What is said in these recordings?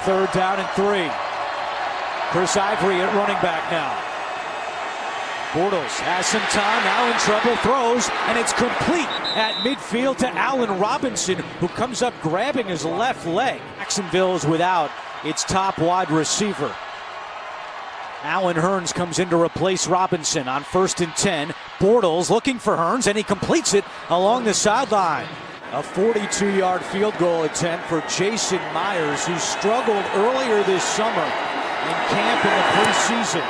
3rd down and 3. Chris Ivory at running back now. Bortles has some time, now in trouble, throws, and it's complete at midfield to Allen Robinson, who comes up grabbing his left leg. Jacksonville is without its top wide receiver. Allen Hurns comes in to replace Robinson on 1st and 10. Bortles looking for Hurns, and he completes it along the sideline. A 42-yard field goal attempt for Jason Myers, who struggled earlier this summer in camp in the preseason.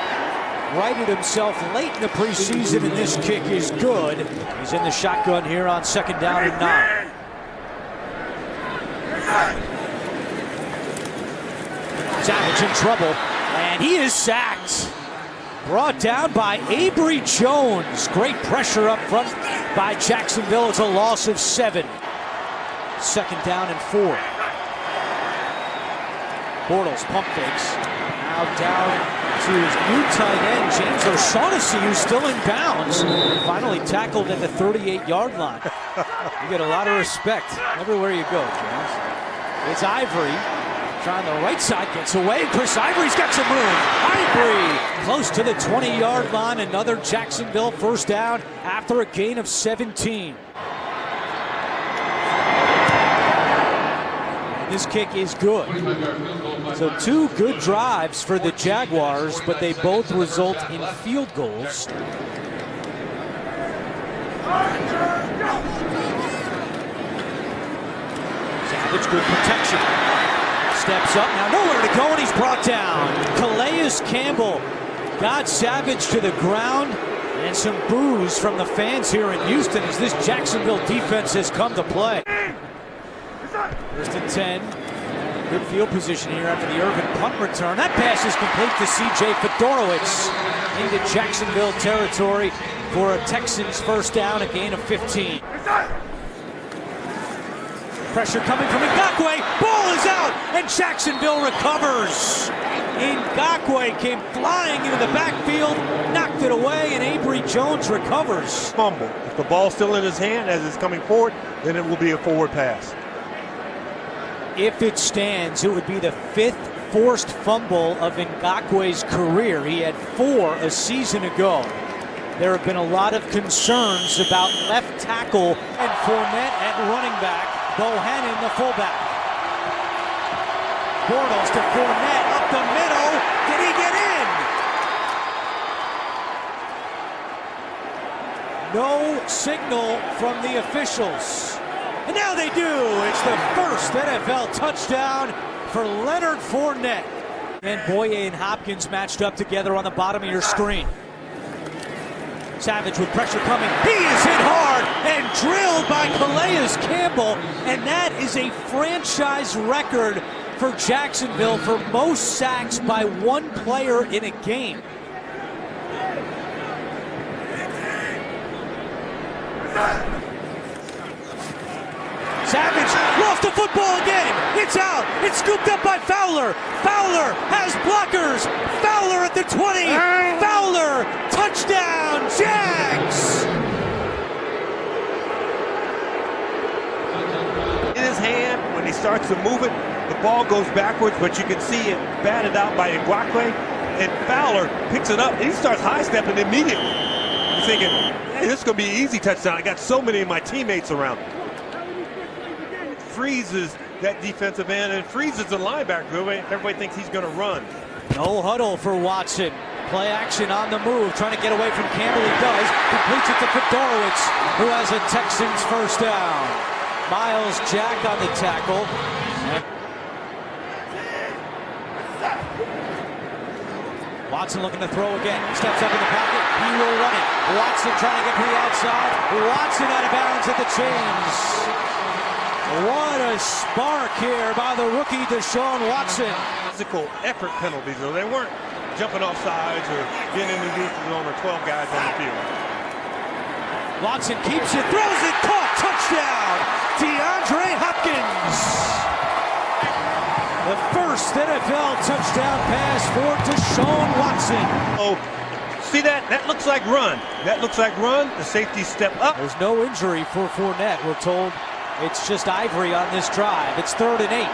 Righted himself late in the preseason, and this kick is good. He's in the shotgun here on 2nd down and 9. Savage in trouble, and he is sacked. Brought down by Avery Jones. Great pressure up front by Jacksonville. It's a loss of 7. 2nd down and 4. Bortles pump fakes. Now down to his new tight end, James O'Shaughnessy, who's still in bounds. Finally tackled at the 38-yard line. You get a lot of respect everywhere you go, James. It's Ivory. Trying the right side, gets away. Chris Ivory's got some room. Ivory close to the 20-yard line. Another Jacksonville 1st down after a gain of 17. And this kick is good. So 2 good drives for the Jaguars, but they both result in field goals. Savage, good protection. Steps up, now nowhere to go, and he's brought down. Calais Campbell got Savage to the ground, and some boos from the fans here in Houston as this Jacksonville defense has come to play. 1st and 10. Good field position here after the Irvin punt return. That pass is complete to C.J. Fedorowicz into Jacksonville territory for a Texans 1st down, a gain of 15. Pressure coming from Ngakoue. Ball is out, and Jacksonville recovers. Ngakoue came flying into the backfield, knocked it away, and Avery Jones recovers. Fumble. If the ball's still in his hand as it's coming forward, then it will be a forward pass. If it stands, it would be the 5th forced fumble of Ngakoue's career. He had 4 a season ago. There have been a lot of concerns about left tackle and Fournette at running back. Bohannon, the fullback. Bortles to Fournette up the middle. Did he get in? No signal from the officials. And now they do. It's the 1st NFL touchdown for Leonard Fournette. And Boye and Hopkins matched up together on the bottom of your screen. Savage with pressure coming. He is hit hard and drilled by Calais Campbell. And that is a franchise record for Jacksonville for most sacks by one player in a game. Savage lost the football again. It's out. It's scooped up by Fowler. Fowler has blockers. Fowler at the 20. Fowler, touchdown, Jags. In his hand, when he starts to move it, the ball goes backwards, but you can see it batted out by Ngakoue, and Fowler picks it up, and he starts high-stepping immediately. You're thinking, hey, this is going to be an easy touchdown. I got so many of my teammates around. Freezes that defensive end and freezes the linebacker. Everybody thinks he's going to run. No huddle for Watson. Play action on the move, trying to get away from Campbell. He does. Completes it to Fedorowicz, who has a Texans 1st down. Miles Jack on the tackle. Watson looking to throw again. Steps up in the pocket. He will run it. Watson trying to get to the outside. Watson out of bounds at the chains. What a spark here by the rookie Deshaun Watson. Physical effort penalties, though. They weren't jumping off sides or getting underneath the zone or 12 guys on the field. Watson keeps it, throws it, caught, touchdown, DeAndre Hopkins. The 1st NFL touchdown pass for Deshaun Watson. Oh, see that? That looks like run. That looks like run. The safety step up. There's no injury for Fournette. We're told it's just Ivory on this drive. It's 3rd and 8.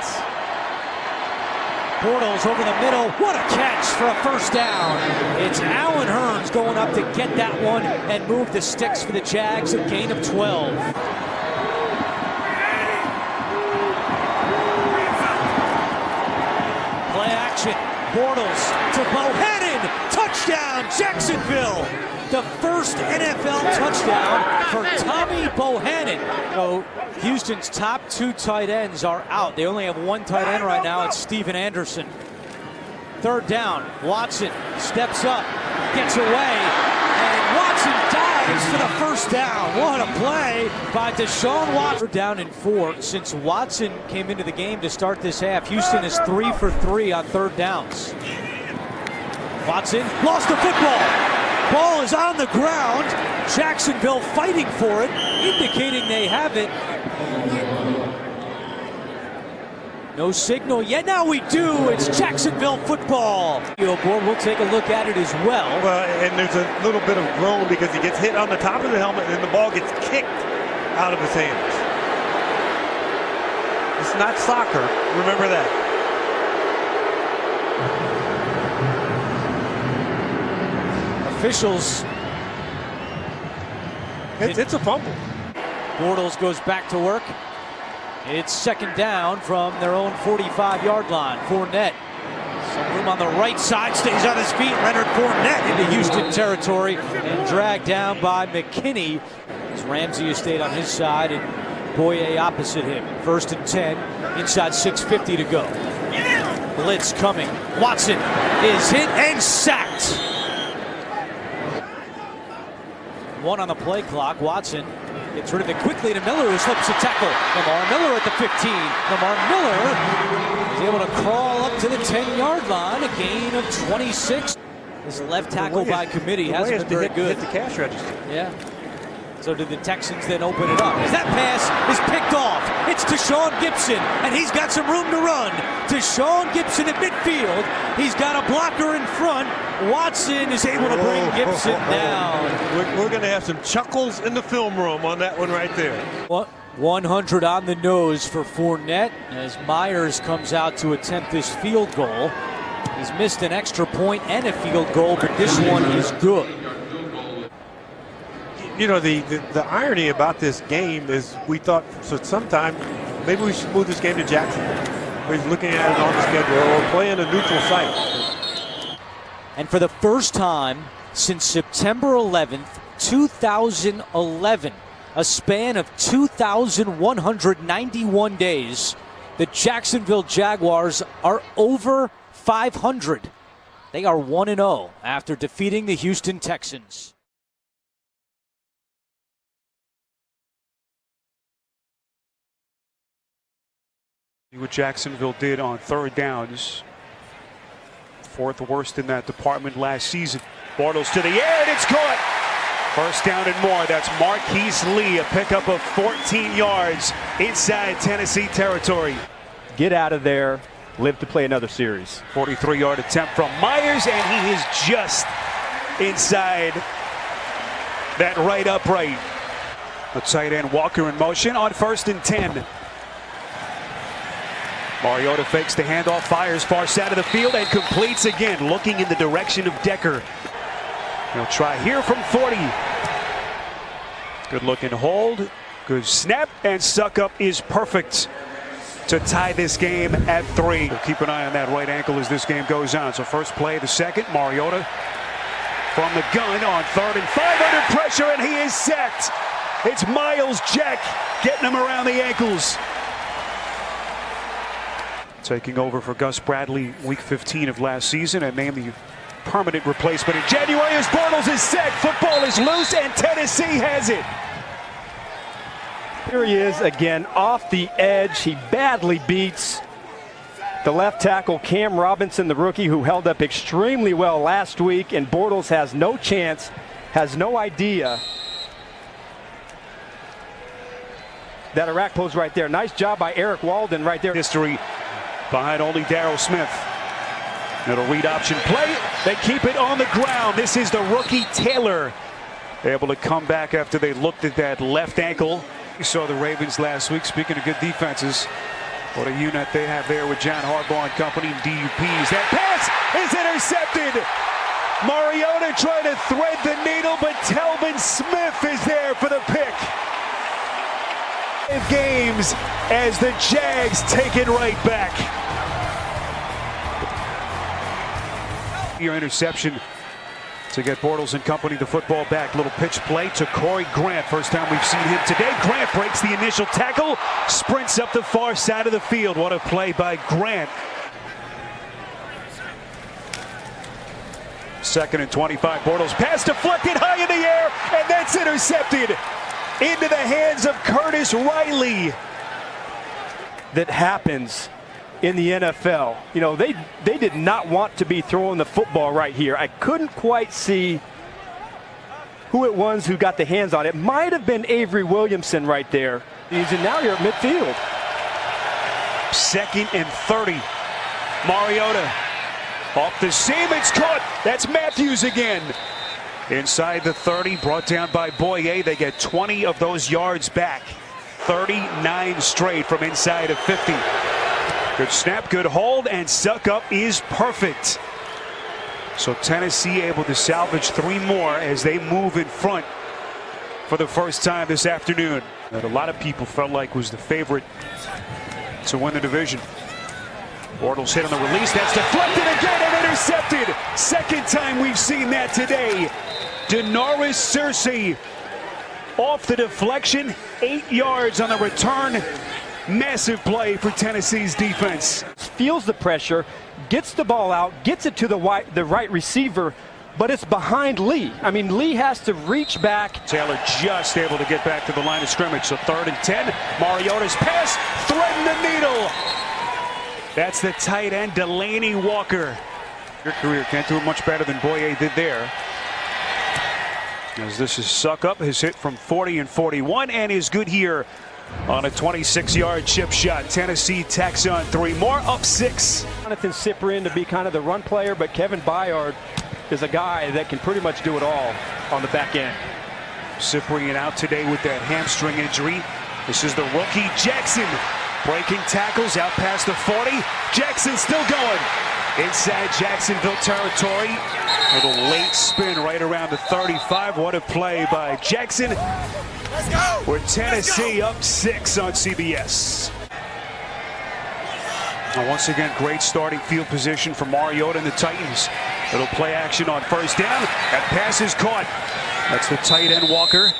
Bortles over the middle. What a catch for a first down. It's Allen Hurns going up to get that one and move the sticks for the Jags, a gain of 12. Play action. Bortles to Bohannon. Touchdown, Jacksonville. The first NFL touchdown for Tommy Bohannon. So Houston's top two tight ends are out. They only have one tight end right now. It's Steven Anderson. Third down. Watson steps up, gets away, and Watson dives for the first down. What a play by Deshaun Watson. Down in 4. Since Watson came into the game to start this half, Houston is 3 for 3 on third downs. Watson lost the football. Ball is on the ground. Jacksonville fighting for it, indicating they have it. No signal yet. Now we do. It's Jacksonville football. We'll take a look at it as well. And there's a little bit of groan because he gets hit on the top of the helmet and the ball gets kicked out of his hands. It's not soccer. Remember that. Officials. It's a fumble. Bortles goes back to work. It's second down from their own 45-yard line. Fournette. Some room on the right side. Stays on his feet. Leonard Fournette into Houston territory and dragged down by McKinney. As Ramsey has stayed on his side and Boye opposite him. 1st and 10. Inside 6:50 to go. Blitz coming. Watson is hit and sacked. One on the play clock. Watson gets rid of it quickly to Miller, who slips a tackle. Lamar Miller at the 15. Lamar Miller is able to crawl up to the 10-yard line, a gain of 26. This left tackle by committee hasn't been very good. Hit the cash register. Yeah. So did the Texans then open it up? As that pass is picked off, it's Deshaun Gibson, and he's got some room to run. Deshaun Gibson at midfield. He's got a blocker in front. Watson is able to bring Gibson down. We're going to have some chuckles in the film room on that one right there. 100 on the nose for Fournette as Myers comes out to attempt this field goal. He's missed an extra point and a field goal, but this one is good. You know, the irony about this game is we thought so sometime maybe we should move this game to Jacksonville. We're looking at it on the schedule or playing a neutral site. And for the first time since September 11th, 2011, a span of 2,191 days, the Jacksonville Jaguars are over 500. They are 1-0 after defeating the Houston Texans. What Jacksonville did on third downs. 4th worst in that department last season. Bortles to the air, and it's caught. First down and more. That's Marquise Lee, a pickup of 14 yards inside Tennessee territory. Get out of there. Live to play another series. 43-yard attempt from Myers, and he is just inside that right upright. The tight end Walker in motion on 1st and 10. Mariota fakes the handoff, fires far side of the field, and completes again, looking in the direction of Decker. He'll try here from 40. Good looking hold, good snap, and Suckup is perfect to tie this game at 3. We'll keep an eye on that right ankle as this game goes on. So first play of the second, Mariota from the gun on 3rd and 5 under pressure, and he is sacked. It's Miles Jack getting him around the ankles. Taking over for Gus Bradley week 15 of last season and named the permanent replacement in January as Bortles is sacked. Football is loose and Tennessee has it. Here he is again off the edge. He badly beats the left tackle Cam Robinson, the rookie, who held up extremely well last week, and Bortles has no chance, has no idea that Iraq pose right there. Nice job by Eric Walden right there. History behind only Darryl Smith. Little read option play. They keep it on the ground. This is the rookie Taylor able to come back after they looked at that left ankle. We saw the Ravens last week. Speaking of good defenses, What a unit they have there with John Harbaugh and company and DUPs. That pass is intercepted. Mariota trying to thread the needle, but Telvin Smith is there for the pick. 5 games as the Jags take it right back. Your interception to get Bortles and company the football back. Little pitch play to Corey Grant. First time we've seen him today. Grant breaks the initial tackle, sprints up the far side of the field. What a play by Grant. 2nd and 25. Bortles pass deflected high in the air, and that's intercepted into the hands of Curtis Riley. That happens in the NFL. You know, they did not want to be throwing the football right here. I couldn't quite see who it was who got the hands on it. Might have been Avery Williamson right there. And now you're at midfield. 2nd and 30. Mariota off the seam. It's caught. That's Matthews again. Inside the 30, brought down by Boye. They get 20 of those yards back. 39 straight from inside of 50. Good snap, good hold, and suck up is perfect. So Tennessee able to salvage 3 more as they move in front for the first time this afternoon. That a lot of people felt like was the favorite to win the division. Bortles hit on the release. That's deflected again and intercepted. 2nd time we've seen that today. Denoris Searcy off the deflection. 8 yards on the return. Massive play for Tennessee's defense. Feels the pressure, gets the ball out, gets it to the right receiver, but it's behind Lee. I mean, Lee has to reach back. Taylor just able to get back to the line of scrimmage. So 3rd and 10. Mariota's pass, threading the needle. That's the tight end, Delaney Walker. Your career can't do it much better than Boye did there. As this is suck up, his hit from 40 and 41, and is good here on a 26-yard chip shot. Tennessee tacks on 3 more, up 6. Jonathan Cyprian to be kind of the run player, but Kevin Byard is a guy that can pretty much do it all on the back end. Cyprian out today with that hamstring injury. This is the rookie Jackson breaking tackles out past the 40. Jackson still going inside Jacksonville territory. Little late spin right around the 35. What a play by Jackson. Let's go. With Tennessee up 6 on CBS. Now once again, great starting field position for Mariota and the Titans. Little play action on 1st down. That pass is caught. That's the tight end Walker.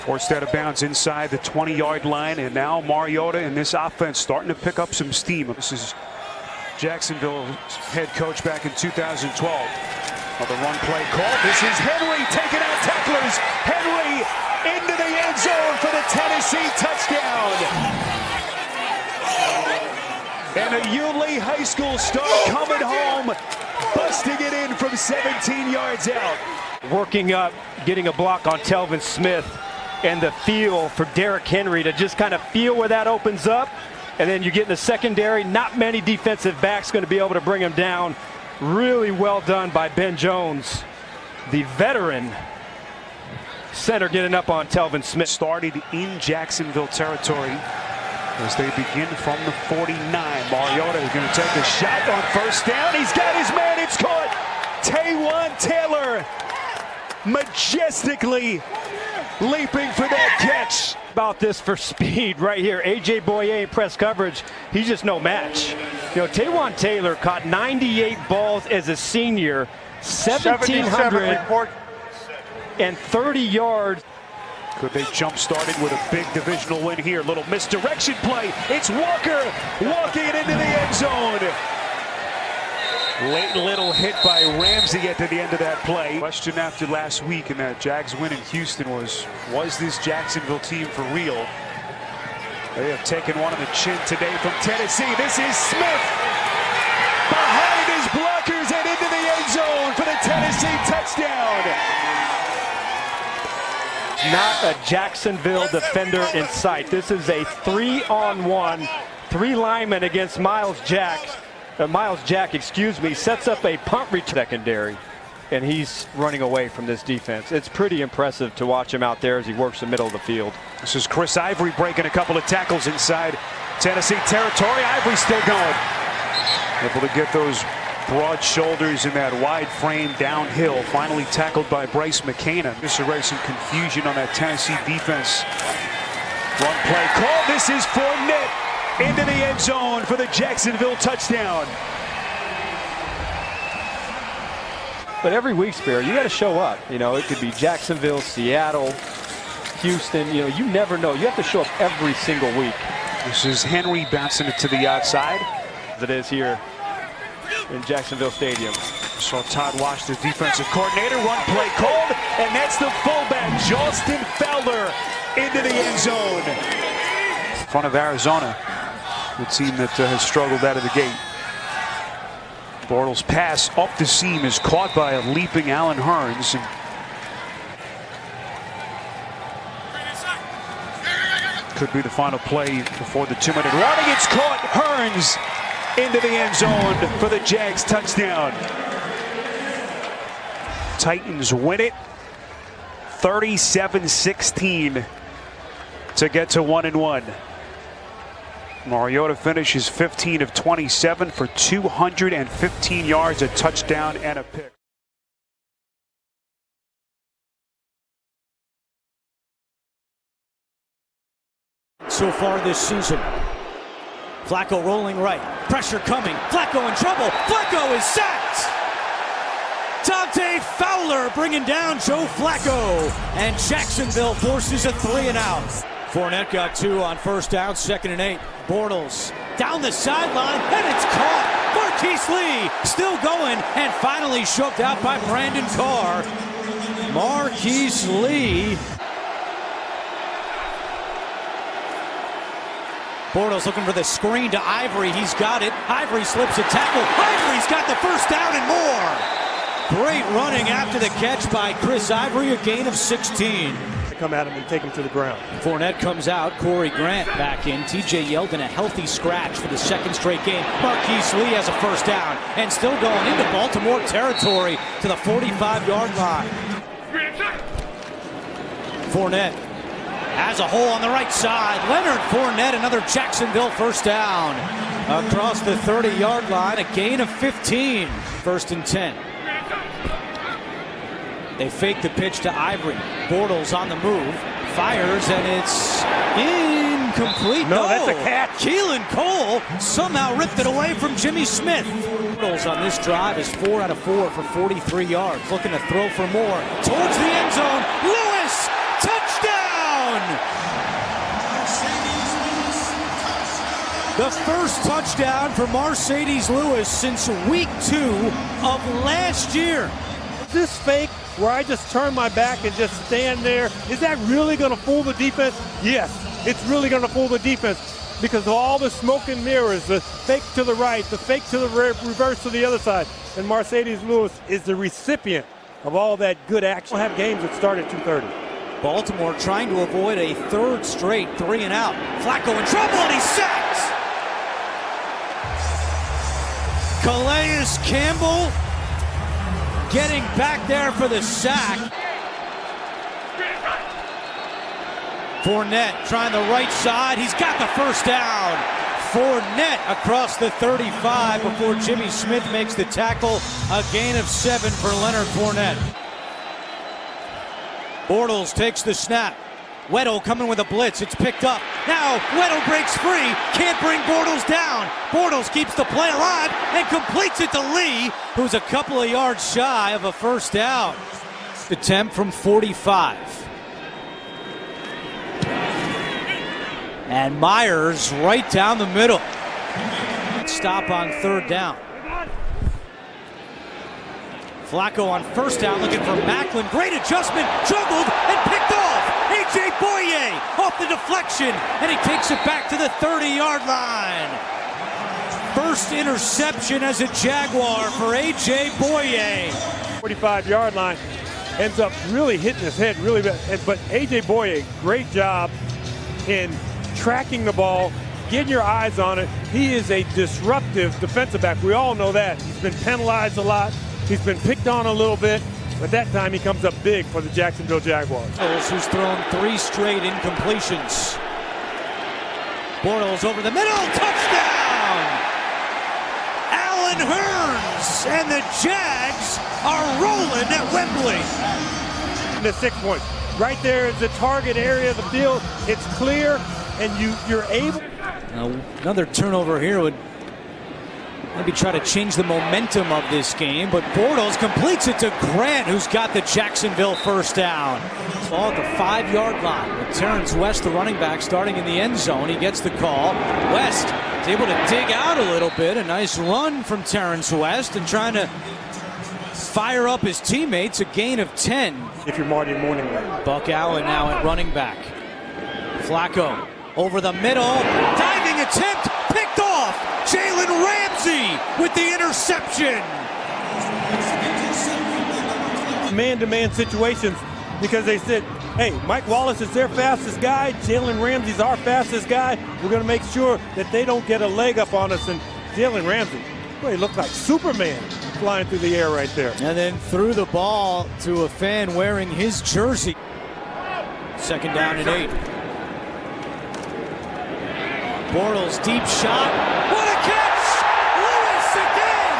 Forced out of bounds inside the 20-yard line, and now Mariota and this offense starting to pick up some steam. This is Jacksonville head coach back in 2012. Another run play call. This is Henry taking out tacklers. Henry into the end zone for the Tennessee touchdown. And a Yulee High School star coming home, busting it in from 17 yards out. Working up, getting a block on Telvin Smith, and the feel for Derrick Henry to just kind of feel where that opens up. And then you get in the secondary. Not many defensive backs going to be able to bring him down. Really well done by Ben Jones, the veteran center, getting up on Telvin Smith. Started in Jacksonville territory as they begin from the 49. Mariota is going to take a shot on 1st down. He's got his man. It's caught. Taywan Taylor majestically leaping for that catch. About this for speed right here. A.J. Boye in press coverage. He's just no match. You know, Taywan Taylor caught 98 balls as a senior, 1,730 yards. Could they jump started with a big divisional win here? Little misdirection play. It's Walker walking it into the end zone. Late little hit by Ramsey at the end of that play. Question after last week in that Jags win in Houston was this Jacksonville team for real? They have taken one on the chin today from Tennessee. This is Smith behind his blockers and into the end zone for the Tennessee touchdown. Not a Jacksonville defender in sight. This is a 3-on-1, 3 linemen against Miles Jack, sets up a punt return secondary, and he's running away from this defense. It's pretty impressive to watch him out there as he works the middle of the field. This is Chris Ivory breaking a couple of tackles inside Tennessee territory. Ivory still going. Able to get those broad shoulders in that wide frame downhill. Finally tackled by Bryce McCann. Disarray, some confusion on that Tennessee defense. Run play call. This is Fournette into the end zone for the Jacksonville touchdown. But every week, Spare, you got to show up. You know, it could be Jacksonville, Seattle, Houston. You know, you never know. You have to show up every single week. This is Henry bouncing it to the outside. As it is here in Jacksonville Stadium. Saw Todd Wash, the defensive coordinator, run play called, and that's the fullback, Justin Fowler, into the end zone. In front of Arizona, the team that has struggled out of the gate. Bortles' pass up the seam is caught by a leaping Allen Hurns. Could be the final play before the 2-minute warning. It's caught. Hurns into the end zone for the Jags touchdown. Titans win it 37-16 to get to 1-1. Mariota finishes 15 of 27 for 215 yards, a touchdown, and a pick. So far this season. Flacco rolling right. Pressure coming. Flacco in trouble. Flacco is sacked. Dante Fowler bringing down Joe Flacco. And Jacksonville forces a 3-and-out. Fournette got 2 on first down, 2nd and 8. Bortles down the sideline, and it's caught. Marquise Lee still going, and finally shoved out by Brandon Carr. Marquise Lee. Bortles looking for the screen to Ivory. He's got it. Ivory slips a tackle. Ivory's got the first down and more. Great running after the catch by Chris Ivory, a gain of 16. Come at him and take him to the ground. Fournette comes out. Corey Grant back in. TJ Yeldon a healthy scratch for the 2nd straight game. Marquise Lee has a first down and still going into Baltimore territory to the 45-yard line. Fournette has a hole on the right side. Leonard Fournette, another Jacksonville first down. Across the 30-yard line, a gain of 15. 1st and 10. They fake the pitch to Ivory. Bortles on the move. Fires, and it's incomplete. No, that's a catch. Keelan Cole somehow ripped it away from Jimmy Smith. Bortles on this drive is 4 out of 4 for 43 yards. Looking to throw for more. Towards the end zone. Lewis, touchdown! The first touchdown for Mercedes Lewis since week 2 of last year. This fake where I just turn my back and just stand there, is that really going to fool the defense? Yes, it's really going to fool the defense because of all the smoke and mirrors, the fake to the right, the fake to the reverse to the other side. And Mercedes Lewis is the recipient of all that good action. We'll have games that start at 2:30. Baltimore trying to avoid a 3rd straight 3-and-out. Flacco in trouble, and he's sacked. Calais Campbell getting back there for the sack. Fournette trying the right side. He's got the first down. Fournette across the 35 before Jimmy Smith makes the tackle. A gain of 7 for Leonard Fournette. Bortles takes the snap. Weddle coming with a blitz. It's picked up. Now Weddle breaks free. Can't bring Bortles down. Bortles keeps the play alive and completes it to Lee, who's a couple of yards shy of a first down. Attempt from 45. And Myers right down the middle. Stop on 3rd down. Flacco on first down looking for Macklin. Great adjustment. Juggled and picked off. A.J. Boye off the deflection. And he takes it back to the 30-yard line. First interception as a Jaguar for A.J. Boye. 45-yard line. Ends up really hitting his head really bad. But A.J. Boye, great job in tracking the ball, getting your eyes on it. He is a disruptive defensive back. We all know that. He's been penalized a lot. He's been picked on a little bit, but that time he comes up big for the Jacksonville Jaguars. Who's thrown 3 straight incompletions. Bortles over the middle, touchdown! Allen Hurns, and the Jags are rolling at Wembley. The 6 point. Right there is the target area of the field. It's clear, and you're able. Another turnover here would maybe try to change the momentum of this game, but Bortles completes it to Grant, who's got the Jacksonville first down. Ball at the 5-yard line with Terrence West, the running back, starting in the end zone. He gets the call. West is able to dig out a little bit. A nice run from Terrence West and trying to fire up his teammates. A gain of 10. If you're Marty Morning. Buck Allen now at running back. Flacco over the middle. Diving attempt. Picked off. Jalen Ramsey with the interception. Man-to-man situations, because they said, hey, Mike Wallace is their fastest guy. Jalen Ramsey's our fastest guy. We're going to make sure that they don't get a leg up on us. And Jalen Ramsey, boy, he looked like Superman flying through the air right there. And then threw the ball to a fan wearing his jersey. 2nd down and 8. Bortles deep shot. What a catch! Lewis again!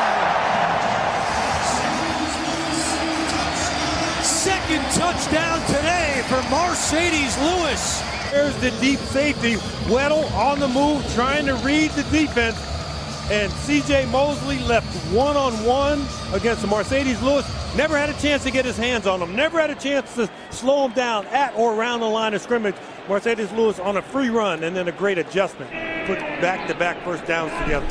Second touchdown today for Mercedes Lewis. There's the deep safety. Weddle on the move, trying to read the defense. And C.J. Mosley left one-on-one against the Mercedes Lewis. Never had a chance to get his hands on him. Never had a chance to slow him down at or around the line of scrimmage. Mercedes Lewis on a free run and then a great adjustment. Put back-to-back first downs together.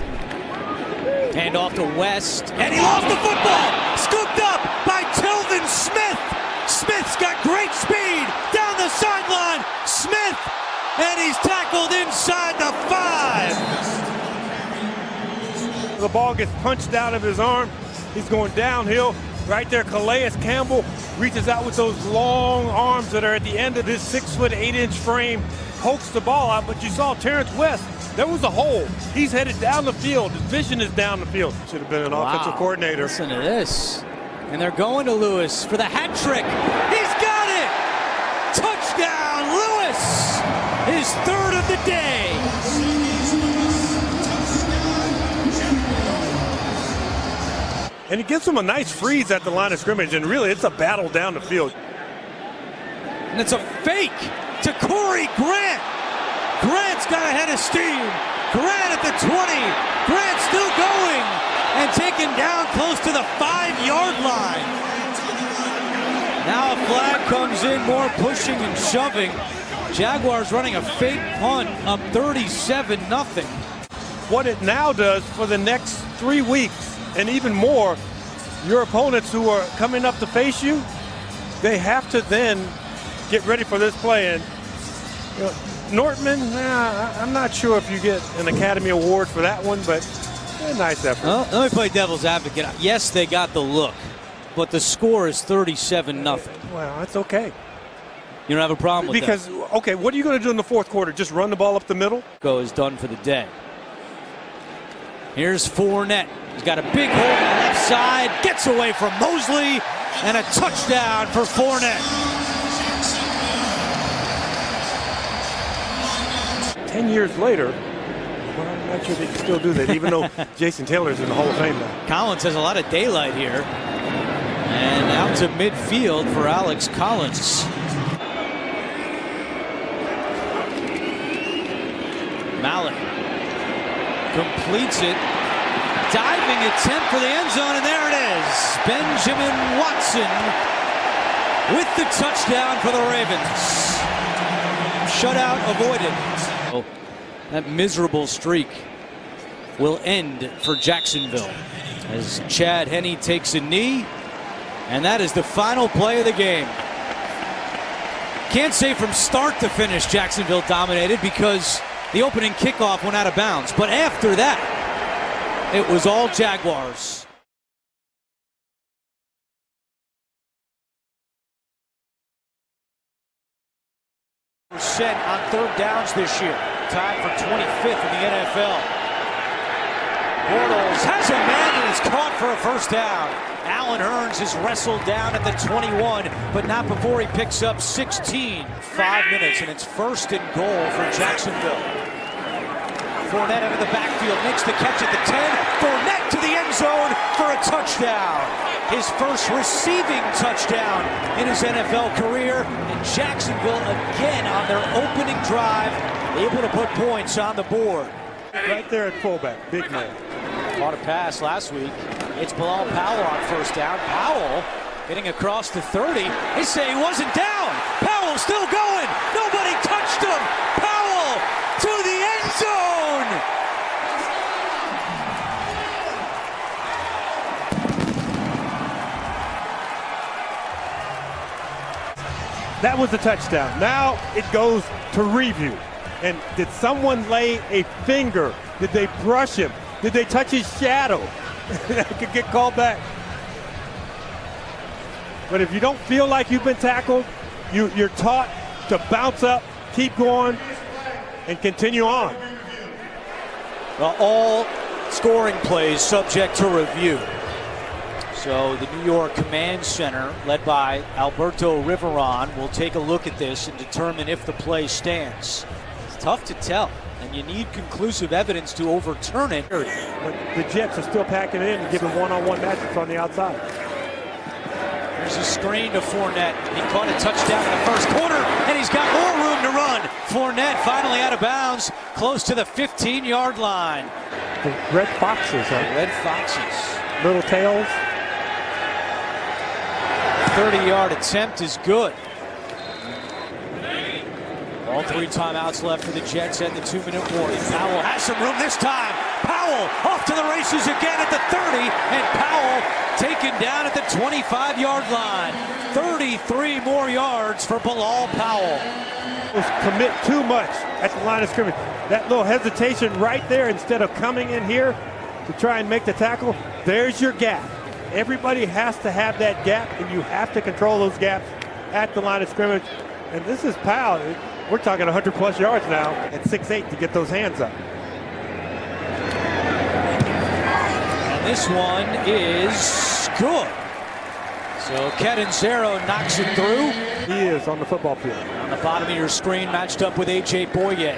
Hand off to West. And he lost the football. Scooped up by Tilvin Smith. Smith's got great speed down the sideline. Smith. And he's tackled inside the 5. The ball gets punched out of his arm. He's going downhill. Right there, Calais Campbell reaches out with those long arms that are at the end of his 6'8" frame, pokes the ball out, but you saw Terrence West. There was a hole. He's headed down the field. His vision is down the field. Should have been an offensive coordinator. Listen to this. And they're going to Lewis for the hat trick. He's got it! Touchdown, Lewis! His 3rd of the day. And he gives him a nice freeze at the line of scrimmage, and really it's a battle down the field. And it's a fake to Corey Grant. Grant's got a head of steam. Grant at the 20. Grant still going and taken down close to the 5-yard line. Now a flag comes in, more pushing and shoving. Jaguars running a fake punt up 37-0. What it now does for the next 3 weeks, and even more, your opponents who are coming up to face you, they have to then get ready for this play. And you know, Nortman, I'm not sure if you get an Academy Award for that one, but a nice effort. Well, let me play devil's advocate. Yes, they got the look, but the score is 37-0. Well, that's okay. You don't have a problem with because, that? Okay, what are you going to do in the 4th quarter? Just run the ball up the middle? Go is done for the day. Here's Fournette. He's got a big hole on the left side, gets away from Mosley, and a touchdown for Fournette. 10 years later, well, I'm not sure they can still do that, even though Jason Taylor's in the Hall of Fame now. Collins has a lot of daylight here. And out to midfield for Alex Collins. Malik completes it. Diving attempt for the end zone, and there it is. Benjamin Watson with the touchdown for the Ravens. Shutout avoided. Oh, that miserable streak will end for Jacksonville as Chad Henne takes a knee, and that is the final play of the game. Can't say from start to finish Jacksonville dominated because the opening kickoff went out of bounds, but after that, it was all Jaguars. Percent on 3rd downs this year, tied for 25th in the NFL. Bortles has a man and is caught for a first down. Allen Hurns is wrestled down at the 21, but not before he picks up 16. 5 minutes, and it's 1st and goal for Jacksonville. Fournette out of the backfield, makes the catch at the 10. Fournette to the end zone for a touchdown. His first receiving touchdown in his NFL career. And Jacksonville again on their opening drive, able to put points on the board. Right there at fullback, big man. Caught a pass last week. It's Bilal Powell on first down. Powell getting across the 30. They say he wasn't down. Powell still going. Nobody touched him. Powell to the end zone. That was the touchdown. Now it goes to review. And did someone lay a finger? Did they brush him? Did they touch his shadow? That could get called back. But if you don't feel like you've been tackled, you're taught to bounce up, keep going, and continue on. Well, all scoring plays subject to review. So the New York Command Center, led by Alberto Riveron, will take a look at this and determine if the play stands. It's tough to tell, and you need conclusive evidence to overturn it. But the Jets are still packing it in and giving one-on-one matchups on the outside. There's a screen to Fournette. He caught a touchdown in the first quarter, and he's got more room to run. Fournette finally out of bounds, close to the 15-yard line. The Red Foxes, huh? Red Foxes. Little tails. 30-yard attempt is good. All 3 timeouts left for the Jets and the 2-minute warning. Powell has some room this time. Powell off to the races again at the 30, and Powell taken down at the 25-yard line. 33 more yards for Bilal Powell. Commit too much at the line of scrimmage. That little hesitation right there, instead of coming in here to try and make the tackle, there's your gap. Everybody has to have that gap, and you have to control those gaps at the line of scrimmage. And this is Powell. We're talking 100-plus yards now at 6'8" to get those hands up. And this one is good. So Catanzaro knocks it through. He is on the football field. On the bottom of your screen, matched up with A.J. Boye.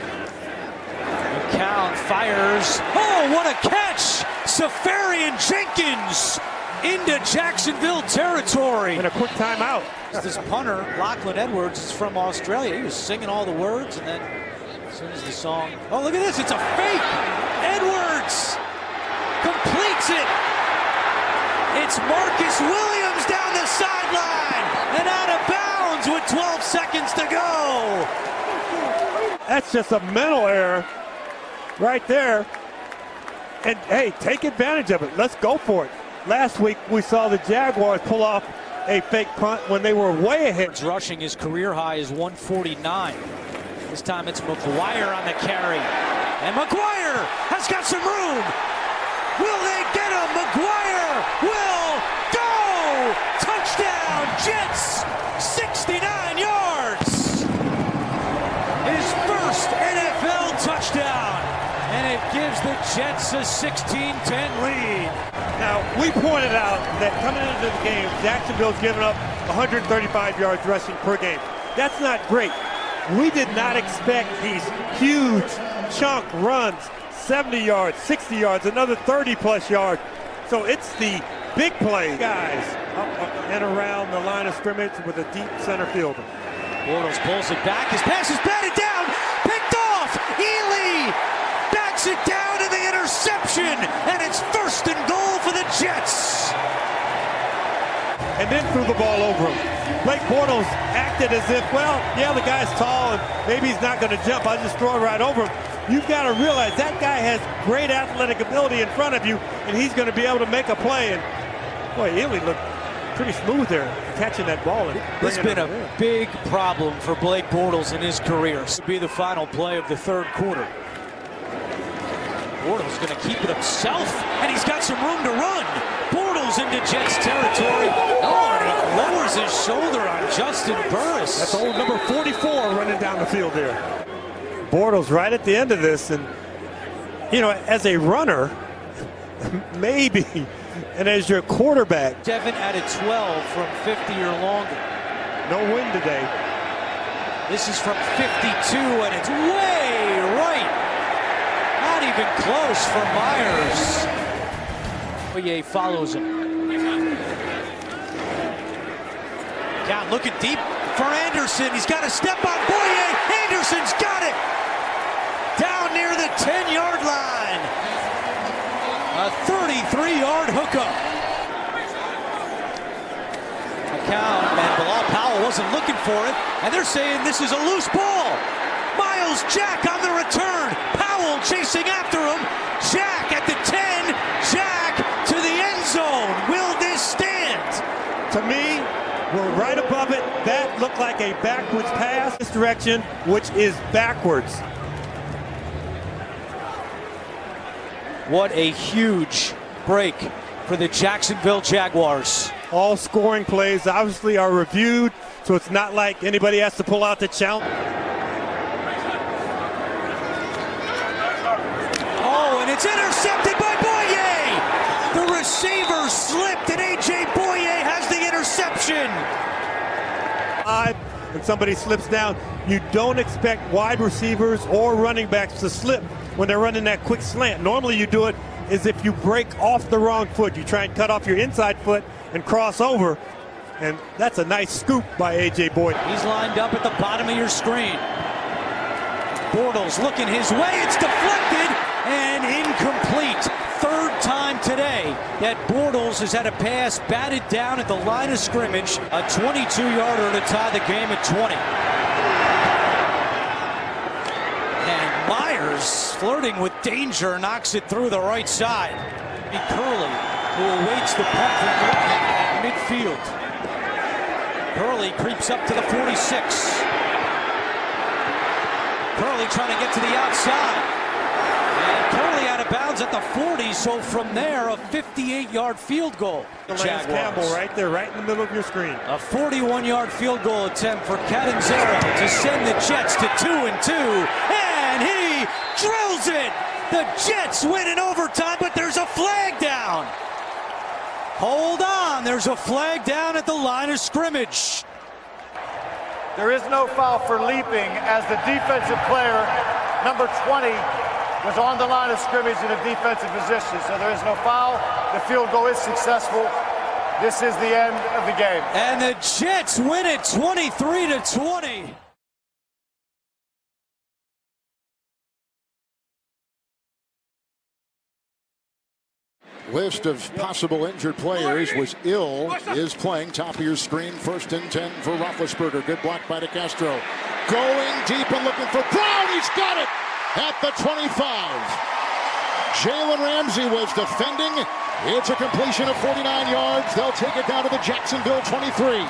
McCown fires. Oh, what a catch! Safarian Jenkins into Jacksonville territory. And a quick timeout. This punter, Lachlan Edwards, is from Australia. He was singing all the words, and then as soon as the song... Oh, look at this. It's a fake. Edwards completes it. It's Marcus Williams down the sideline and out of bounds with 12 seconds to go. That's just a mental error right there. And, hey, take advantage of it. Let's go for it. Last week, we saw the Jaguars pull off a fake punt when they were way ahead. Rushing, his career high is 149. This time it's McGuire on the carry. And McGuire has got some room. Will they get him? McGuire will go! Touchdown, Jets! 69 yards! His first NFL touchdown. And it gives the Jets a 16-10 lead. Now, we pointed out that coming into the game, Jacksonville's given up 135 yards rushing per game. That's not great. We did not expect these huge chunk runs, 70 yards, 60 yards, another 30-plus yards. So it's the big play guys up and around the line of scrimmage with a deep center fielder. Bortles pulls it back. His pass is batted down. Picked off. Ely backs it down to the interception. And it's first and goal for the Jets. And then threw the ball over him. Blake Bortles acted as if, well, yeah, the guy's tall and maybe he's not going to jump. I'll just throw it right over him. You've got to realize that guy has great athletic ability in front of you, and he's going to be able to make a play. And, boy, Ely looked pretty smooth there catching that ball. It's been a big problem for Blake Bortles in his career. This will be the final play of the third quarter. Bortles going to keep it himself, and he's got some room to run. Bortles into Jets territory. Oh, and he lowers his shoulder on Justin Burris. That's old number 44 running down the field there. Bortles right at the end of this, and, you know, as a runner, maybe, and as your quarterback. 7 out of 12 from 50 or longer. No win today. This is from 52, and it's way right. Not even even close for Myers. Boye follows him. Count looking deep for Anderson. He's got a step on Boye. Anderson's got it. Down near the 10-yard line. A 33-yard hookup. Count and Bilal Powell wasn't looking for it, and they're saying this is a loose ball. Miles Jack on the return. Powell chasing after him. Jack at the 10. Jack to the end zone. Will this stand? To me, we're right above it. That looked like a backwards pass. This direction, which is backwards. What a huge break for the Jacksonville Jaguars. All scoring plays obviously are reviewed, so it's not like anybody has to pull out the challenge. Oh, and it's intercepted by Boye! The receiver slipped, and A.J. Boye has the interception. When somebody slips down, you don't expect wide receivers or running backs to slip when they're running that quick slant. Normally you do it is if you break off the wrong foot. You try and cut off your inside foot and cross over, and that's a nice scoop by A.J. Boye. He's lined up at the bottom of your screen. Bortles looking his way. It's deflected and incomplete. Third time today that Bortles has had a pass batted down at the line of scrimmage. A 22-yarder to tie the game at 20. And Myers, flirting with danger, knocks it through the right side. Curley, who awaits the punt from Gordon at midfield. Curley creeps up to the 46. Curley trying to get to the outside. And Curley out of bounds at the 40, so from there, a 58-yard field goal. Lance Campbell right there, right in the middle of your screen. A 41-yard field goal attempt for Catanzaro to send the Jets to 2-2, and he drills it! The Jets win in overtime, but there's a flag down. Hold on, there's a flag down at the line of scrimmage. There is no foul for leaping as the defensive player, number 20, was on the line of scrimmage in a defensive position. So there is no foul. The field goal is successful. This is the end of the game. And the Jets win it 23-20. List of possible injured players was ill, is playing. Top of your screen, 1st and 10 for Roethlisberger. Good block by DeCastro. Going deep and looking for Brown. He's got it at the 25. Jalen Ramsey was defending. It's a completion of 49 yards. They'll take it down to the Jacksonville 23.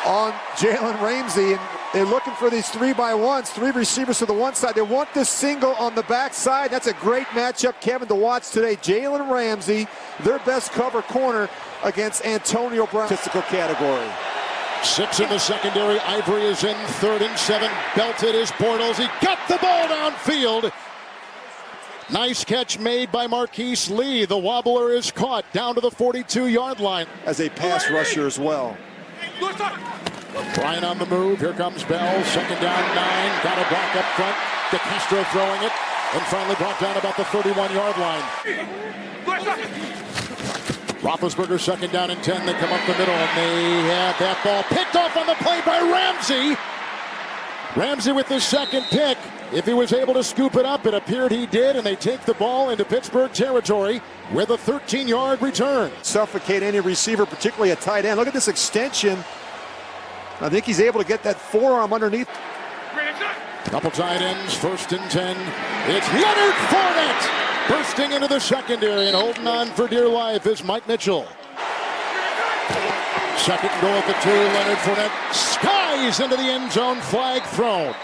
On Jalen Ramsey, and they're looking for these 3-by-1s, 3 receivers to the one side. They want the single on the backside. That's a great matchup, Kevin, to watch today. Jalen Ramsey, their best cover corner against Antonio Brown. Statistical category. 6 in the secondary. Ivory is in 3rd and 7. Belted is Bortles. He got the ball downfield. Nice catch made by Marquise Lee. The wobbler is caught down to the 42-yard line. As a pass rusher as well. Bryant on the move. Here comes Bell. 2nd down, 9. Got a block up front. DeCastro throwing it. And finally brought down about the 31-yard line. Roethlisberger 2nd down and 10. They come up the middle, and they have that ball picked off on the play by Ramsey. Ramsey with the 2nd pick. If he was able to scoop it up, it appeared he did, and they take the ball into Pittsburgh territory with a 13-yard return. Suffocate any receiver, particularly a tight end. Look at this extension. I think he's able to get that forearm underneath. Couple tight ends, 1st and 10. It's Leonard Fournette bursting into the secondary and holding on for dear life is Mike Mitchell. 2nd and goal at the 2. Leonard Fournette skies into the end zone. Flag thrown.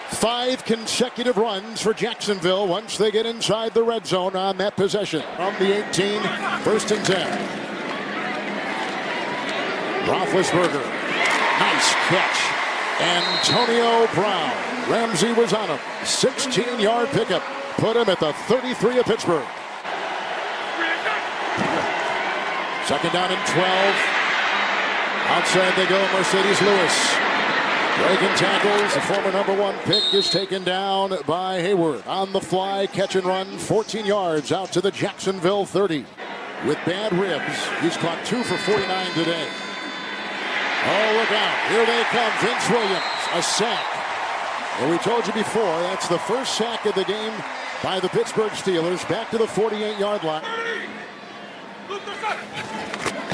5 consecutive runs for Jacksonville once they get inside the red zone on that possession. From the 18, 1st and 10. Roethlisberger, nice catch. Antonio Brown. Ramsey was on him. 16-yard pickup. Put him at the 33 of Pittsburgh. 2nd down and 12. Outside they go, Mercedes Lewis. Breaking tackles, the former #1 pick is taken down by Hayward. On the fly, catch and run, 14 yards out to the Jacksonville 30. With bad ribs, he's caught 2 for 49 today. Oh, look out. Here they come. Vince Williams, a sack. And we told you before, that's the first sack of the game by the Pittsburgh Steelers. Back to the 48-yard line.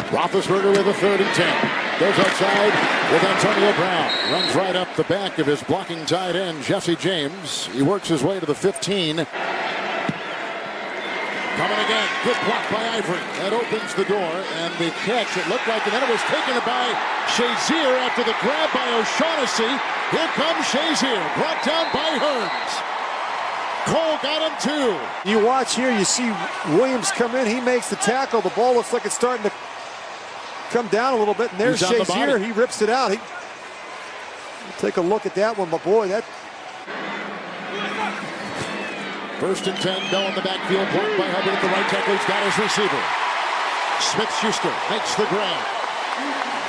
Roethlisberger with a 3rd and 10. Goes outside with Antonio Brown. Runs right up the back of his blocking tight end, Jesse James. He works his way to the 15. Coming again. Good block by Ivory. That opens the door. And the catch, it looked like, and then it was taken by Shazier after the grab by O'Shaughnessy. Here comes Shazier. Brought down by Hearns. Cole got him too. You watch here, you see Williams come in. He makes the tackle. The ball looks like it's starting to come down a little bit. And there's Shazier. He rips it out. Take a look at that one, my boy. That 1st and 10, Bell in the backfield, blocked by Hubbard at the right tackle. He's got his receiver. Smith-Schuster makes the grab.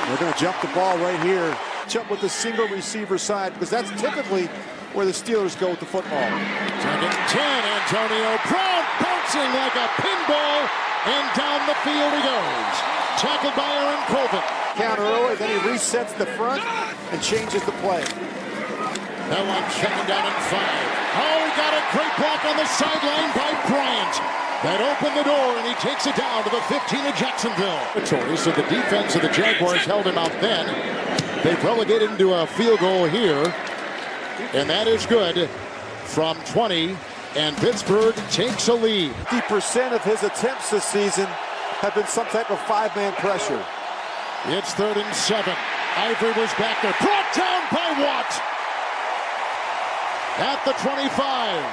They're going to jump the ball right here. Jump with the single receiver side, because that's typically where the Steelers go with the football. 2nd and 10, Antonio Brown bouncing like a pinball, and down the field he goes. Tackled by Aaron Colvin. Counter early, then he resets the front and changes the play. Now on 2nd down and 5. Oh, he got a great block on the sideline by Bryant. That opened the door, and he takes it down to the 15 of Jacksonville. So the defense of the Jaguars held him out then. They've relegated him to a field goal here, and that is good from 20, and Pittsburgh takes a lead. 50% of his attempts this season have been some type of 5-man pressure. It's 3rd and 7. Ivory was back there. Brought down by Watt. At the 25.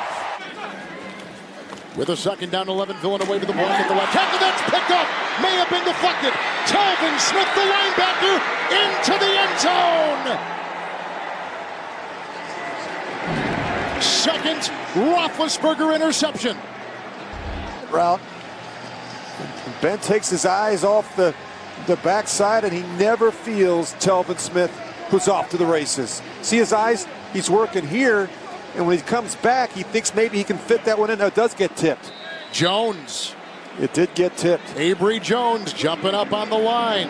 With a 2nd down, 11, Villanova to the block at the left tackle. That's picked up. May have been deflected. Talvin Smith, the linebacker, into the end zone. 2nd Roethlisberger interception. Route. Ben takes his eyes off the backside, and he never feels Talvin Smith, who's off to the races. See his eyes? He's working here. And when he comes back, he thinks maybe he can fit that one in. Now, it does get tipped. Jones. It did get tipped. Avery Jones jumping up on the line.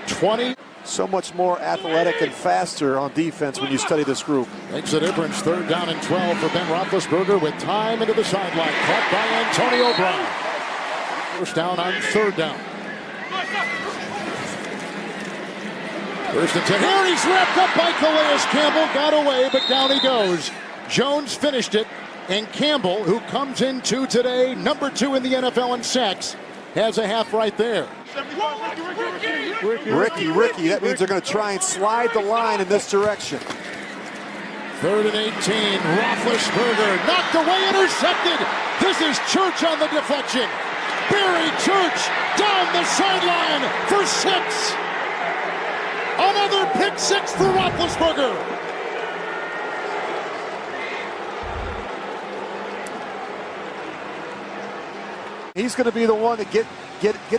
20. So much more athletic and faster on defense when you study this group. Makes a difference. 3rd down and 12 for Ben Roethlisberger with time into the sideline. Caught by Antonio Brown. 1st down on 3rd down. 1st and 10. Here he's wrapped up by Calais Campbell. Got away, but down he goes. Jones finished it. And Campbell, who comes into today, #2 in the NFL in sacks, has a half right there. Ricky. That means they're going to try and slide the line in this direction. 3rd and 18. Roethlisberger knocked away, intercepted. This is Church on the deflection. Barry Church down the sideline for 6. Another pick 6 for Roethlisberger. He's going to be the one to get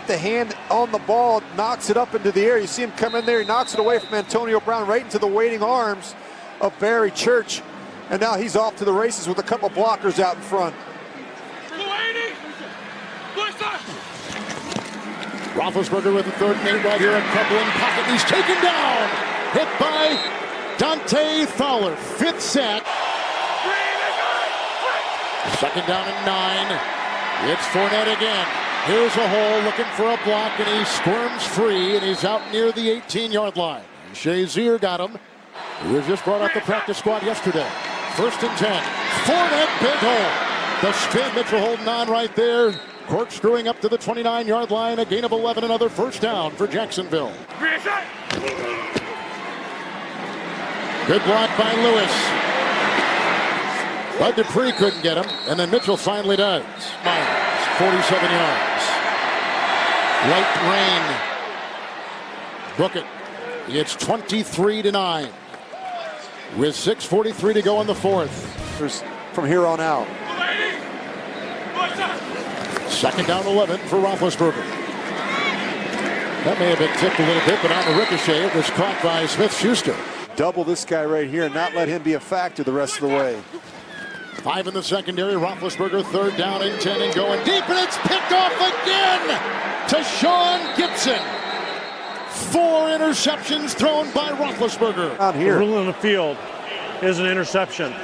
the hand on the ball, knocks it up into the air. You see him come in there, he knocks it away from Antonio Brown right into the waiting arms of Barry Church. And now he's off to the races with a couple blockers out in front. Roethlisberger with the 3rd and 8 right here, a couple in pocket. He's taken down. Hit by Dante Fowler. 5th sack. 2nd down and 9. It's Fournette again. Here's a hole looking for a block, and he squirms free, and he's out near the 18-yard line. Shazier got him. He was just brought out the practice squad yesterday. 1st and 10. Fournette, big hole. The spin, Mitchell holding on right there. Corkscrewing up to the 29-yard line. A gain of 11, another 1st down for Jacksonville. Good block by Lewis. Bud Dupree couldn't get him, and then Mitchell finally does. Myers, 47 yards. Light rain. Book it. It's 23-9. With 6:43 to go in the 4th. From here on out. 2nd down 11 for Roethlisberger. That may have been tipped a little bit, but on the ricochet, it was caught by Smith-Schuster. double this guy right here and not let him be a factor the rest of the way. 5 in the secondary. Roethlisberger, 3rd down and 10 and going deep, and it's picked off again to Sean Gibson. 4 interceptions thrown by Roethlisberger. Out here. The rule in the field is an interception.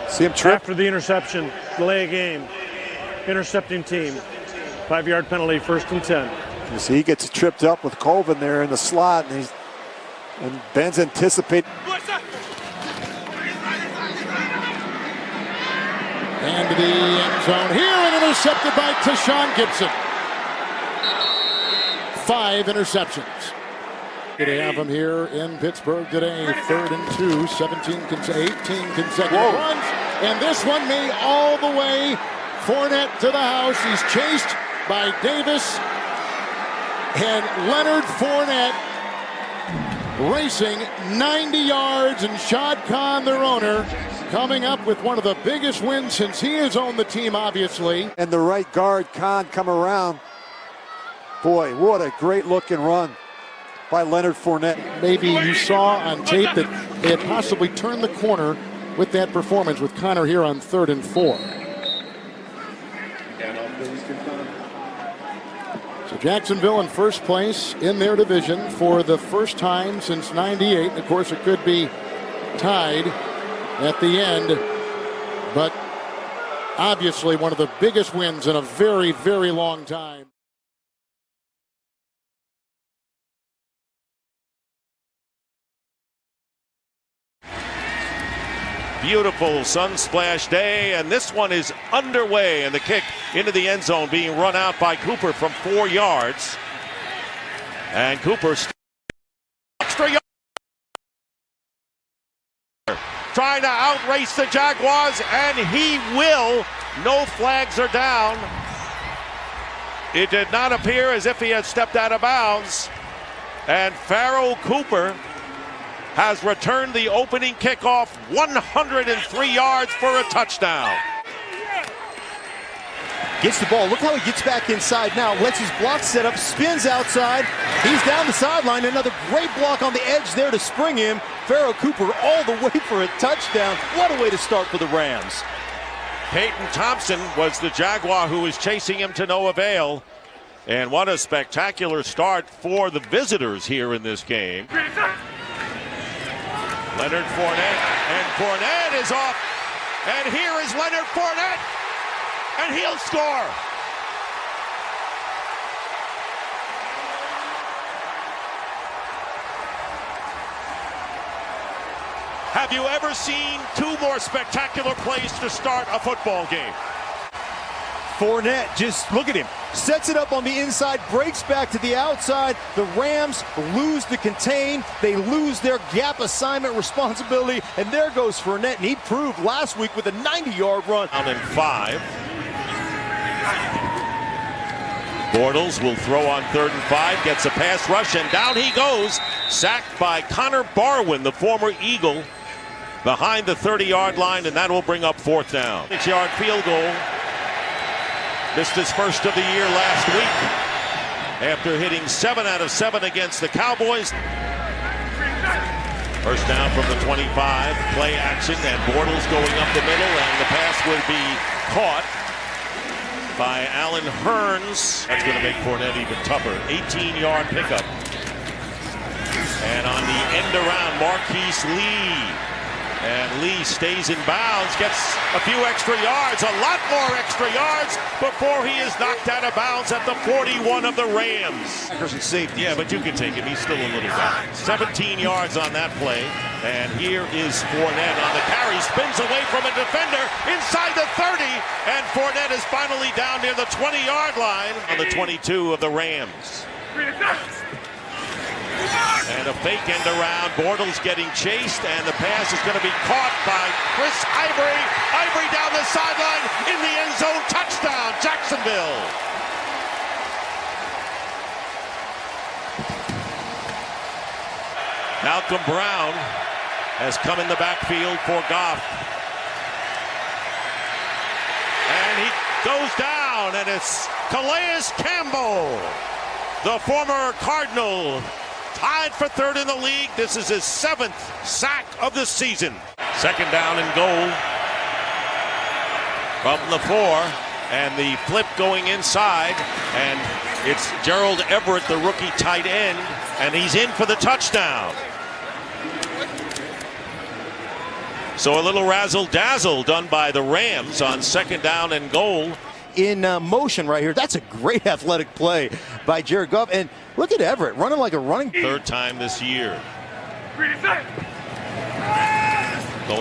See him trip? After the interception, delay a game. Intercepting team. 5-yard penalty, 1st and 10. You see he gets tripped up with Colvin there in the slot, and Ben's anticipating. And the end zone here, and intercepted by Sean Gibson. 5 interceptions. They have him here in Pittsburgh today. 3rd and 2, 18 consecutive runs. And this one made all the way. Fournette to the house. He's chased by Davis. And Leonard Fournette racing 90 yards. And Shad Khan, their owner, coming up with one of the biggest wins since he has owned the team, obviously. And the right guard, Khan, come around. Boy, what a great looking run by Leonard Fournette. Maybe you saw on tape that they had possibly turned the corner with that performance with Connor here on 3rd and 4. So Jacksonville in first place in their division for the first time since '98. And of course, it could be tied at the end, but obviously one of the biggest wins in a very, very long time. Beautiful sun-splashed day, and this one is underway, and the kick into the end zone being run out by Cooper from 4 yards. And Cooper extra yard, trying to outrace the Jaguars, and he will. No flags are down. It did not appear as if he had stepped out of bounds. And Pharoh Cooper has returned the opening kickoff 103 yards for a touchdown. Gets the ball. Look how he gets back inside now. Lets his block set up, spins outside. He's down the sideline. Another great block on the edge there to spring him. Pharoh Cooper all the way for a touchdown. What a way to start for the Rams. Peyton Thompson was the Jaguar who was chasing him to no avail. And what a spectacular start for the visitors here in this game. Leonard Fournette, and Fournette is off. And here is Leonard Fournette, and he'll score. Have you ever seen 2 more spectacular plays to start a football game? Fournette, just look at him. Sets it up on the inside, breaks back to the outside. The Rams lose the contain. They lose their gap assignment responsibility. And there goes Fournette. And he proved last week with a 90-yard run. Down in 5. Bortles will throw on 3rd and 5. Gets a pass rush, and down he goes. Sacked by Connor Barwin, the former Eagle, behind the 30-yard line. And that will bring up 4th down. 6-yard field goal. Missed his first of the year last week after hitting 7 out of 7 against the Cowboys. First down from the 25, play action, and Bortles going up the middle, and the pass would be caught by Allen Hurns. That's going to make Fournette even tougher. 18-yard pickup. And on the end around, Marquise Lee. And Lee stays in bounds, gets a few extra yards, a lot more extra yards before he is knocked out of bounds at the 41 of the Rams. Safety. Yeah, but you can take him. He's still a little guy. 17 yards on that play. And here is Fournette on the carry. Spins away from a defender inside the 30. And Fournette is finally down near the 20-yard line on the 22 of the Rams. And a fake end around. Bortles getting chased, and the pass is going to be caught by Chris Ivory. Ivory down the sideline in the end zone. Touchdown, Jacksonville. Malcolm Brown has come in the backfield for Goff. And he goes down, and it's Calais Campbell, the former Cardinal, tied for third in the league. This is his 7th sack of the season. Second down and goal from the 4, and the flip going inside, and it's Gerald Everett, the rookie tight end, and he's in for the touchdown. So a little razzle-dazzle done by the Rams on second down and goal. In motion right here. That's a great athletic play by Jared Goff. And look at Everett running like a running. Third time this year. Going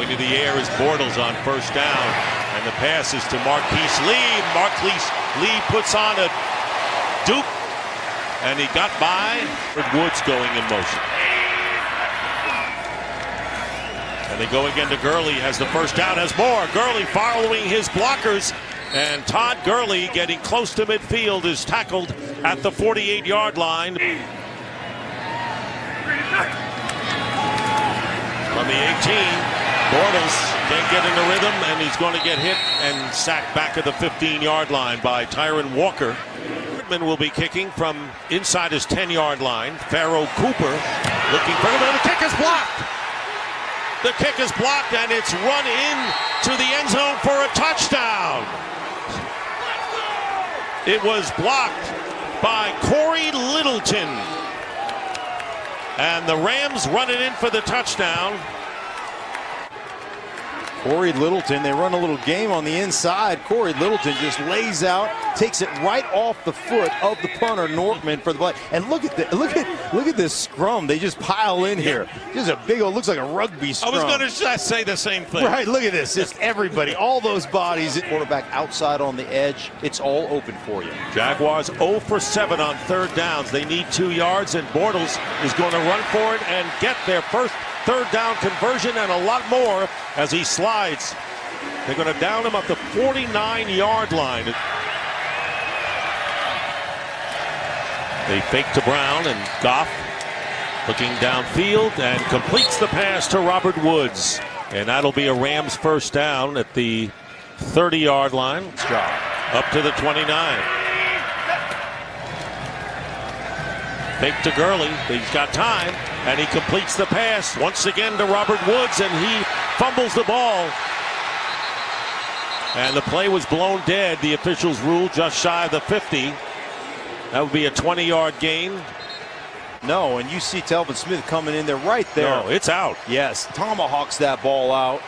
to the air is Bortles on first down. And the pass is to Marquise Lee. Marquise Lee puts on a dupe. And he got by. Woods going in motion. And they go again to Gurley. Has the first down. Has more. Gurley following his blockers. And Todd Gurley, getting close to midfield, is tackled at the 48-yard line. From the 18, Bortles can't get in the rhythm, and he's going to get hit and sacked back at the 15-yard line by Tyron Walker. Pittman will be kicking from inside his 10-yard line. Pharaoh Cooper looking for him, and the kick is blocked. The kick is blocked, and it's run in to the end zone for a touchdown. It was blocked by Corey Littleton. And the Rams run it in for the touchdown. Corey Littleton, they run a little game on the inside. Corey Littleton just lays out, takes it right off the foot of the punter Nortman for the play. And look at this scrum. They just pile in here. Just a big old, looks like a rugby scrum. I was going to say the same thing. Right, look at this. Just everybody, all those bodies. Quarterback outside on the edge. It's all open for you. Jaguars 0 for 7 on third downs. They need 2 yards, and Bortles is going to run for it and get their first third down conversion and a lot more as he slides. They're going to down him at the 49-yard line. They fake to Brown, and Goff looking downfield and completes the pass to Robert Woods. And that'll be a Rams first down at the 30-yard line. Up to the 29. Fake to Gurley. He's got time, and he completes the pass once again to Robert Woods, and he fumbles the ball. And the play was blown dead. The officials ruled just shy of the 50. That would be a 20-yard gain. No, and you see Telvin Smith coming in there right there. No, it's out. Yes, tomahawks that ball out.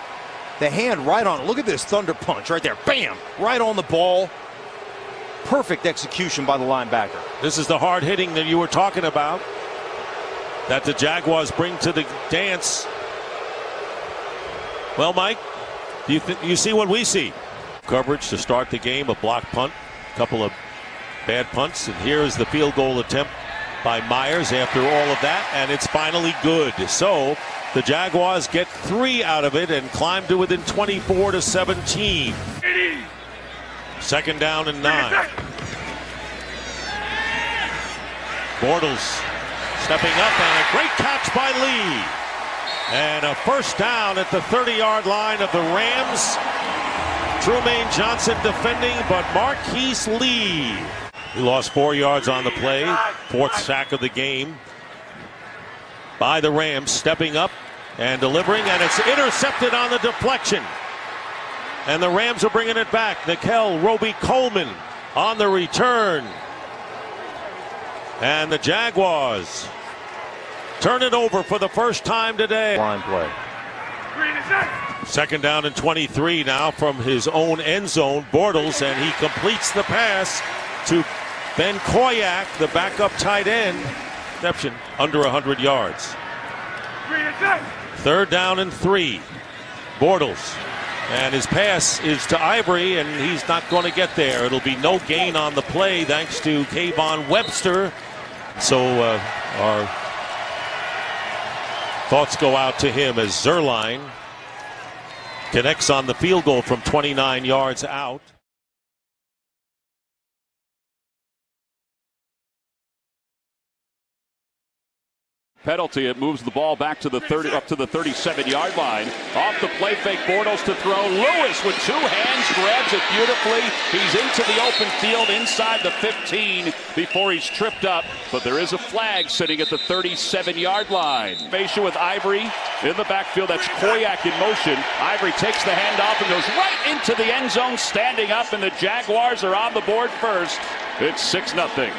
The hand right on it. Look at this thunder punch right there. Bam! Right on the ball. Perfect execution by the linebacker. This is the hard hitting that you were talking about that the Jaguars bring to the dance. Well, Mike, you see what we see. Coverage to start the game, a block punt, a couple of bad punts, and here is the field goal attempt by Myers after all of that, and it's finally good. So the Jaguars get 3 out of it and climb to within 24-17. Second down and 9. Bortles stepping up, and a great catch by Lee. And a first down at the 30-yard line of the Rams. Trumaine Johnson defending, but Marquise Lee. He lost 4 yards on the play. 4th sack of the game by the Rams. Stepping up and delivering, and it's intercepted on the deflection. And the Rams are bringing it back. Nickel Roby-Coleman on the return. And the Jaguars turn it over for the first time today. Line play. Second down and 23 now from his own end zone. Bortles, and he completes the pass to Ben Koyak, the backup tight end. Reception under 100 yards. Third down and 3. Bortles. And his pass is to Ivory, and he's not going to get there. It'll be no gain on the play thanks to Kayvon Webster. So our thoughts go out to him as Zerline connects on the field goal from 29 yards out. Penalty, it moves the ball back to the 30, up to the 37-yard line. Off the play fake, Bortles to throw. Lewis with two hands grabs it beautifully. He's into the open field inside the 15 before he's tripped up. But there is a flag sitting at the 37-yard line. Formation with Ivory in the backfield. That's Koyak in motion. Ivory takes the handoff and goes right into the end zone, standing up, and the Jaguars are on the board first. It's 6-0.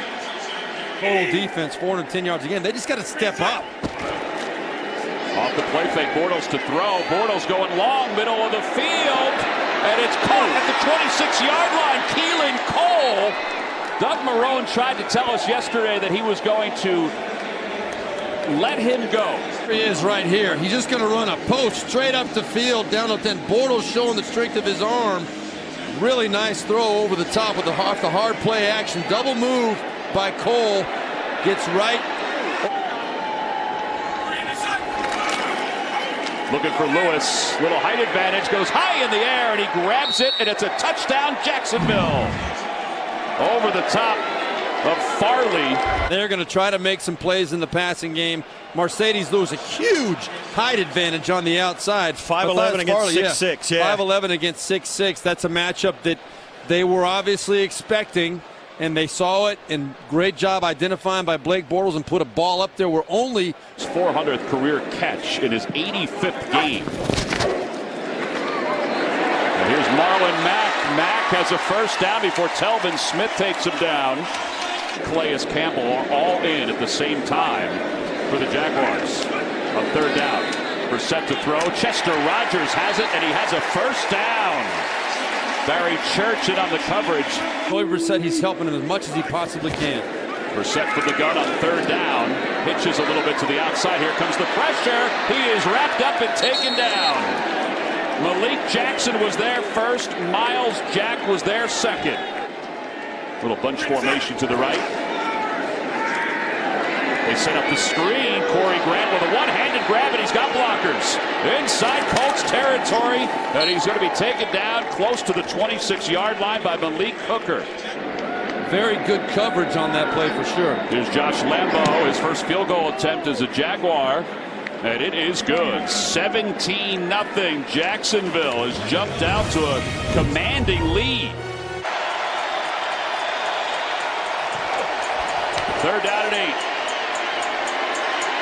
Total defense, 410 yards again. They just got to step up. Off the play fake, Bortles to throw. Bortles going long, middle of the field, and it's caught at the 26-yard line. Keelan Cole. Doug Marrone tried to tell us yesterday that he was going to let him go. He is right here. He's just going to run a post straight up the field, down to 10. Bortles showing the strength of his arm. Really nice throw over the top with the hard play action. Double move by Cole, gets right. Looking for Lewis, little height advantage, goes high in the air, and he grabs it, and it's a touchdown, Jacksonville. Over the top of Farley. They're going to try to make some plays in the passing game. Mercedes Lewis, a huge height advantage on the outside. 5'11" against 6'6", yeah. 5'11" against 6'6". That's a matchup that they were obviously expecting, and they saw it, and great job identifying by Blake Bortles and put a ball up there where only his 400th career catch in his 85th game. And here's Marlon Mack. Mack has a first down before Telvin Smith takes him down. Calais Campbell are all in at the same time for the Jaguars. On third down, Brissett to throw. Chester Rogers has it, and he has a first down. Barry Church in on the coverage. Brissett, he's helping him as much as he possibly can. Brissett from the gun on third down. Pitches a little bit to the outside. Here comes the pressure. He is wrapped up and taken down. Malik Jackson was there first. Miles Jack was there second. Little bunch formation to the right. They set up the screen. Corey Grant with a one-handed grab, and he's got blockers. Inside Colts territory, and he's going to be taken down close to the 26-yard line by Malik Hooker. Very good coverage on that play for sure. Here's Josh Lambo, his first field goal attempt as a Jaguar, and it is good. 17-0. Jacksonville has jumped out to a commanding lead. Third down and 8.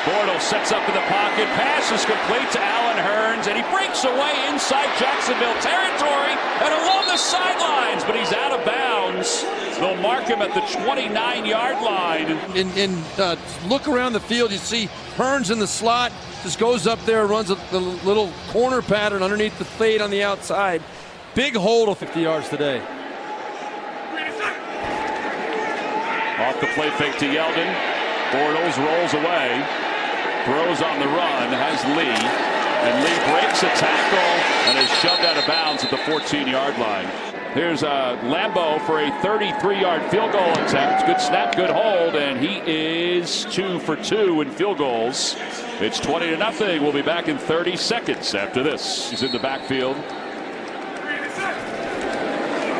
Bortles sets up in the pocket. Pass is complete to Allen Hurns, and he breaks away inside Jacksonville territory and along the sidelines, but he's out of bounds. They'll mark him at the 29-yard line. And look around the field. You see Hurns in the slot. Just goes up there, runs the little corner pattern underneath the fade on the outside. Big hold of 50 yards today. Off the play fake to Yeldon. Bortles rolls away. Throws on the run, has Lee. And Lee breaks a tackle and is shoved out of bounds at the 14-yard line. Here's Lambo for a 33-yard field goal attempt. Good snap, good hold, and he is 2 for 2 in field goals. It's 20-0. We'll be back in 30 seconds after this. He's in the backfield.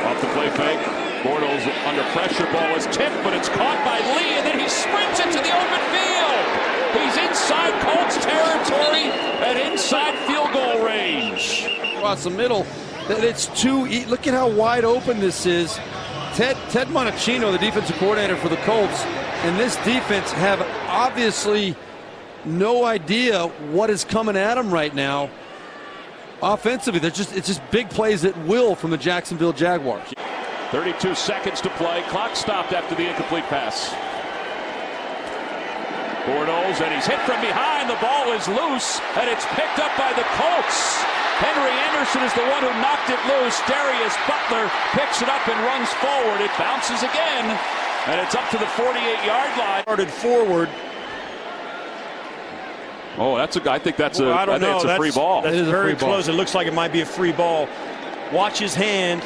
Off the play fake. Bortles under pressure, ball is tipped, but it's caught by Lee, and then he sprints into the open field. He's inside Colts territory and inside field goal range. Across the middle, it's look at how wide open this is. Ted Monachino, the defensive coordinator for the Colts, and this defense have obviously no idea what is coming at them right now. Offensively, it's just big plays at will from the Jacksonville Jaguars. 32 seconds to play. Clock stopped after the incomplete pass. Bortles, and he's hit from behind. The ball is loose, and it's picked up by the Colts. Henry Anderson is the one who knocked it loose. Darius Butler picks it up and runs forward. It bounces again, and it's up to the 48-yard line. Started forward. Oh, I think that's a free ball. That's very close. It looks like it might be a free ball. Watch his hand.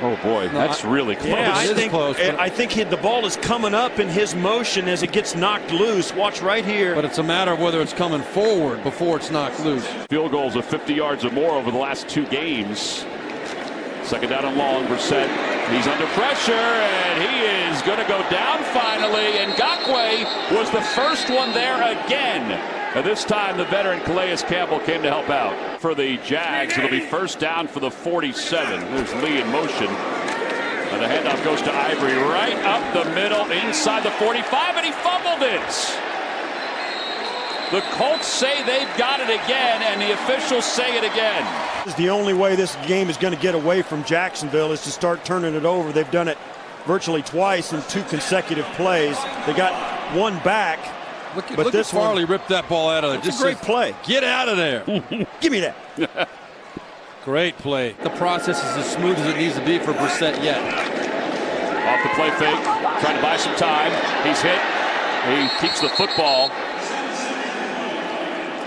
Oh boy, that's really close. Yeah, I think the ball is coming up in his motion as it gets knocked loose. Watch right here. But it's a matter of whether it's coming forward before it's knocked loose. Field goals of 50 yards or more over the last 2 games. Second down and long, Brissett He's under pressure, and he is going to go down finally. And Ngakoue was the first one there again. And this time, the veteran Calais Campbell came to help out. For the Jags, it'll be first down for the 47. There's Lee in motion. And the handoff goes to Ivory right up the middle inside the 45, and he fumbled it. The Colts say they've got it again, and the officials say it again. This is the only way this game is going to get away from Jacksonville is to start turning it over. They've done it virtually twice in 2 consecutive plays. They got one back. Look at Farley ripped that ball out of there. Just a great play. Get out of there. Give me that. Great play. The process is as smooth as it needs to be for Brissett yet. Off the play fake, trying to buy some time. He's hit. He keeps the football.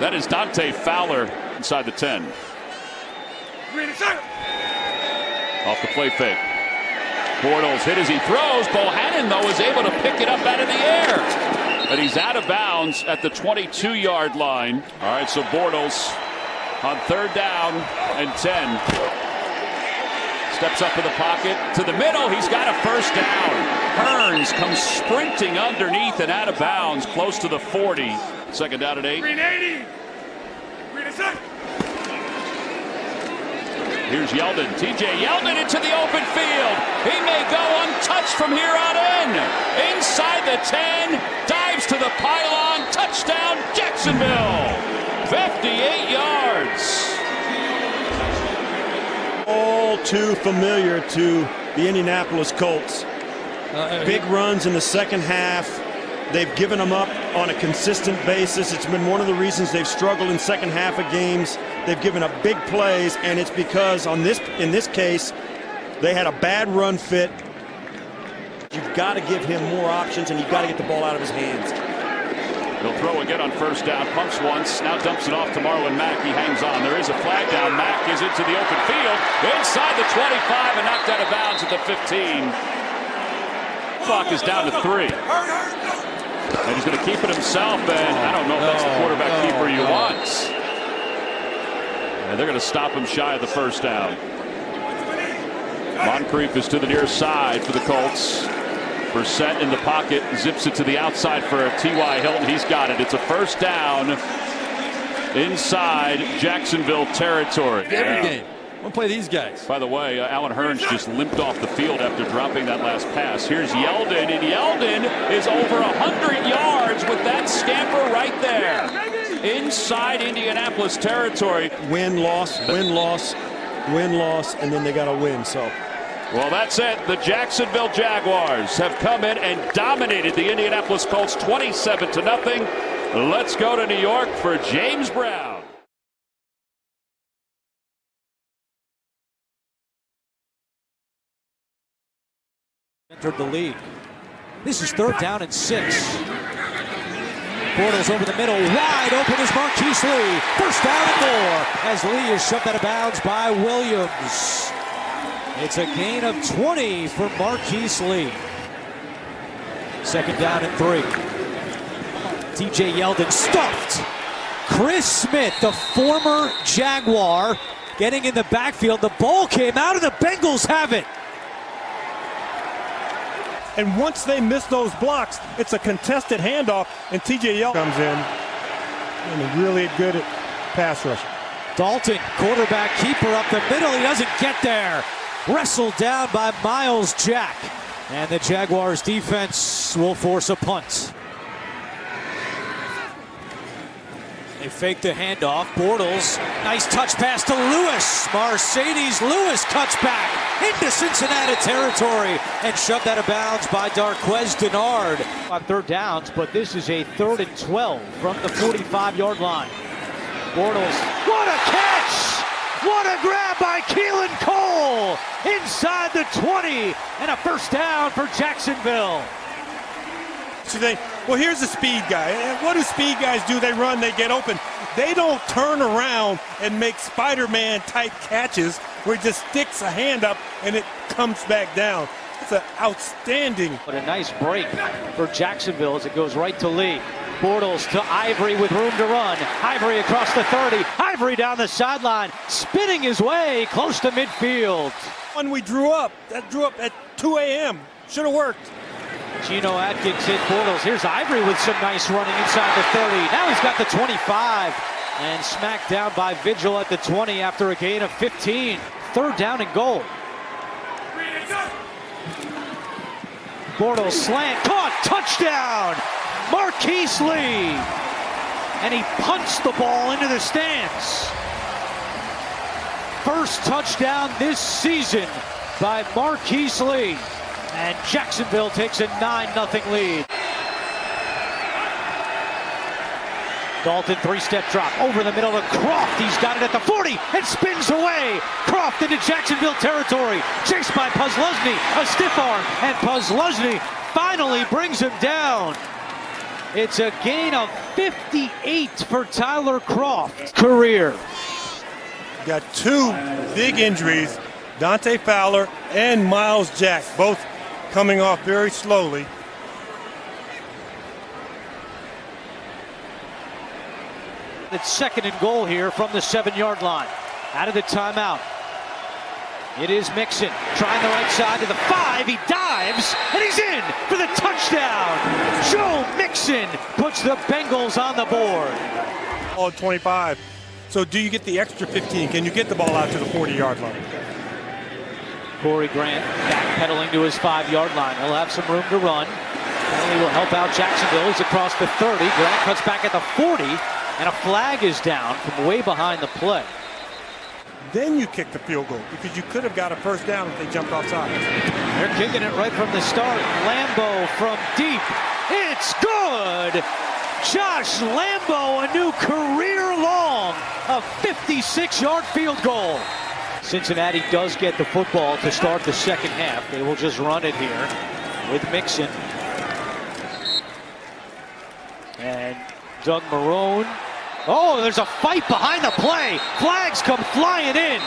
That is Dante Fowler inside the 10. Off the play fake. Bortles hit as he throws. Bohannon, though, is able to pick it up out of the air. And he's out of bounds at the 22-yard line. All right, so Bortles on 3rd down and 10. Steps up in the pocket to the middle. He's got a first down. Hearns comes sprinting underneath and out of bounds close to the 40. 2nd down and 8. Here's Yeldon. TJ Yeldon into the open field. He may go untouched from here on in. Inside the 10. Dives to the pylon. Touchdown, Jacksonville. 58 yards. All too familiar to the Indianapolis Colts. Big runs in the second half. They've given them up on a consistent basis. It's been one of the reasons they've struggled in second half of games. They've given up big plays, and it's because in this case, they had a bad run fit. You've got to give him more options, and you've got to get the ball out of his hands. He'll throw again on 1st down. Pumps once. Now dumps it off to Marlon Mack. He hangs on. There is a flag down. Mack is into the open field. Inside the 25 and knocked out of bounds at the 15. Clock is down to 3. And he's going to keep it himself, and I don't know if that's the quarterback keeper you want. And they're going to stop him shy of the 1st down. Moncrief is to the near side for the Colts. Brissett in the pocket, zips it to the outside for T.Y. Hilton. He's got it. It's a 1st down inside Jacksonville territory. Every game. We'll play these guys. By the way, Alan Hearns just limped off the field after dropping that last pass. Here's Yeldon, and Yeldon is over 100 yards with that scamper right there. Inside Indianapolis territory. Win, loss, win, loss, win, loss, and then they got to win. So, well, that's it. The Jacksonville Jaguars have come in and dominated the Indianapolis Colts 27-0. Let's go to New York for James Brown. Entered the league. This is 3rd down and 6. Bortles over the middle, wide open is Marquise Lee. 1st down and more as Lee is shoved out of bounds by Williams. It's a gain of 20 for Marquise Lee. 2nd down and 3. TJ Yeldon stuffed. Chris Smith, the former Jaguar, getting in the backfield. The ball came out and the Bengals have it. And once they miss those blocks, it's a contested handoff, and TJ Yeldon comes in and really good at pass rushing. Dalton, quarterback keeper up the middle. He doesn't get there. Wrestled down by Miles Jack. And the Jaguars defense will force a punt. They fake the handoff. Bortles, nice touch pass to Lewis. Mercedes Lewis cuts back into Cincinnati territory and shoved out of bounds by Darquez Denard. On 3rd downs, but this is a 3rd and 12 from the 45-yard line. Bortles, what a catch! What a grab by Keelan Cole inside the 20 and a 1st down for Jacksonville. Well, here's a speed guy. And what do speed guys do? They run, they get open. They don't turn around and make Spider-Man type catches where he just sticks a hand up and it comes back down. It's an outstanding. But a nice break for Jacksonville as it goes right to Lee. Bortles to Ivory with room to run. Ivory across the 30. Ivory down the sideline, spinning his way close to midfield. When we drew up, that drew up at 2 a.m. Should have worked. Geno Atkins hit Bortles. Here's Ivory with some nice running inside the 30. Now he's got the 25 and smacked down by Vigil at the 20 after a gain of 15. Third down and goal. Bortles slant, caught, touchdown! Marquise Lee! And he punched the ball into the stands. First touchdown this season by Marquise Lee. And Jacksonville takes a 9-0 lead. Dalton three-step drop over the middle to Croft. He's got it at the 40 and spins away. Croft into Jacksonville territory. Chased by Puzluzny, a stiff arm, and Puzluzny finally brings him down. It's a gain of 58 for Tyler Croft. Career. Got two big injuries, Dante Fowler and Miles Jack, both coming off very slowly. It's second and goal here from the 7-yard line. Out of the timeout. It is Mixon trying the right side to the 5. He dives and he's in for the touchdown. Joe Mixon puts the Bengals on the board. All 25. So do you get the extra 15? Can you get the ball out to the 40-yard line? Corey Grant backpedaling to his 5-yard line. He'll have some room to run. Penalty will help out Jacksonville. He's across the 30. Grant cuts back at the 40. And a flag is down from way behind the play. Then you kick the field goal because you could have got a first down if they jumped offside. They're kicking it right from the start. Lambo from deep. It's good. Josh Lambo, a new career long, a 56-yard field goal. Cincinnati does get the football to start the second half. They will just run it here with Mixon. And Doug Marrone. Oh, there's a fight behind the play. Flags come flying in.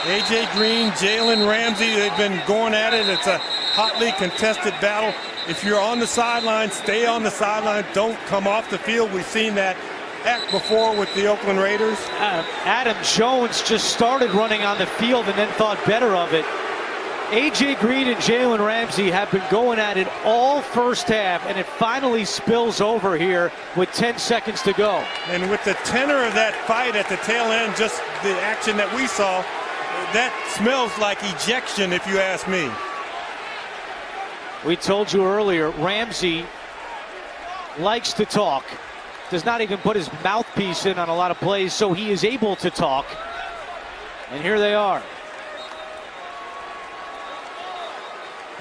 A.J. Green, Jalen Ramsey, they've been going at it. It's a hotly contested battle. If you're on the sideline, stay on the sideline. Don't come off the field. We've seen that act before with the Oakland Raiders. Adam Jones just started running on the field and then thought better of it. A.J. Green and Jalen Ramsey have been going at it all first half, and it finally spills over here with 10 seconds to go. And with the tenor of that fight at the tail end, just the action that we saw, that smells like ejection, if you ask me. We told you earlier, Ramsey likes to talk. Does not even put his mouthpiece in on a lot of plays, so he is able to talk. And here they are.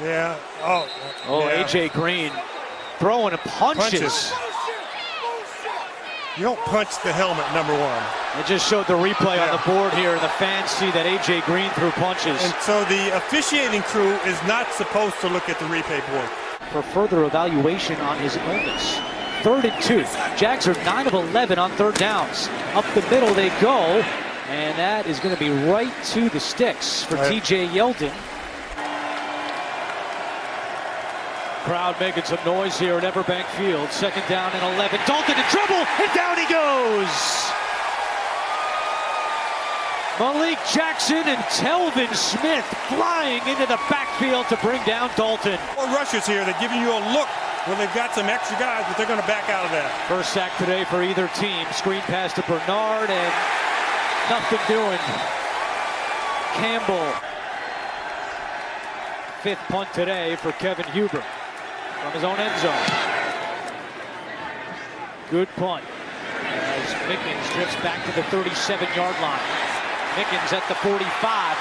Yeah. Yeah. A.J. Green throwing punches. You don't punch the helmet, number one. They just showed the replay on the board here, and the fans see that A.J. Green threw punches. And so the officiating crew is not supposed to look at the replay board. For further evaluation on his illness. 3rd and 2. Jags are 9 of 11 on third downs. Up the middle they go, and that is going to be right to the sticks for T.J. Yeldon. Crowd making some noise here at Everbank Field. 2nd down and 11. Dalton in trouble, and down he goes. Malik Jackson and Telvin Smith flying into the backfield to bring down Dalton. More rushers here. They're giving you a look where they've got some extra guys, but they're going to back out of that. First sack today for either team. Screen pass to Bernard, and nothing doing. Campbell. 5th punt today for Kevin Huber from his own end zone. Good punt as Mickens drifts back to the 37-yard line. Mickens at the 45.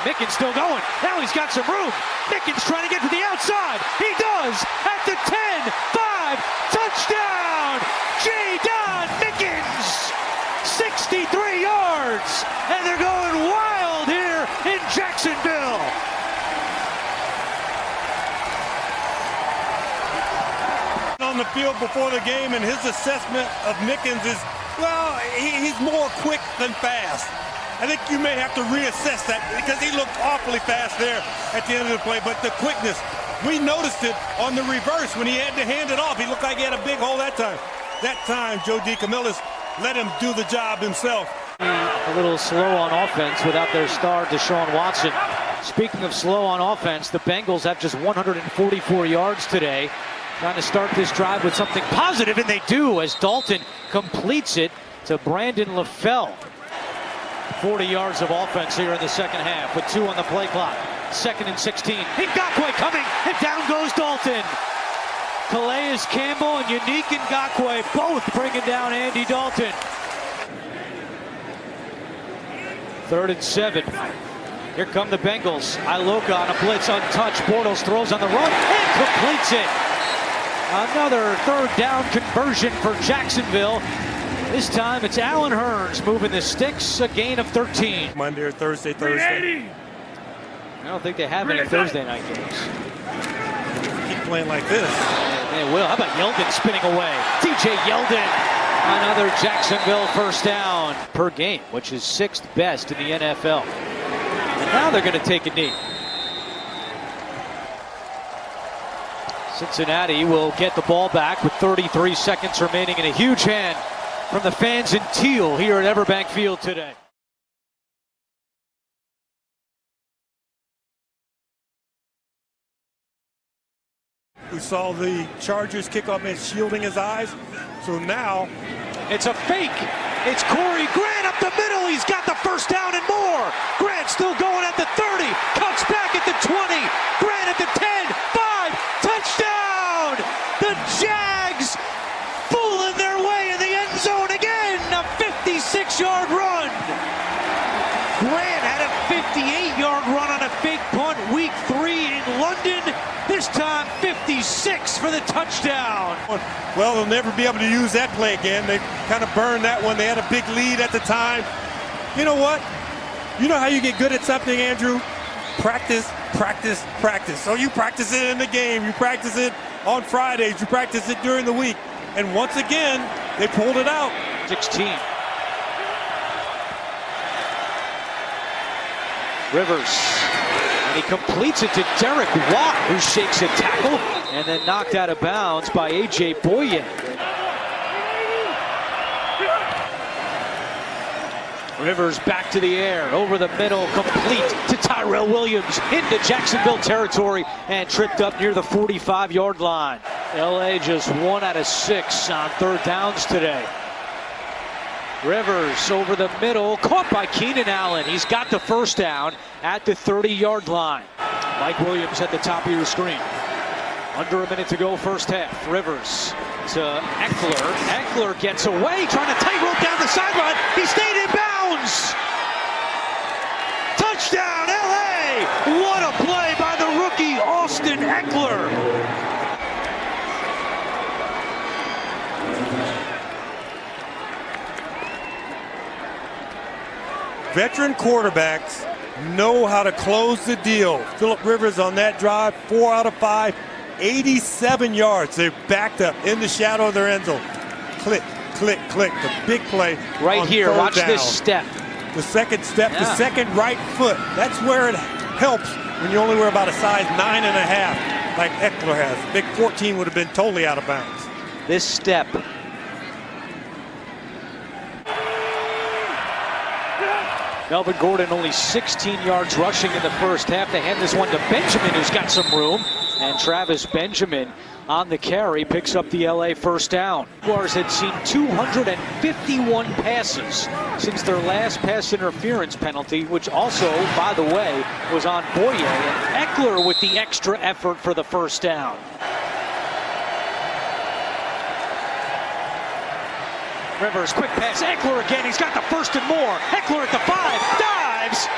Mickens still going. Now he's got some room. Mickens trying to get to the outside. He does at the 10. 5. Touchdown. J. Don Mickens. 63 yards. And they're going wild here in Jacksonville. On the field before the game, and his assessment of Mickens is, well, he's more quick than fast. I think you may have to reassess that because he looked awfully fast there at the end of the play, but the quickness, We noticed it on the reverse when he had to hand it off. He looked like he had a big hole that time. That time, Joe DeCamillis let him do the job himself. A little slow on offense without their star, Deshaun Watson. Speaking of slow on offense, the Bengals have just 144 yards today. Trying to start this drive with something positive, and they do as Dalton completes it to Brandon LaFell. 40 yards of offense here in the second half with 2 on the play clock. 2nd and 16. Ngakoue coming, and down goes Dalton. Calais Campbell and Unique Ngakoue both bringing down Andy Dalton. 3rd and 7. Here come the Bengals. Iloka on a blitz, untouched. Bortles throws on the run and completes it. Another 3rd down conversion for Jacksonville. This time it's Allen Hurns moving the sticks, a gain of 13. Monday or Thursday. I don't think they have any Thursday night games. Keep playing like this. They will. How about Yeldon spinning away? DJ Yeldon. Another Jacksonville first down per game, which is 6th best in the NFL. And now they're going to take a knee. Cincinnati will get the ball back with 33 seconds remaining, and a huge hand from the fans in teal here at Everbank Field today. We saw the Chargers kickoff man shielding his eyes. So now it's a fake. It's Corey Grant up the middle. He's got the first down and more. Grant still going at the 30. Cuts back at the 20. Grant at the 10. 5. Touchdown. The Jags fooling their way in the end zone again. A 56-yard run. Grant had a 58-yard run on a fake punt week 3 in London. This time 56 for the touchdown. Well, they'll never be able to use that play again. They kind of burned that one. They had a big lead at the time. You know what? You know how you get good at something, Andrew? Practice, practice, practice. So you practice it in the game. You practice it on Fridays. You practice it during the week. And once again, they pulled it out. 16. Rivers. And he completes it to Derek Watt, who shakes a tackle and then knocked out of bounds by A.J. Boye. Rivers back to the air, over the middle, complete to Tyrell Williams into Jacksonville territory and tripped up near the 45-yard line. L.A. just 1 out of 6 on 3rd downs today. Rivers over the middle, caught by Keenan Allen. He's got the first down at the 30-yard line. Mike Williams at the top of your screen. Under a minute to go, first half. Rivers to Eckler. Eckler gets away, trying to tightrope down the sideline. He stayed in bounds. Touchdown, L.A. What a play by the rookie, Austin Eckler. Veteran quarterbacks know how to close the deal. Phillip Rivers on that drive, 4 out of 5, 87 yards. They're backed up in the shadow of their end zone. Click, click, click. The big play right here. Watch down. This step. The second step, the second right foot. That's where it helps when you only wear about a size 9.5, like Eckler has. Big 14 would have been totally out of bounds. This step. Melvin Gordon only 16 yards rushing in the first half. They hand this one to Benjamin, who's got some room. And Travis Benjamin on the carry picks up the LA first down. Jaguars had seen 251 passes since their last pass interference penalty, which also, by the way, was on Boye. And Eckler with the extra effort for the first down. Rivers, quick pass, Eckler again, he's got the first and more. Eckler at the 5, dives,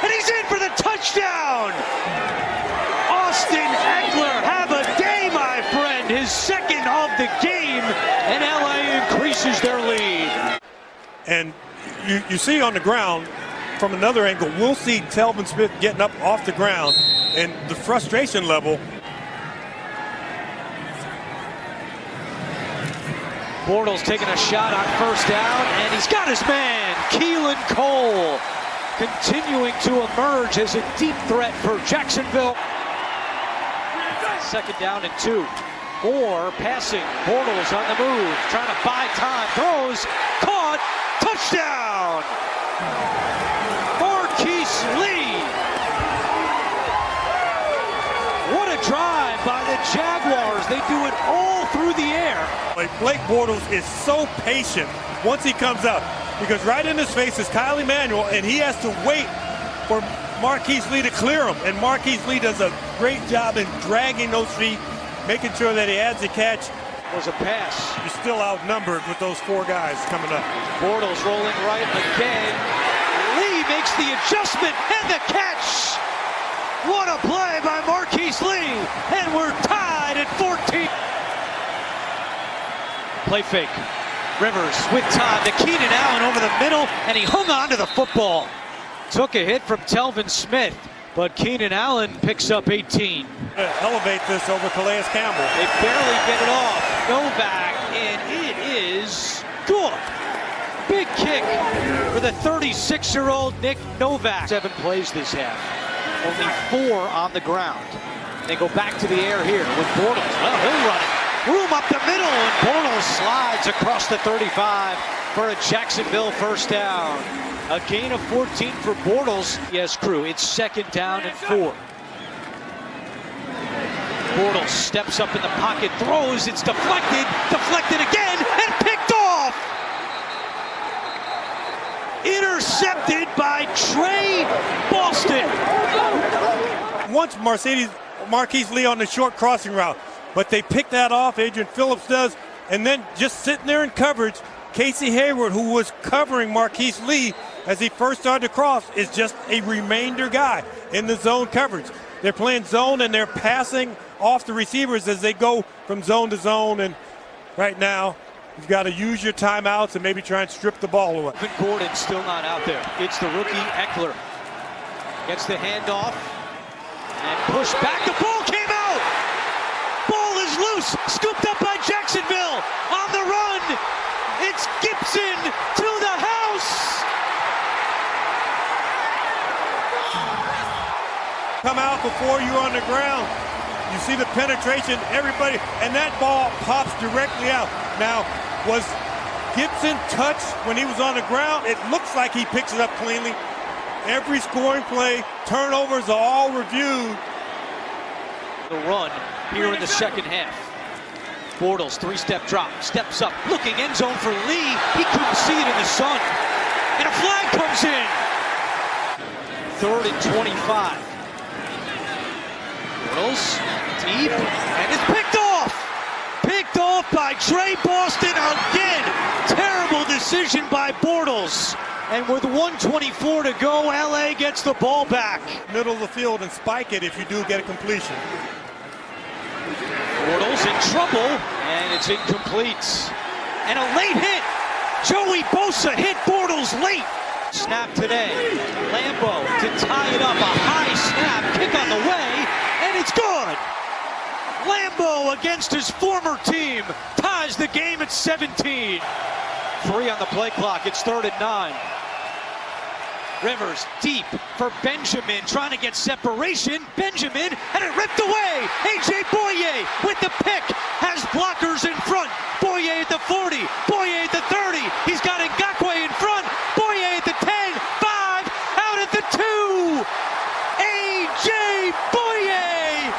and he's in for the touchdown! Austin Eckler, have a day, my friend, his second of the game, and LA increases their lead. And you see on the ground, from another angle, we'll see Telvin Smith getting up off the ground, and the frustration level. Bortles taking a shot on first down, and he's got his man, Keelan Cole, continuing to emerge as a deep threat for Jacksonville. Second down and 2. Moore passing. Bortles on the move. Trying to buy time. Throws. Caught. Touchdown! Marquise Lee. What a drive by the Jaguars. They do it all through the air. Blake Bortles is so patient once he comes out, because right in his face is Kyle Emanuel, and he has to wait for Marquise Lee to clear him. And Marquise Lee does a great job in dragging those feet, making sure that he adds a catch. Was a pass. You're still outnumbered with those 4 guys coming up. Bortles rolling right again. Lee makes the adjustment and the catch. What a play by Marquise Lee. And we're tied at 14. Play fake. Rivers with time to Keenan Allen over the middle, and he hung on to the football. Took a hit from Telvin Smith, but Keenan Allen picks up 18. Elevate this over Calais Campbell. They barely get it off. Novak, and it is good. Big kick for the 36-year-old Nick Novak. 7 plays this half. Only 4 on the ground. They go back to the air here with Bortles. Well, he'll run it. Room up the middle, and Bortles slides across the 35 for a Jacksonville first down. A gain of 14 for Bortles. Yes, crew, it's second down and 4. Bortles steps up in the pocket, throws, it's deflected again, and picked off! Intercepted by Trey Boston. Once Marquise Lee on the short crossing route, but they pick that off, Adrian Phillips does, and then just sitting there in coverage, Casey Hayward, who was covering Marquise Lee as he first started to cross, is just a remainder guy in the zone coverage. They're playing zone, and they're passing off the receivers as they go from zone to zone, and right now, you've got to use your timeouts and maybe try and strip the ball away. Gordon still not out there. It's the rookie Eckler. Gets the handoff and pushed back. The ball came out. Ball is loose. Scooped up by Jacksonville. On the run. It's Gibson to the house. Come out before you're on the ground. You see the penetration, everybody, and that ball pops directly out. Now, was Gibson touched when he was on the ground? It looks like he picks it up cleanly. Every scoring play, turnovers are all reviewed. The run here in the second half. Bortles, 3-step drop, steps up, looking end zone for Lee. He couldn't see it in the sun. And a flag comes in. 3rd and 25. Bortles, deep, and it's picked off. Picked off by Trey Boston again. Terrible decision by Bortles. And with 1:24 to go, LA gets the ball back. Middle of the field and spike it if you do get a completion. Bortles in trouble, and it's incomplete. And a late hit. Joey Bosa hit Bortles late. Snap today. Lambo to tie it up. A high snap, kick on the way, and it's good. Lambo against his former team ties the game at 17. 3 on the play clock. It's 3rd and 9. Rivers deep for Benjamin, trying to get separation. Benjamin, and it ripped away. A.J. Boye with the pick, has blockers in front. Boye at the 40, Boye at the 30. He's got Ngakoue in front. Boye at the 10, 5, out at the 2. A.J. Boye.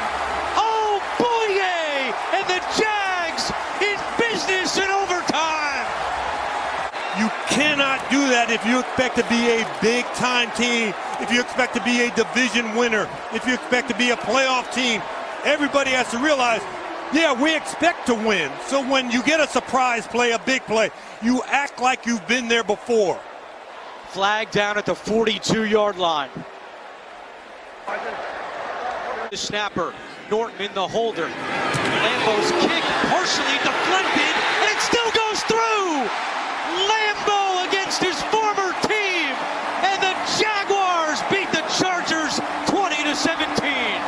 Oh, Boye, and the Jags in business in overtime. You cannot do that if you expect to be a big-time team, if you expect to be a division winner, if you expect to be a playoff team. Everybody has to realize, yeah, we expect to win. So when you get a surprise play, a big play, you act like you've been there before. Flag down at the 42-yard line. The snapper, Norton in the holder. Lambo's kick partially deflected, and it still goes through. Lambo against his former team, and the Jaguars beat the Chargers 20-17.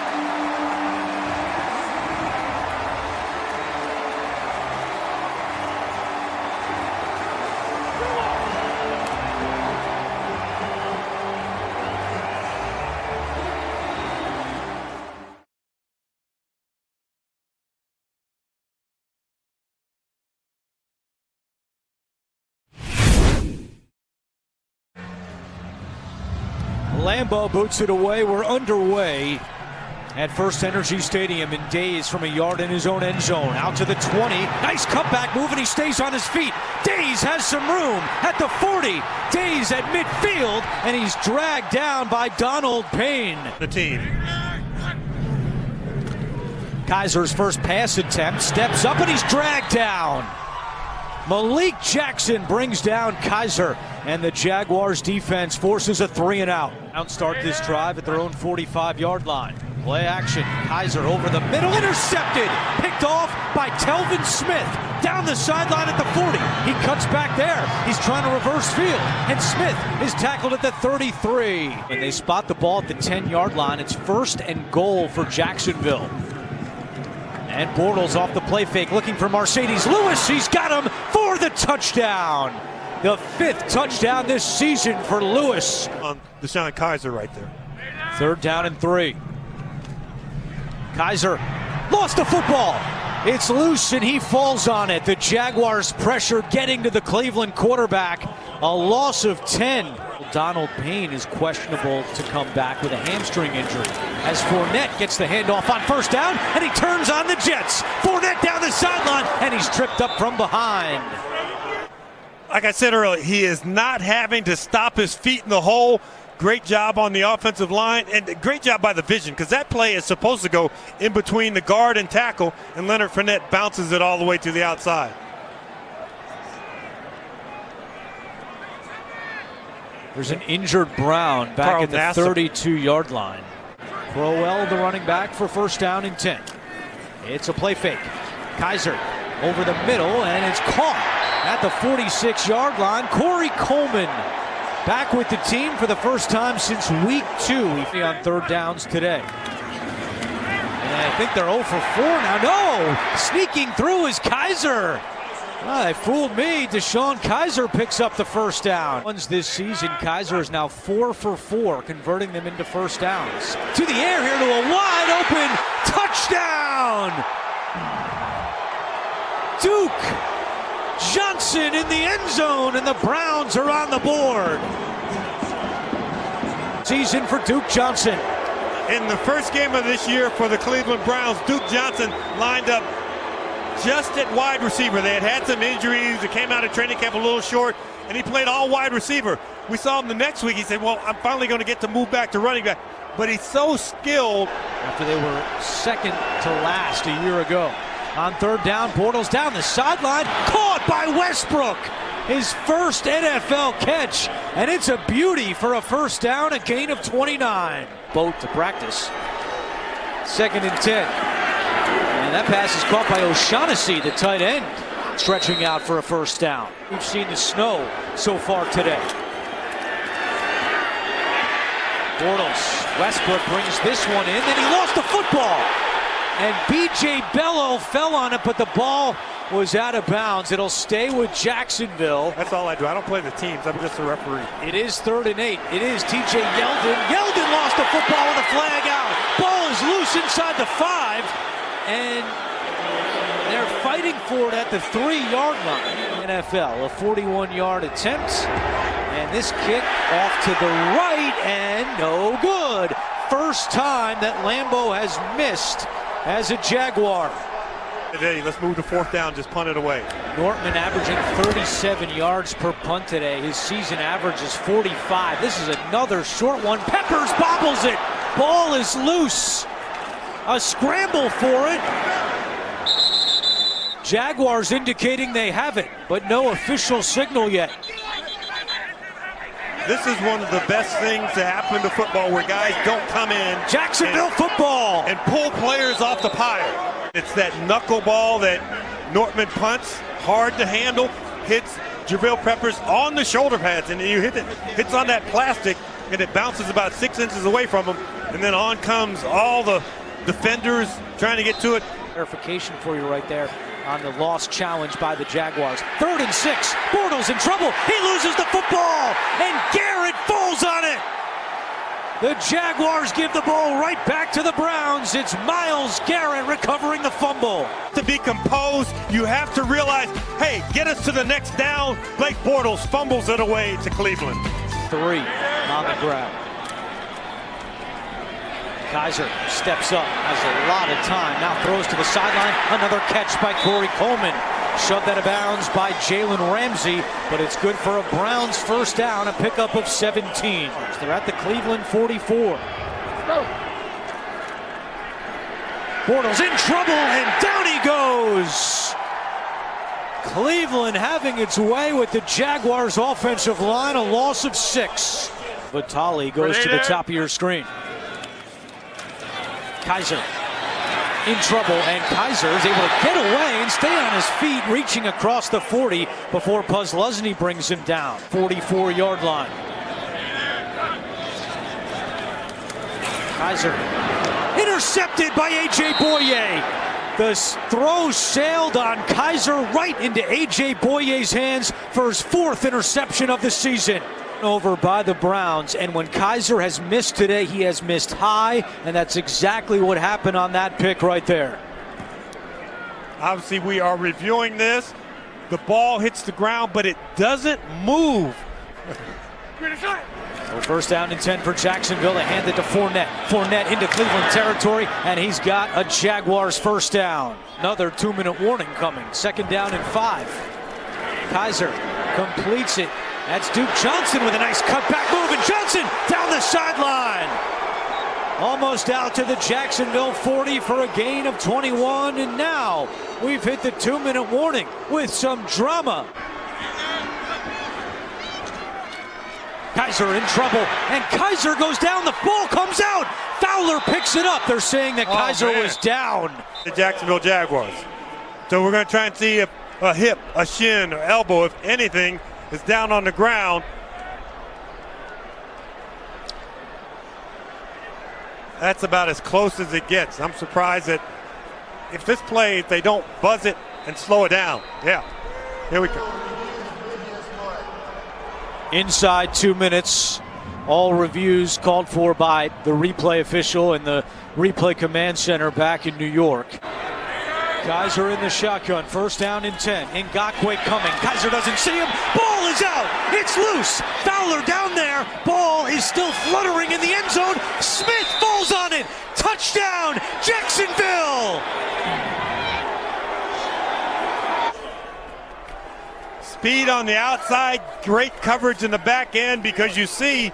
Lambeau boots it away. We're underway at First Energy Stadium in Days from a yard in his own end zone. Out to the 20. Nice cutback move, and he stays on his feet. Days has some room at the 40. Days at midfield, and he's dragged down by Donald Payne. The team. Kaiser's first pass attempt steps up, and he's dragged down. Malik Jackson brings down Kaiser, and the Jaguars defense forces a 3-and-out. Start this drive at their own 45-yard line. Play action. Kaiser over the middle. Intercepted. Picked off by Telvin Smith. Down the sideline at the 40. He cuts back there. He's trying to reverse field. And Smith is tackled at the 33. When they spot the ball at the 10-yard line, it's 1st and goal for Jacksonville. And Bortles off the play fake looking for Mercedes Lewis. He's got him for the touchdown. The 5th touchdown this season for Lewis. On Deshaun Kaiser right there. 3rd down and 3. Kaiser lost the football. It's loose and he falls on it. The Jaguars pressure getting to the Cleveland quarterback. A loss of 10. Donald Payne is questionable to come back with a hamstring injury. As Fournette gets the handoff on 1st down, and he turns on the Jets. Fournette down the sideline, and he's tripped up from behind. Like I said earlier, he is not having to stop his feet in the hole. Great job on the offensive line, and great job by the vision, because that play is supposed to go in between the guard and tackle, and Leonard Fournette bounces it all the way to the outside. There's an injured Brown back at the 32-yard line. Crowell, the running back, for 1st down and 10. It's a play fake. Kaiser over the middle, and it's caught at the 46-yard line. Corey Coleman back with the team for the first time since week 2. He on 3rd downs today. And I think they're 0 for 4 now. No! Sneaking through is Kaiser. Well, they fooled me. Deshaun Kaiser picks up the 1st down. Ones this season, Kaiser is now 4 for 4, converting them into 1st downs. To the air here to a wide open touchdown! Duke Johnson in the end zone, and the Browns are on the board. Season for Duke Johnson. In the first game of this year for the Cleveland Browns, Duke Johnson lined up just at wide receiver. They had some injuries. It came out of training camp a little short, and he played all wide receiver. We saw him the next week. He said, well, I'm finally going to get to move back to running back. But he's so skilled. After they were 2nd to last a year ago. On 3rd down, Bortles down the sideline. Caught by Westbrook. His first NFL catch. And it's a beauty for a 1st down, a gain of 29. Boat to practice. 2nd and 10. And that pass is caught by O'Shaughnessy, the tight end, stretching out for a 1st down. We've seen the snow so far today. Bortles, Westbrook brings this one in, and he lost the football. And B.J. Bello fell on it, but the ball was out of bounds. It'll stay with Jacksonville. That's all I do. I don't play the teams. I'm just a referee. It is 3rd and 8. It is T.J. Yeldon. Yeldon lost the football with a flag out. Ball is loose inside the 5. And they're fighting for it at the 3-yard line. NFL, a 41-yard attempt. And this kick off to the right, and no good. First time that Lambeau has missed as a Jaguar. Today, let's move to 4th down, just punt it away. Nortman averaging 37 yards per punt today. His season average is 45. This is another short one. Peppers bobbles it. Ball is loose. A scramble for it. Jaguars indicating they have it, but no official signal yet. This is one of the best things to happen to football, where guys don't come in. Jacksonville football. And pull players off the pile. It's that knuckleball that Nortman punts, hard to handle, hits Jabril Peppers on the shoulder pads, and you hits on that plastic, and it bounces about 6 inches away from him, and then on comes all the defenders trying to get to it. Clarification for you right there on the lost challenge by the Jaguars. 3rd and 6. Bortles in trouble. He loses the football, and Garrett falls on it. The Jaguars give the ball right back to the Browns. It's Myles Garrett recovering the fumble. To be composed, you have to realize, hey, get us to the next down. Blake Bortles fumbles it away to Cleveland. 3 on the ground. Kaiser steps up, has a lot of time, now throws to the sideline, another catch by Corey Coleman. Shoved out of bounds by Jalen Ramsey, but it's good for a Browns first down, a pickup of 17. They're at the Cleveland 44. Bortles in trouble, and down he goes. Cleveland having its way with the Jaguars offensive line, a loss of 6. Vitale goes to the top of your screen. Kaiser in trouble, and Kaiser is able to get away and stay on his feet, reaching across the 40 before Puzzlesny brings him down. 44-yard line. Kaiser intercepted by A.J. Boye. The throw sailed on Kaiser right into A.J. Boye's hands for his 4th interception of the season. Over by the Browns, and when Kaiser has missed today, he has missed high, and that's exactly what happened on that pick right there. Obviously, we are reviewing this. The ball hits the ground, but it doesn't move. So first down and 10 for Jacksonville. They hand it to Fournette. Fournette into Cleveland territory, and he's got a Jaguars first down. Another 2-minute warning coming. Second down and 5. Kaiser completes it. That's Duke Johnson with a nice cutback move, and Johnson down the sideline. Almost out to the Jacksonville 40 for a gain of 21, and now we've hit the 2-minute warning with some drama. Kaiser in trouble, and Kaiser goes down. The ball comes out. Fowler picks it up. They're saying that Kaiser was down. The Jacksonville Jaguars. So we're going to try and see if a hip, a shin, or elbow, if anything, is down on the ground. That's about as close as it gets. I'm surprised that if this play, if they don't buzz it and slow it down. Yeah, here we go. Inside 2 minutes. All reviews called for by the replay official and the replay command center back in New York. Kaiser in the shotgun, first down and 10. Ngakoue coming. Kaiser doesn't see him. Ball is out. It's loose. Fowler down there. Ball is still fluttering in the end zone. Smith falls on it. Touchdown, Jacksonville. Speed on the outside. Great coverage in the back end, because you see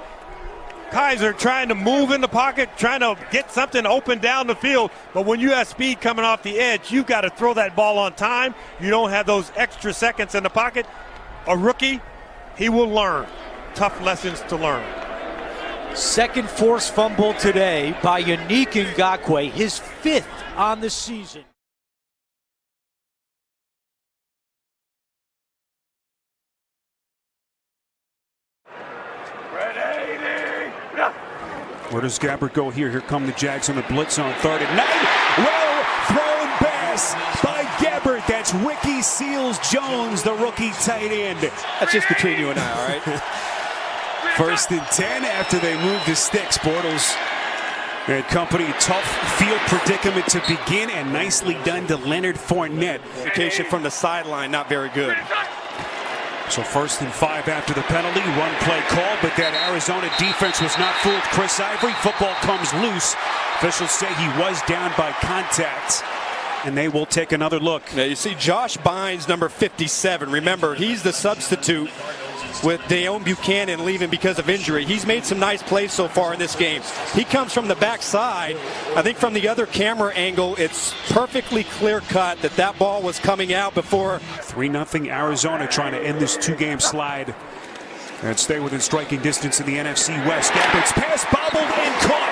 Kaiser trying to move in the pocket, trying to get something open down the field. But when you have speed coming off the edge, you've got to throw that ball on time. You don't have those extra seconds in the pocket. A rookie, he will learn. Tough lessons to learn. Second forced fumble today by Yannick Ngakoue, his 5th on the season. Where does Gabbert go here? Here come the Jags on the blitz on 3rd and 9. Well thrown pass by Gabbert. That's Ricky Seals-Jones, the rookie tight end. That's just between you and I, all right? 1st and 10 after they move the sticks. Bortles and company, tough field predicament to begin, and nicely done to Leonard Fournette. Indication from the sideline, not very good. So 1st and 5 after the penalty. Run play call, but that Arizona defense was not fooled. Chris Ivory, football comes loose. Officials say he was down by contact, and they will take another look. Now you see Josh Bynes, number 57. Remember, he's the substitute with Deone Buchanan leaving because of injury. He's made some nice plays so far in this game. He comes from the backside. I think from the other camera angle, it's perfectly clear cut that that ball was coming out before. 3-0 Arizona trying to end this 2-game slide and stay within striking distance in the NFC West. Gabbert's pass bobbled and caught.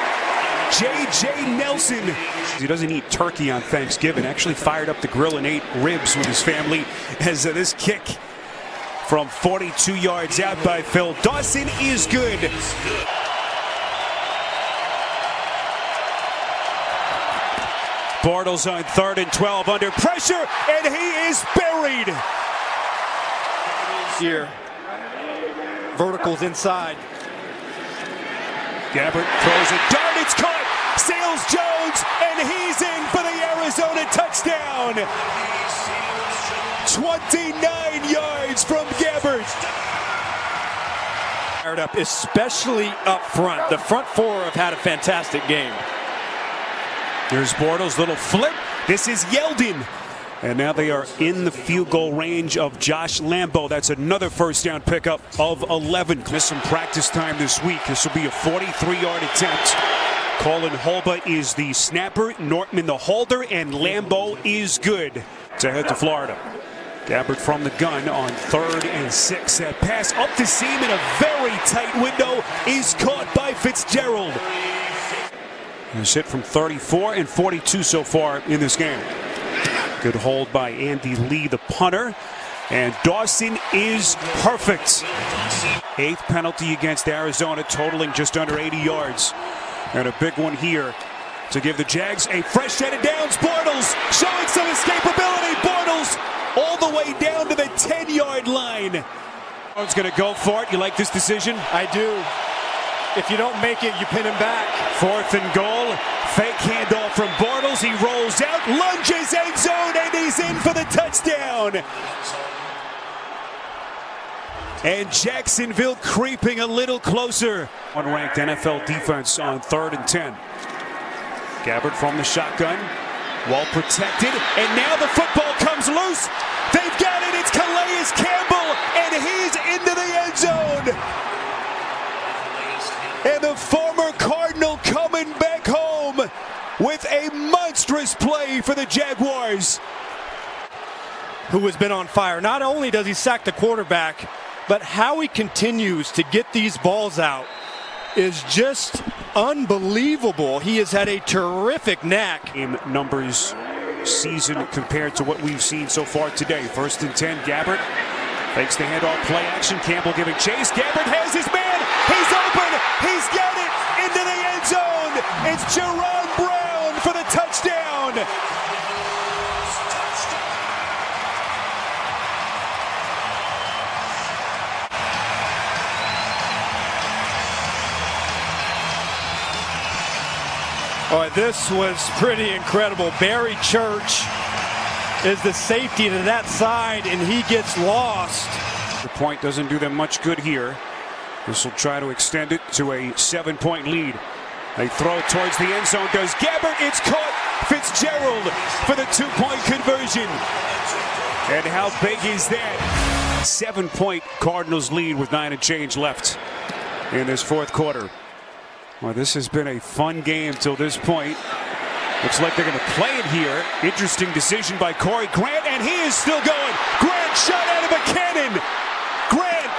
J.J. Nelson. He doesn't eat turkey on Thanksgiving. Actually fired up the grill and ate ribs with his family as this kick from 42 yards out by Phil Dawson is good. Bortles on 3rd and 12 under pressure, and he is buried. Here, verticals inside. Gabbert throws a dart, it's caught. Seals-Jones, and he's in for the Arizona touchdown. 29 yards from Gabbert. Fired up, especially up front. The front four have had a fantastic game. Here's Bortles, little flip. This is Yeldon. And now they are in the field goal range of Josh Lambo. That's another first down pickup of 11. Missed some practice time this week. This will be a 43-yard attempt. Colin Holba is the snapper, Nortman the holder, and Lambo is good to head to Florida. Gabbert from the gun on 3rd and 6. That pass up the seam in a very tight window is caught by Fitzgerald. He's hit from 34 and 42 so far in this game. Good hold by Andy Lee, the punter. And Dawson is perfect. 8th penalty against Arizona, totaling just under 80 yards. And a big one here to give the Jags a fresh set of downs. Bortles showing some escapability. Bortles all the way down to the 10-yard line. He's going to go for it. You like this decision? I do. If you don't make it, you pin him back. 4th and goal. Fake handoff from Bortles. He rolls out, lunges end zone, and he's in for the touchdown. And Jacksonville creeping a little closer. Unranked NFL defense on 3rd and 10. Gabbert from the shotgun. Well protected. And now the football comes loose. They've got it. It's Calais Campbell. And he's into the end zone. And the former Cardinal coming back home with a monstrous play for the Jaguars. Who has been on fire. Not only does he sack the quarterback, but how he continues to get these balls out is just unbelievable. He has had a terrific knack. In numbers season compared to what we've seen so far today. 1st and 10, Gabbert fakes the handoff, play action. Campbell giving chase. Gabbert has his man. He's open. He's got it into the end zone. It's Jerron Brown for the touchdown. Oh, this was pretty incredible. Barry Church is the safety to that side, and he gets lost. The point doesn't do them much good here. This will try to extend it to a 7-point lead. They throw it towards the end zone. Does Gabbert? It's caught. Fitzgerald for the 2-point conversion. And how big is that? 7-point Cardinals lead with 9 and change left in this 4th quarter. Well, this has been a fun game till this point. Looks like they're going to play it here. Interesting decision by Corey Grant, and he is still going. Grant shot out of a cannon. Grant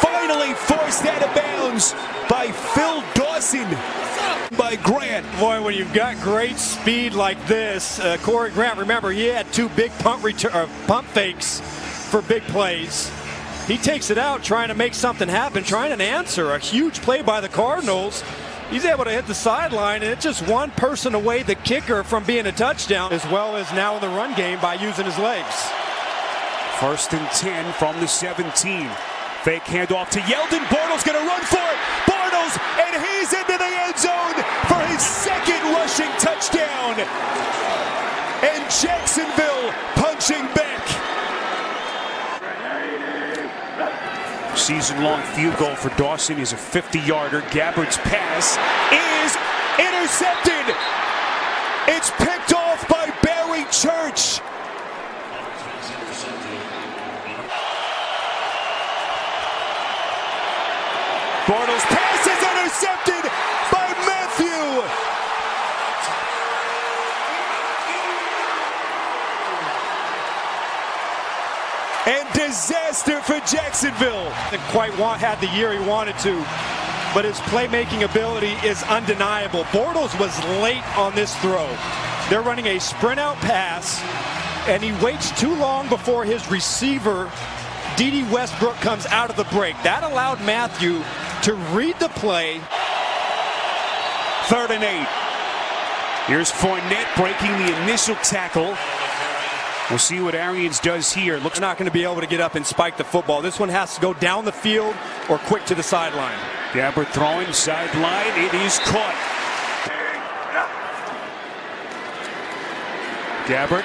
finally forced out of bounds by Phil Dawson. By Grant. Boy, when you've got great speed like this, Corey Grant, remember, he had 2 big pump fakes for big plays. He takes it out trying to make something happen, trying to answer a huge play by the Cardinals. He's able to hit the sideline, and it's just one person away, the kicker, from being a touchdown, as well as now in the run game by using his legs. 1st and 10 from the 17. Fake handoff to Yeldon. Bortles going to run for it. Bortles, and he's into the end zone for his 2nd rushing touchdown. And Jacksonville punching back. Season-long field goal for Dawson is a 50-yarder. Gabbert's pass is intercepted. It's picked off by Barry Church. Bortles' pass is intercepted by Matthew. And disaster for Jacksonville. Didn't quite had the year he wanted to, but his playmaking ability is undeniable. Bortles was late on this throw. They're running a sprint out pass, and he waits too long before his receiver, D.D. Westbrook, comes out of the break. That allowed Matthew to read the play. 3rd and 8. Here's Fournette breaking the initial tackle. We'll see what Arians does here. Looks not going to be able to get up and spike the football. This one has to go down the field or quick to the sideline. Gabbert throwing sideline. It is caught. Gabbert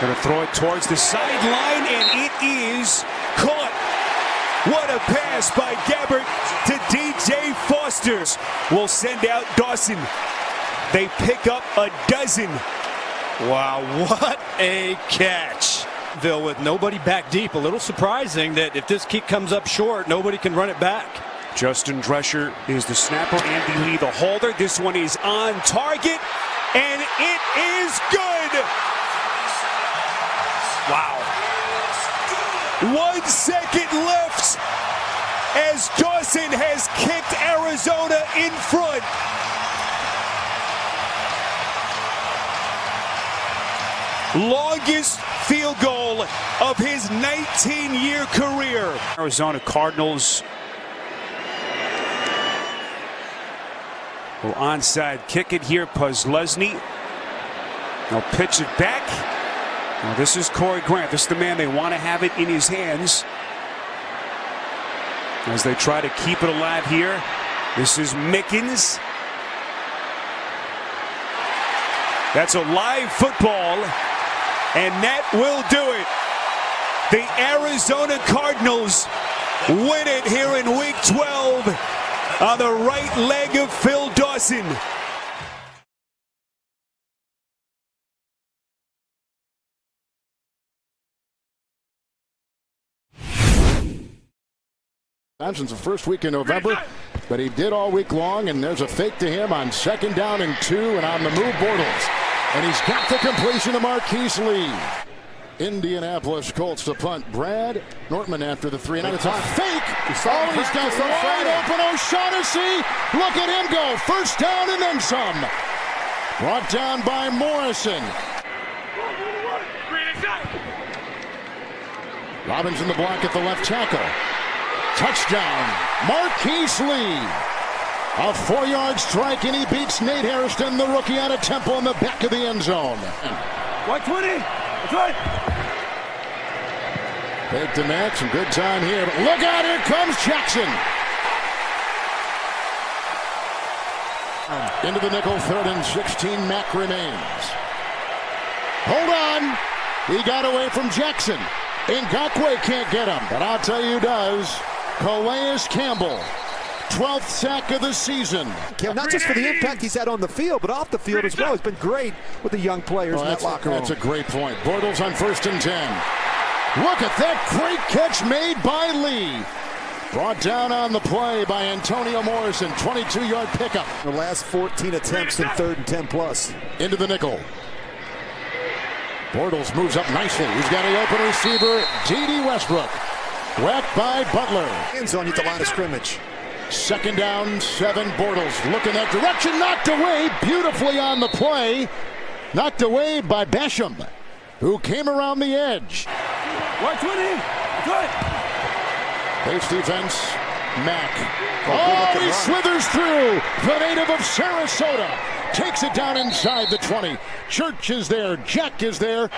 going to throw it towards the sideline, and it is caught. What a pass by Gabbert to DJ Foster. Will send out Dawson. They pick up a dozen. Wow, what a catch. With nobody back deep. A little surprising that if this kick comes up short, nobody can run it back. Justin Drescher is the snapper. Andy Lee the holder. This one is on target, and it is good. Wow. 1 second left as Dawson has kicked Arizona in front. Longest field goal of his 19-year career. Arizona Cardinals will onside kick it here. Puzlesny. They'll pitch it back. Now this is Corey Grant. This is the man they want to have it in his hands as they try to keep it alive here. This is Mickens. That's a live football, and that will do it. The Arizona Cardinals win it here in Week 12 on the right leg of Phil Dawson. Johnson's the first week in November, but he did all week long, and there's a fake to him on 2nd down and 2, and on the move, Bortles. And he's got the completion to Marquise Lee. Indianapolis Colts to punt. Brad Nortman after the 3 and out. It's a fake. He's got wide open O'Shaughnessy. Look at him go. 1st down and then some. Brought down by Morrison. Robbins in the block at the left tackle. Touchdown, Marquise Lee. A 4-yard strike, and he beats Nate Hairston, the rookie out of Temple, in the back of the end zone. 120. That's right. Big to Matt, some good time here. But look out, here comes Jackson. Into the nickel, 3rd and 16. Mack remains. Hold on. He got away from Jackson. Ngakoue can't get him, but I'll tell you who does. Calais Campbell. 12th sack of the season. Not just for the impact he's had on the field, but off the field as well. He's been great with the young players in that locker room. That's a great point. Bortles on 1st and 10. Look at that great catch made by Lee. Brought down on the play by Antonio Morrison. 22-yard pickup. The last 14 attempts in 3rd and 10 plus. Into the nickel. Bortles moves up nicely. He's got an open receiver, D.D. Westbrook. Whacked by Butler. End zone at the line of scrimmage. 2nd down, 7. Bortles looking that direction. Knocked away beautifully on the play. Knocked away by Basham, who came around the edge. 120. Good. Base defense. Mack. Oh, he slithers through. The native of Sarasota takes it down inside the 20. Church is there. Jack is there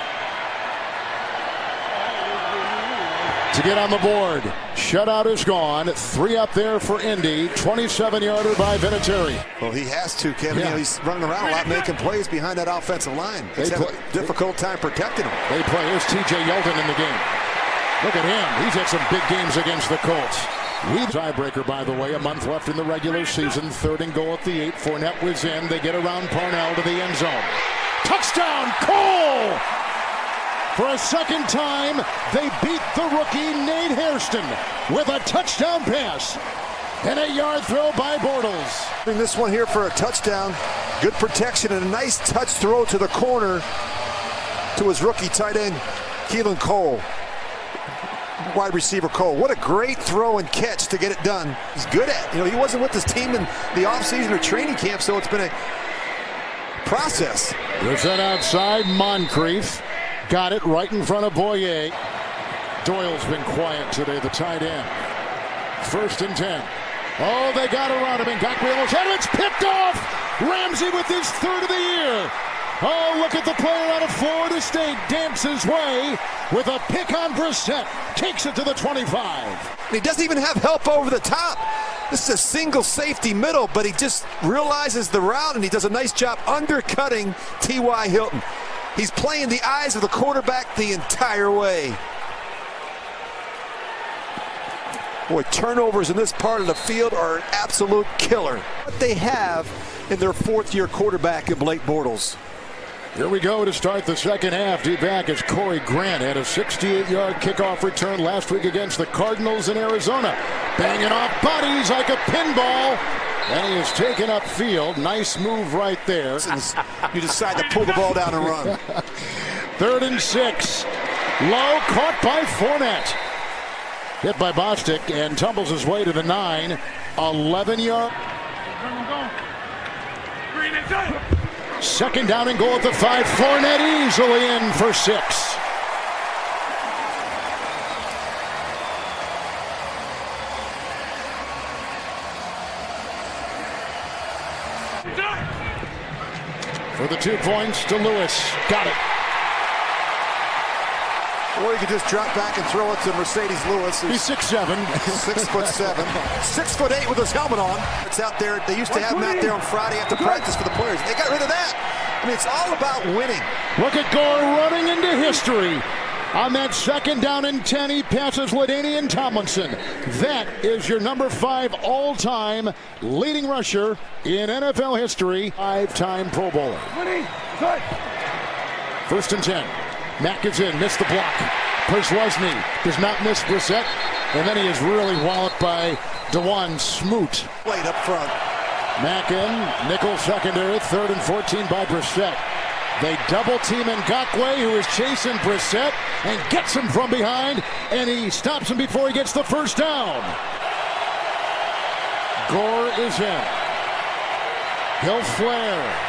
to get on the board. Shutout is gone. 3 up there for Indy. 27-yarder by Vinatieri. Well, he has to, Kevin. Yeah. You know, he's running around a lot, making plays behind that offensive line. He's having a difficult time protecting him. They play. Here's T.J. Yeldon in the game. Look at him. He's had some big games against the Colts. Tiebreaker, by the way. A month left in the regular season. 3rd and goal at the 8. Fournette was in. They get around Parnell to the end zone. Touchdown, Cole! For a 2nd time, they beat the rookie Nate Hairston with a touchdown pass. An 8-yard throw by Bortles. Bring this one here for a touchdown. Good protection and a nice touch throw to the corner to his rookie tight end, Keelan Cole. Wide receiver Cole. What a great throw and catch to get it done. He's good at it. You know, he wasn't with his team in the offseason or training camp, so it's been a process. Brissett outside, Moncrief. Got it right in front of Boyer. Doyle's been quiet today, the tight end. 1st and 10. Oh, they got around him. Ngakoue almost had it. It's picked off. Ramsey with his 3rd of the year. Oh, look at the player out of Florida State. Damps his way with a pick on Brissett. Takes it to the 25. And he doesn't even have help over the top. This is a single safety middle, but he just realizes the route, and he does a nice job undercutting T.Y. Hilton. He's playing the eyes of the quarterback the entire way. Boy, turnovers in this part of the field are an absolute killer. What they have in their fourth-year quarterback in Blake Bortles. Here we go to start the second half. Deep back is Corey Grant. Had a 68-yard kickoff return last week against the Cardinals in Arizona. Banging off bodies like a pinball. And he is taken upfield. Nice move right there. You decide to pull the ball down and run. 3rd and 6. Low, caught by Fournette. Hit by Bostic and tumbles his way to the 9. 11-yard. Second down and goal at the 5. Fournette easily in for 6. For the 2 points to Lewis. Got it. Or you could just drop back and throw it to Mercedes Lewis. He's 6'7". 6'7". 6'8" with his helmet on. It's out there. They used to have him out there on Friday after practice for the players. They got rid of that. I mean, it's all about winning. Look at Gore running into history. On that 2nd down and 10, he passes LaDainian Tomlinson. That is your number 5 all-time leading rusher in NFL history. 5-time Pro Bowler. 1st and 10. Mack is in, missed the block. Perswosny does not miss Brissett. And then he is really walloped by Dewan Smoot. Played up front. Mack in, nickel secondary, 3rd and 14 by Brissett. They double team Ngakoue, who is chasing Brissett and gets him from behind, and he stops him before he gets the first down. Gore is in. He'll flare.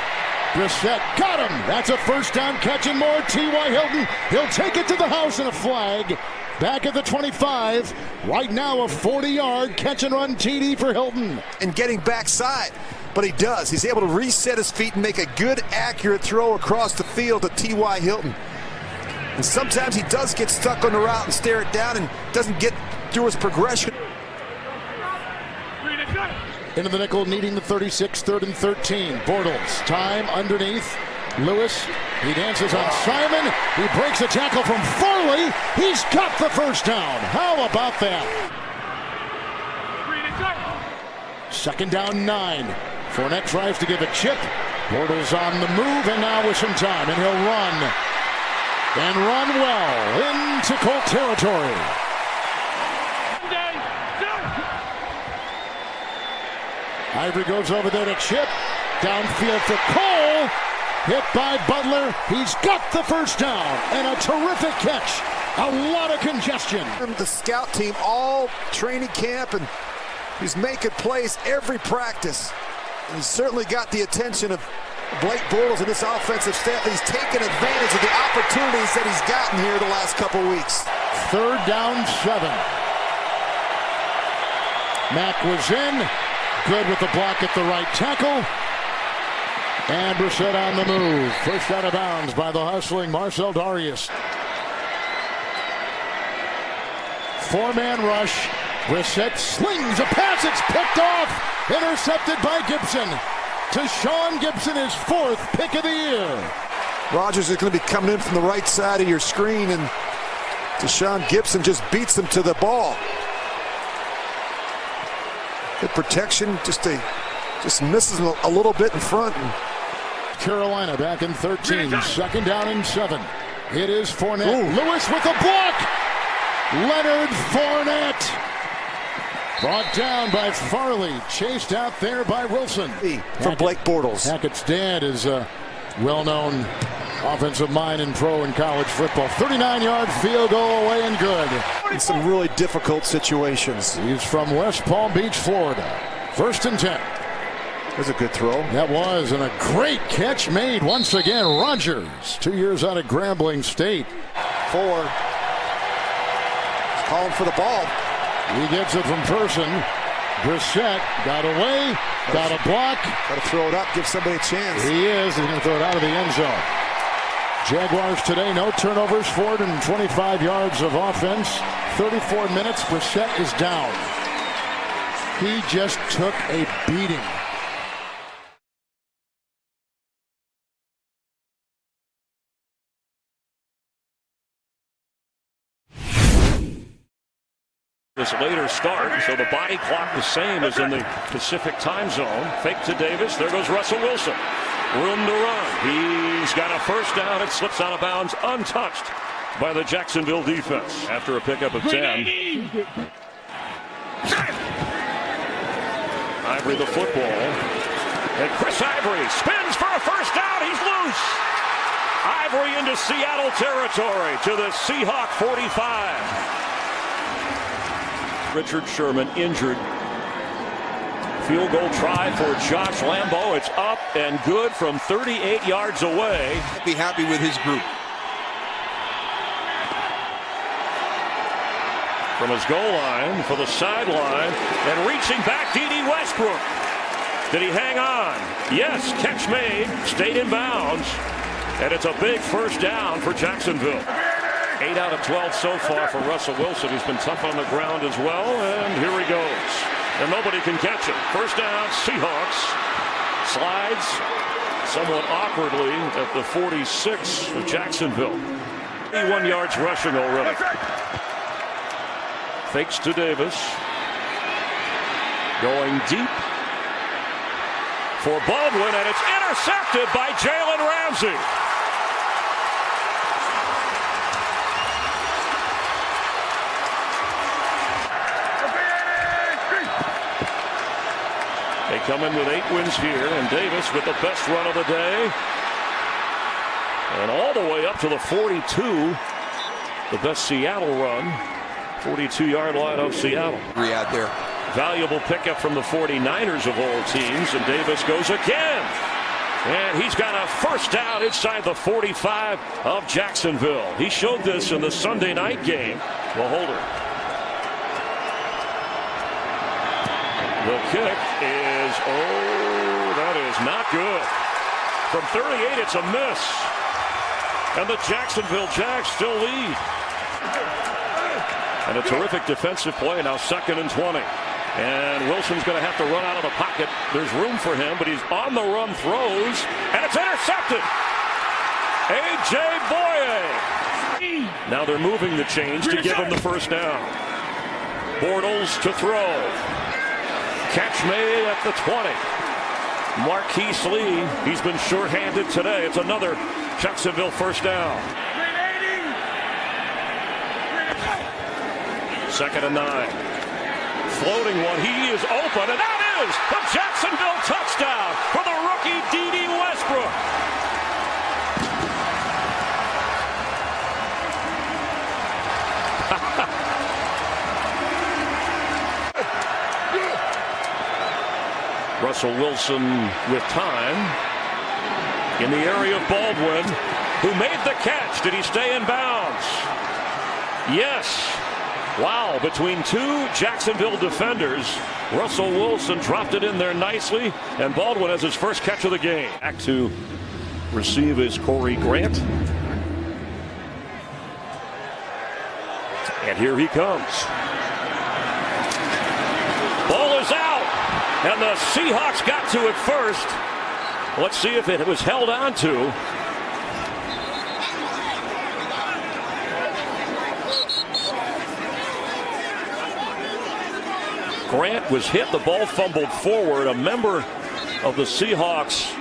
Brissett got him. That's a first down catch and more. T.Y. Hilton, he'll take it to the house and a flag. Back at the 25. Right now a 40-yard catch and run TD for Hilton. And getting backside. But he does. He's able to reset his feet and make a good, accurate throw across the field to T.Y. Hilton. And sometimes he does get stuck on the route and stare it down and doesn't get through his progression. Into the nickel, needing the 36, 3rd and 13. Bortles, time underneath. Lewis, he dances on Simon. He breaks a tackle from Farley. He's got the first down. How about that? 2nd down, 9. Fournette tries to give a chip. Bortles on the move, and now with some time, and he'll run. And run well into Colt territory. Ivory goes over there to chip. Downfield for Cole. Hit by Butler. He's got the first down. And a terrific catch. A lot of congestion. The scout team all training camp, and he's making plays every practice. And he's certainly got the attention of Blake Bortles and this offensive staff. He's taken advantage of the opportunities that he's gotten here the last couple weeks. 3rd down, 7. Mack was in. Good with the block at the right tackle. And Brissett on the move. Pushed out of bounds by the hustling Marcel Darius. 4-man rush. Brissett slings a pass. It's picked off. Intercepted by Gibson. To Sean Gibson, his 4th pick of the year. Rodgers is going to be coming in from the right side of your screen, and Deshaun Gibson just beats him to the ball. Good protection, just misses him a little bit in front. Carolina back in 13, 2nd down and 7. It is Fournette. Ooh. Lewis with a block. Leonard Fournette. Brought down by Farley, chased out there by Wilson. From Blake Bortles. Hackett's dad is a well-known offensive mind and pro in college football. 39-yard field goal away and good. In some really difficult situations. He's from West Palm Beach, Florida. 1st and 10. That's a good throw. That was, and a great catch made once again. Rodgers, 2 years out of Grambling State. 4. He's calling for the ball. He gets it from Person. Brissett got away, got a block. Got to throw it up, give somebody a chance. He is. He's going to throw it out of the end zone. Jaguars today, no turnovers, 425 yards of offense, 34 minutes. Brissett is down. He just took a beating. This later start, so the body clock the same as in the Pacific time zone. Fake to Davis. There goes Russell Wilson. Room to run. He's got a first down. It slips out of bounds untouched by the Jacksonville defense after a pickup of 10. Ivory the football. And Chris Ivory spins for a first down. He's loose. Ivory into Seattle territory to the Seahawk 45. Richard Sherman injured. Field goal try for Josh Lambo. It's up and good from 38 yards away. Be happy with his group. From his goal line for the sideline and reaching back, D.D. Westbrook. Did he hang on? Yes, catch made, stayed in bounds, and it's a big first down for Jacksonville. 8 out of 12 so far for Russell Wilson. He's been tough on the ground as well, and here he goes. And nobody can catch him. First down, Seahawks. Slides somewhat awkwardly at the 46 of Jacksonville. 81 yards rushing already. Fakes to Davis. Going deep for Baldwin, and it's intercepted by Jalen Ramsey. They come in with 8 wins here, and Davis with the best run of the day. And all the way up to the 42. The best Seattle run. 42-yard line of Seattle. Out there. Valuable pickup from the 49ers of all teams, and Davis goes again. And he's got a first down inside the 45 of Jacksonville. He showed this in the Sunday night game. The holder. The kick is, that is not good. From 38, it's a miss. And the Jacksonville Jags still lead. And a terrific defensive play, now 2nd and 20. And Wilson's going to have to run out of the pocket. There's room for him, but he's on the run, throws, and it's intercepted. A.J. Boye. Now they're moving the chains to give him the first down. Bortles to throw. Catch made at the 20. Marquise Lee, he's been short-handed today. It's another Jacksonville first down. 2nd and 9. Floating one. He is open, and that is the Jacksonville touchdown for the rookie D.D. Westbrook. Russell Wilson with time in the area of Baldwin, who made the catch. Did he stay in bounds? Yes. Wow, between 2 Jacksonville defenders, Russell Wilson dropped it in there nicely, and Baldwin has his first catch of the game. Back to receive is Corey Grant. And here he comes. Ball is out, and the Seahawks got to it first. Let's see if it was held on to. Grant was hit. The ball fumbled forward. A member of the Seahawks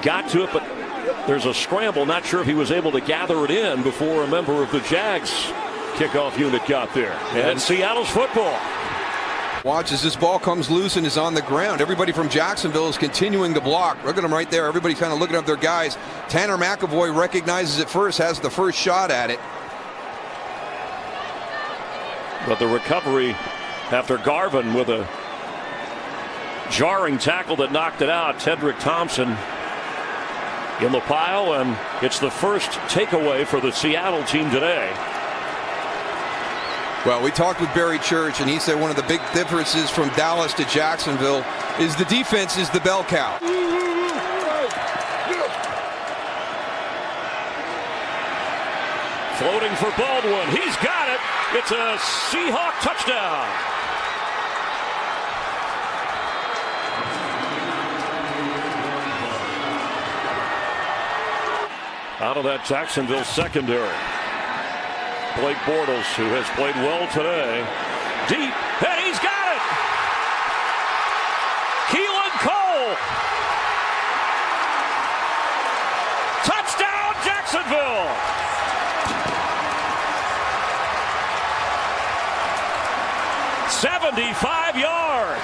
got to it, but there's a scramble. Not sure if he was able to gather it in before a member of the Jags kickoff unit got there. And Seattle's football. Watch as this ball comes loose and is on the ground. Everybody from Jacksonville is continuing to block. Look at them right there. Everybody's kind of looking up their guys. Tanner McAvoy recognizes it first, has the first shot at it. But the recovery after Garvin with a jarring tackle that knocked it out. Tedrick Thompson in the pile, and it's the first takeaway for the Seattle team today. Well, we talked with Barry Church, and he said one of the big differences from Dallas to Jacksonville is the defense is the bell cow. Floating for Baldwin. He's got it. It's a Seahawk touchdown. Out of that Jacksonville secondary. Blake Bortles, who has played well today. Deep, and he's got it! Keelan Cole! Touchdown, Jacksonville! "75 yards.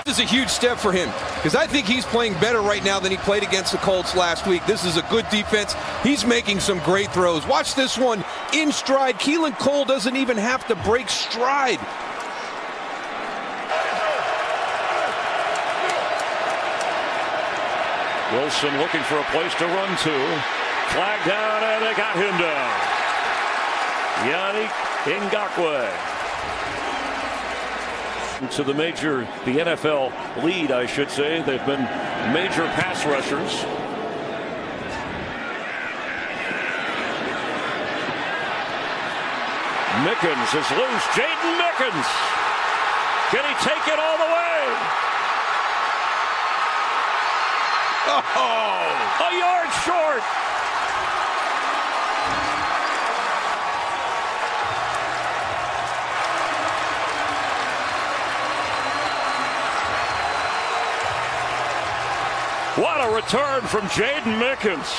This is a huge step for him because I think he's playing better right now than he played against the Colts last week. This is a good defense. He's making some great throws. Watch this one in stride. Keelan Cole doesn't even have to break stride. Wilson looking for a place to run to. Flag down, and they got him down. Yannick Ngakoue. To the NFL lead, I should say. They've been major pass rushers. Mickens is loose. Jaden Mickens. Can he take it all the way? Oh, a yard short. What a return from Jaden Mickens.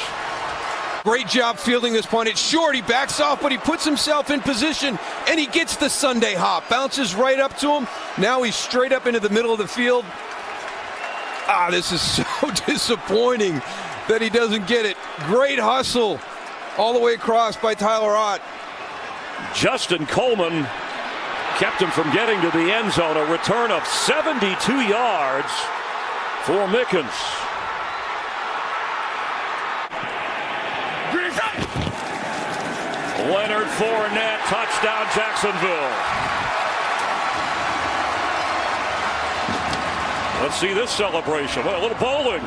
Great job fielding this punt. It's short. He backs off, but he puts himself in position, and he gets the Sunday hop. Bounces right up to him. Now he's straight up into the middle of the field. This is so disappointing that he doesn't get it. Great hustle all the way across by Tyler Ott. Justin Coleman kept him from getting to the end zone. A return of 72 yards for Mickens. Leonard Fournette, touchdown Jacksonville. Let's see this celebration. Well, a little bowling.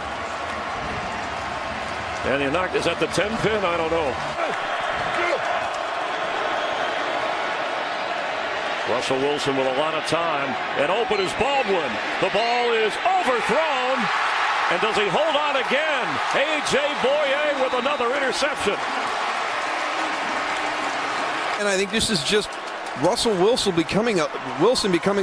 And he knocked, is that the 10 pin? I don't know. Russell Wilson with a lot of time. And open is Baldwin. The ball is overthrown. And does he hold on again? A.J. Boye with another interception. And I think this is just Russell Wilson becoming a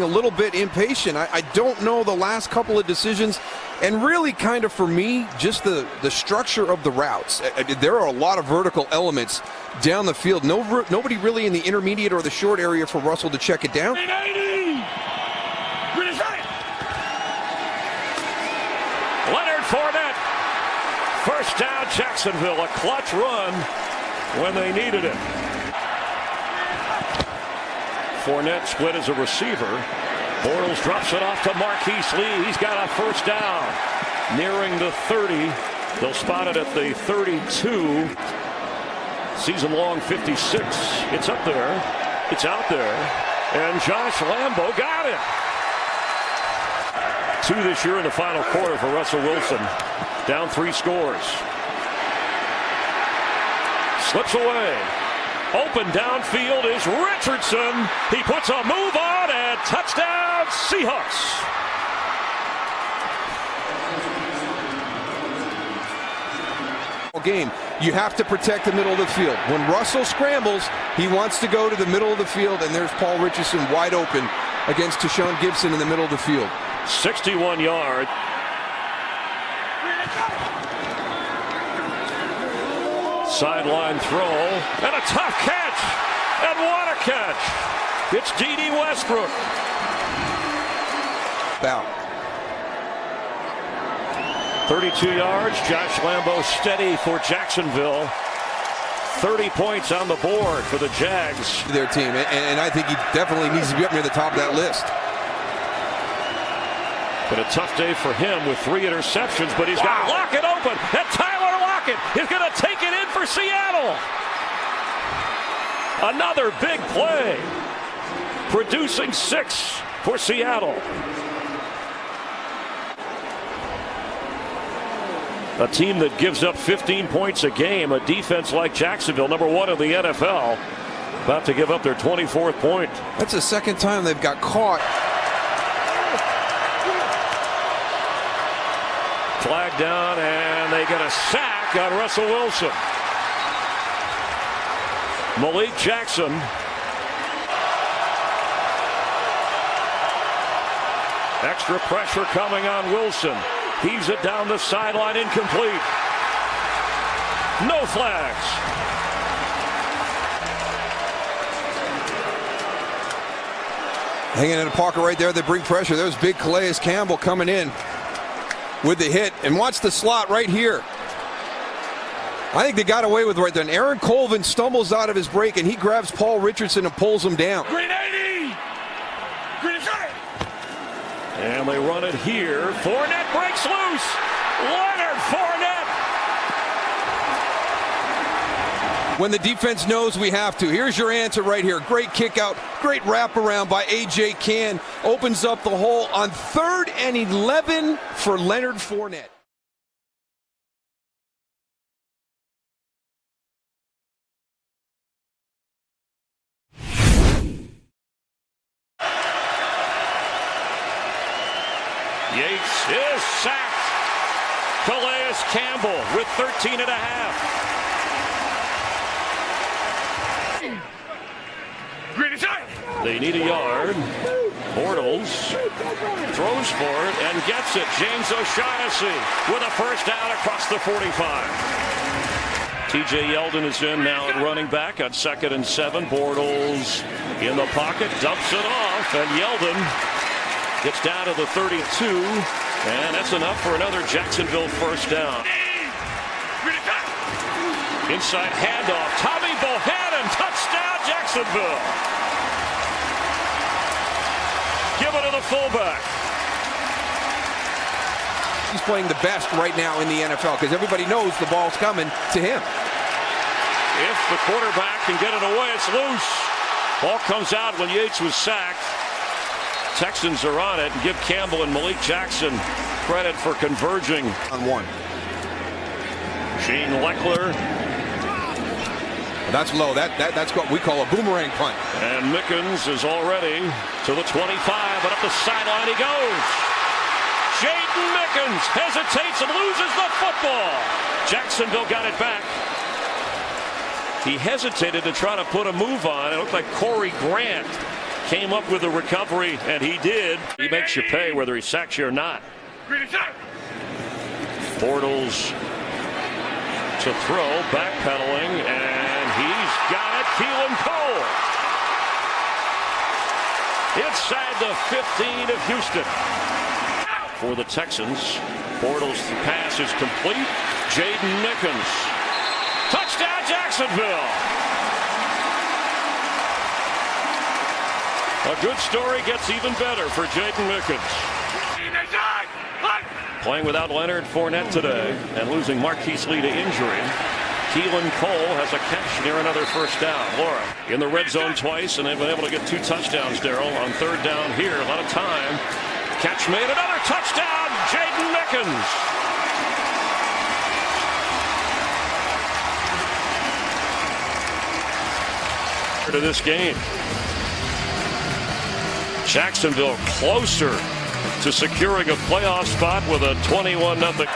little bit impatient. I don't know the last couple of decisions, and really kind of for me, just the structure of the routes. There are a lot of vertical elements down the field. Nobody really in the intermediate or the short area for Russell to check it down. Leonard Fournette, first down Jacksonville, a clutch run when they needed it. Fournette split as a receiver. Bortles drops it off to Marquise Lee. He's got a first down. Nearing the 30. They'll spot it at the 32. Season long 56. It's up there. It's out there. And Josh Lambo got it. 2 this year in the final quarter for Russell Wilson. Down 3 scores. Slips away. Open downfield is Richardson. He puts a move on and touchdown Seahawks. Game, you have to protect the middle of the field. When Russell scrambles, he wants to go to the middle of the field, and there's Paul Richardson wide open against Tashawn Gibson in the middle of the field. 61 yards. Sideline throw, and a tough catch, and what a catch. It's D.D. Westbrook. Foul. 32 yards, Josh Lambo steady for Jacksonville. 30 points on the board for the Jags. Their team, and I think he definitely needs to be up near the top of that list. But a tough day for him with 3 interceptions, but he's got Lockett open, and Tyler Lockett is going to take it in for Seattle. Another big play, producing 6 for Seattle. A team that gives up 15 points a game, a defense like Jacksonville, number 1 in the NFL, about to give up their 24th point. That's the second time they've got caught. Flag down, and they get a sack on Russell Wilson. Malik Jackson. Extra pressure coming on Wilson. Heaves it down the sideline, incomplete. No flags. Hanging in a pocket right there. They bring pressure. There's big Calais Campbell coming in with the hit. And watch the slot right here. I think they got away with it right there. And Aaron Colvin stumbles out of his break, and he grabs Paul Richardson and pulls him down. Green 80! Green 80! And they run it here. Fournette breaks loose. Leonard Fournette. When the defense knows we have to. Here's your answer right here. Great kick out. Great wraparound by A.J. Cann. Opens up the hole on 3rd and 11 for Leonard Fournette. Yates is sacked. Calais Campbell with 13 and a half. They need a yard. Bortles throws for it and gets it. James O'Shaughnessy with a first down across the 45. TJ Yeldon is in now at running back on 2nd and 7. Bortles in the pocket, dumps it off, and Yeldon gets down to the 32, and that's enough for another Jacksonville first down. Inside handoff, Tommy Bohannon, touchdown Jacksonville. Give it to the fullback. He's playing the best right now in the NFL because everybody knows the ball's coming to him. If the quarterback can get it away, it's loose. Ball comes out when Yates was sacked. Texans are on it, and give Campbell and Malik Jackson credit for converging on one. Gene Leckler. That's low. That's what we call a boomerang punt. And Mickens is already to the 25, but up the sideline he goes. Jaden Mickens hesitates and loses the football. Jacksonville got it back. He hesitated to try to put a move on. It looked like Corey Grant came up with a recovery, and he did. He makes you pay whether he sacks you or not. Bortles to throw, backpedaling, and he's got it. Keelan Cole inside the 15 of Houston. For the Texans, Bortles' pass is complete. Jaden Mickens. Touchdown Jacksonville. A good story gets even better for Jaden Mickens. Playing without Leonard Fournette today and losing Marquise Lee to injury. Keelan Cole has a catch near another first down. Laura in the red zone twice, and they've been able to get 2 touchdowns, Darrell, on 3rd down here. A lot of time. Catch made, another touchdown, Jaden Mickens. To this game. Jacksonville closer to securing a playoff spot with a 21-0.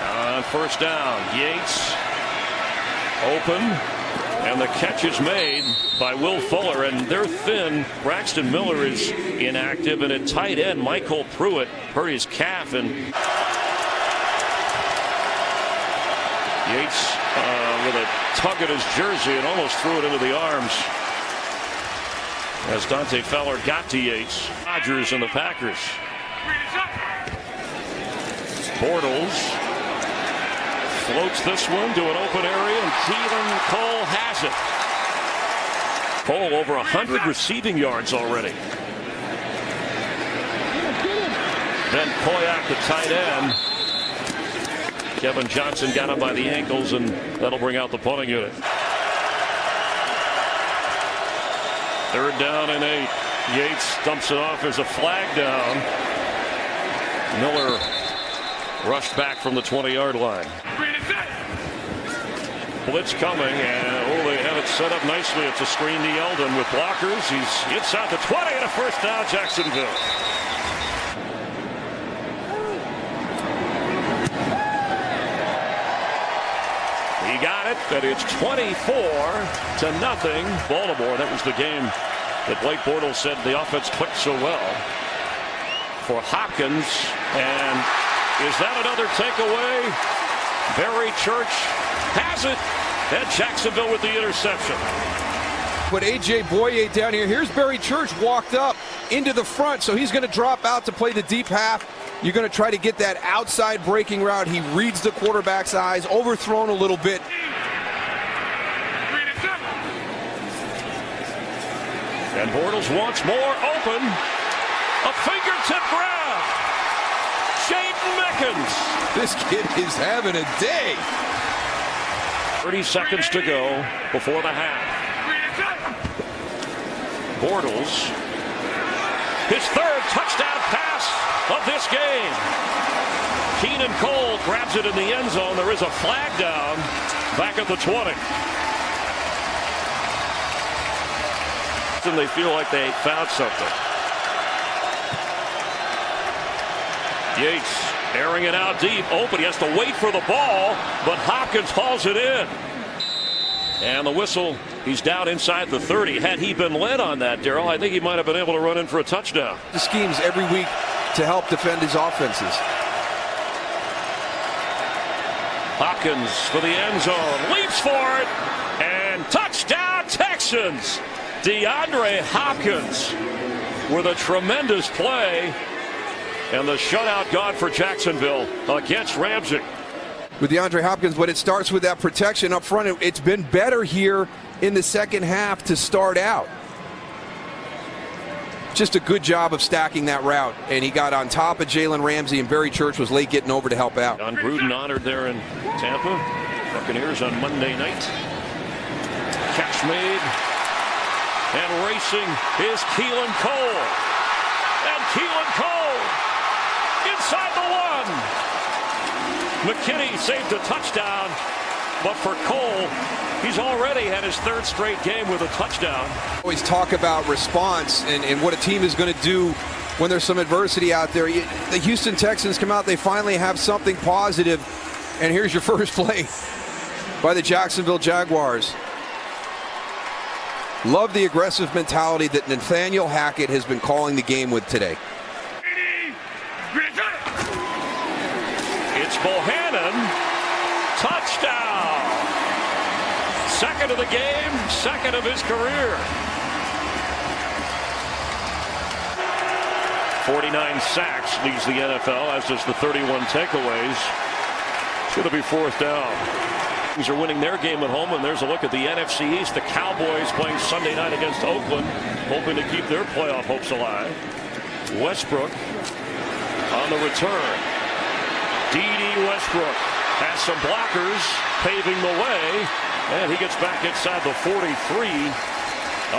On first down, Yates open, and the catch is made by Will Fuller, and they're thin. Braxton Miller is inactive, and at tight end, Michael Pruitt hurt his calf, and Yates with a tug at his jersey and almost threw it into the arms as Dante Fowler got to Yates. Rodgers and the Packers. Bortles floats this one to an open area, and Keelan Cole has it. Cole over 100 receiving yards already. Then Koyak, the tight end. Kevin Johnson got him by the ankles, and that'll bring out the punting unit. 3rd down and 8. Yates dumps it off. There's a flag down. Miller rushed back from the 20-yard line. Blitz coming, and they have it set up nicely. It's a screen to Yeldon with blockers. He's inside the 20 and a first down, Jacksonville. got it, and it's 24-0. Baltimore. That was the game that Blake Bortles said the offense clicked so well for Hopkins. And is that another takeaway? Barry Church has it, and Jacksonville with the interception. But A.J. Boye down here. Here's Barry Church walked up into the front, so he's going to drop out to play the deep half. You're going to try to get that outside breaking route. He reads the quarterback's eyes, overthrown a little bit. And Bortles once more open. A fingertip grab. Jaden Mickens. This kid is having a day. 30 seconds to go before the half. Bortles, his third touchdown pass of this game. Keenan Cole grabs it in the end zone. There is a flag down back at the 20. And they feel like they found something. Yates airing it out deep, open. He has to wait for the ball, but Hopkins hauls it in. And the whistle, he's down inside the 30. Had he been led on that, Darryl, I think he might have been able to run in for a touchdown. The schemes every week to help defend his offenses. Hopkins for the end zone, leaps for it, and touchdown Texans. DeAndre Hopkins with a tremendous play, and the shutout gone for Jacksonville against Ramsey. With DeAndre Hopkins, but it starts with that protection up front. It's been better here in the second half to start out. Just a good job of stacking that route, and he got on top of Jalen Ramsey, and Barry Church was late getting over to help out. John Gruden honored there in Tampa. Buccaneers on Monday night. Catch made. And racing is Keelan Cole. And Keelan Cole inside the 1. McKinney saved a touchdown, but for Cole, he's already had his third straight game with a touchdown. Always talk about response and what a team is going to do when there's some adversity out there. The Houston Texans come out, they finally have something positive, and here's your first play by the Jacksonville Jaguars. Love the aggressive mentality that Nathaniel Hackett has been calling the game with today. It's Bohannon. Touchdown. Second of the game, second of his career. 49 sacks leads the NFL, as does the 31 takeaways. Should it be fourth down? These are winning their game at home, and there's a look at the NFC East. The Cowboys playing Sunday night against Oakland, hoping to keep their playoff hopes alive. Westbrook on the return. D.D. Westbrook has some blockers paving the way, and he gets back inside the 43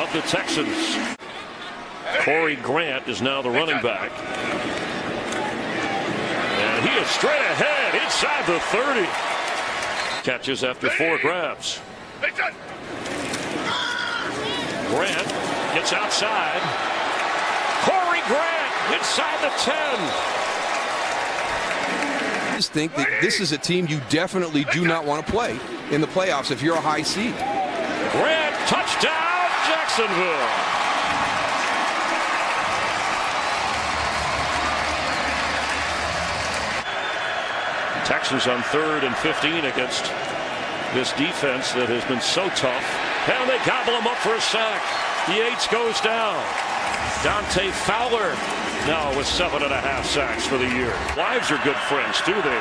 of the Texans. Corey Grant is now the running back. And he is straight ahead inside the 30. Catches after 4 grabs. Grant gets outside. Corey Grant inside the 10. I just think that this is a team you definitely do not want to play in the playoffs if you're a high seed. Grant, touchdown, Jacksonville. Texans on 3rd and 15 against this defense that has been so tough. And they gobble him up for a sack. Yates goes down. Dante Fowler now with 7.5 sacks for the year. Wives are good friends, too. They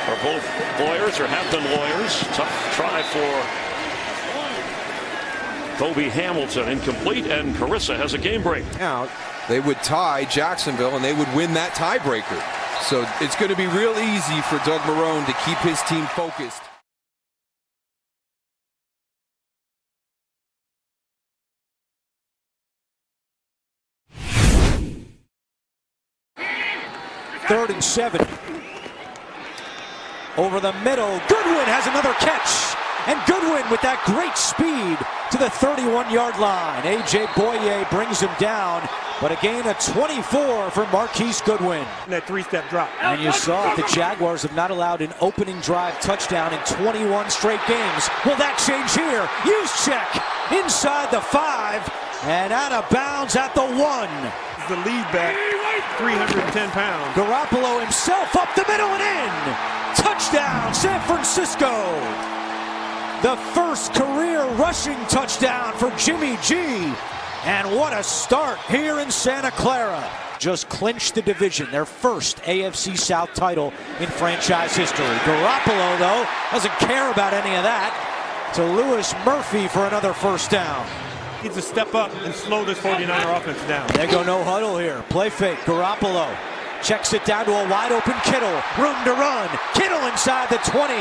are both lawyers or have been lawyers. Tough try for Kobe Hamilton. Incomplete, and Carissa has a game break. Out, they would tie Jacksonville, and they would win that tiebreaker. So it's going to be real easy for Doug Marrone to keep his team focused. Third and 7. Over the middle. Goodwin has another catch. And Goodwin with that great speed to the 31-yard line. A.J. Boye brings him down But a gain of 24 for Marquise Goodwin. That three-step drop. And you saw it, the Jaguars have not allowed an opening drive touchdown in 21 straight games. Will that change here? Juszczyk inside the 5 and out of bounds at the 1. The lead back, 310 pounds. Garoppolo himself up the middle and in. Touchdown, San Francisco. The first career rushing touchdown for Jimmy G. And what a start here in Santa Clara. Just clinched the division, their first AFC South title in franchise history. Garoppolo, though, doesn't care about any of that. To Lewis Murphy for another first down. Needs to step up and slow this 49er offense down. They go no huddle here. Play fake. Garoppolo checks it down to a wide open Kittle. Room to run. Kittle inside the 20.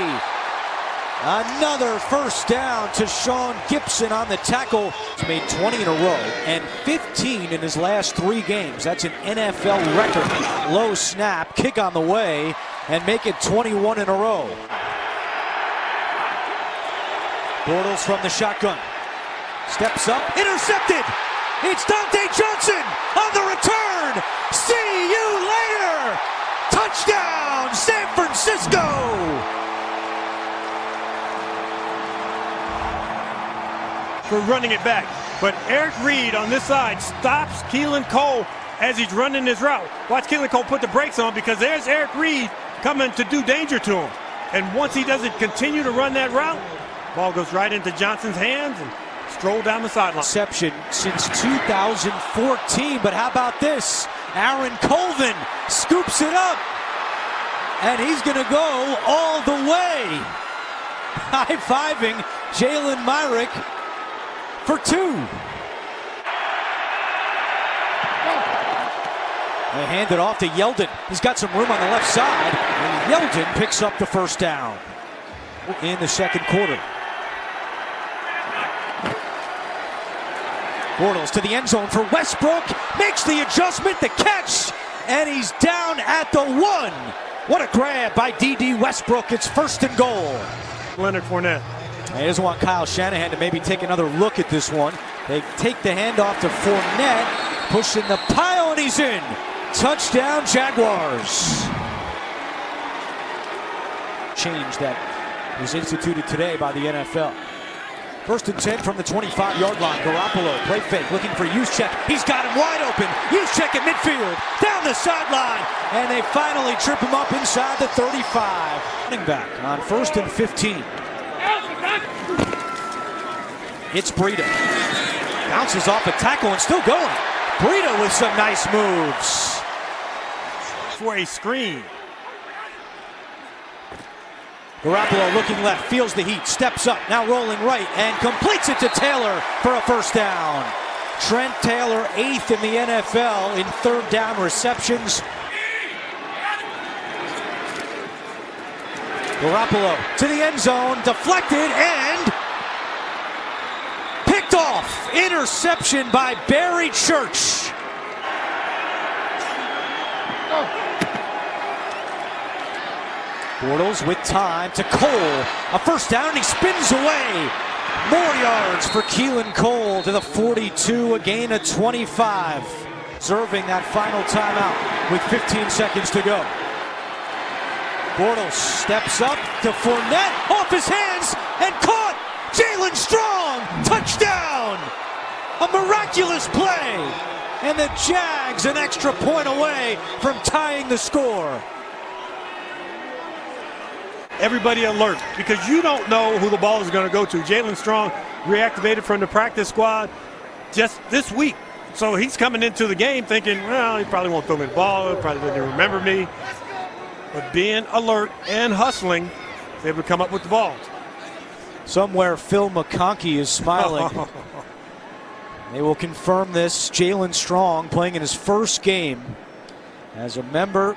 Another first down to Sean Gibson on the tackle. He's made 20 in a row and 15 in his last 3 games. That's an NFL record. Low snap, kick on the way, and make it 21 in a row. Bortles from the shotgun. Steps up, intercepted. It's Dante Johnson on the return. See you later. Touchdown, San Francisco. For running it back. But Eric Reed on this side stops Keelan Cole as he's running his route. Watch Keelan Cole put the brakes on because there's Eric Reed coming to do danger to him. And once he doesn't continue to run that route, ball goes right into Johnson's hands and stroll down the sideline. Reception since 2014, but how about this? Aaron Colvin scoops it up, and he's going to go all the way. High-fiving Jalen Myrick for 2. They hand it off to Yeldon. He's got some room on the left side, and Yeldon picks up the first down in the second quarter. Bortles to the end zone for Westbrook, makes the adjustment, the catch, and he's down at the 1. What a grab by D.D. Westbrook. It's 1st and goal. Leonard Fournette. He doesn't want Kyle Shanahan to maybe take another look at this one. They take the handoff to Fournette, pushing the pile, and he's in. Touchdown, Jaguars. Change that was instituted today by the NFL. 1st and 10 from the 25-yard line. Garoppolo, play fake, looking for Juszczyk. He's got him wide open. Juszczyk at midfield, down the sideline, and they finally trip him up inside the 35. Running back on 1st and 15. It's Breida. Bounces off a tackle and still going. Breida with some nice moves. For a screen. Garoppolo looking left, feels the heat, steps up, now rolling right, and completes it to Taylor for a first down. Trent Taylor, 8th in the NFL in 3rd down receptions. Garoppolo to the end zone, deflected and picked off. Interception by Barry Church. Bortles with time to Cole. A first down, and he spins away. More yards for Keelan Cole to the 42, a gain of 25. Serving that final timeout with 15 seconds to go. Bortles steps up to Fournette, off his hands, and caught. Jalen Strong, touchdown. A miraculous play. And the Jags an extra point away from tying the score. Everybody alert, because you don't know who the ball is going to go to. Jalen Strong reactivated from the practice squad just this week. So he's coming into the game thinking, well, he probably won't throw me the ball. He probably doesn't remember me. But being alert and hustling, he's able to come up with the balls. Somewhere Phil McConkey is smiling. They will confirm this. Jalen Strong playing in his first game as a member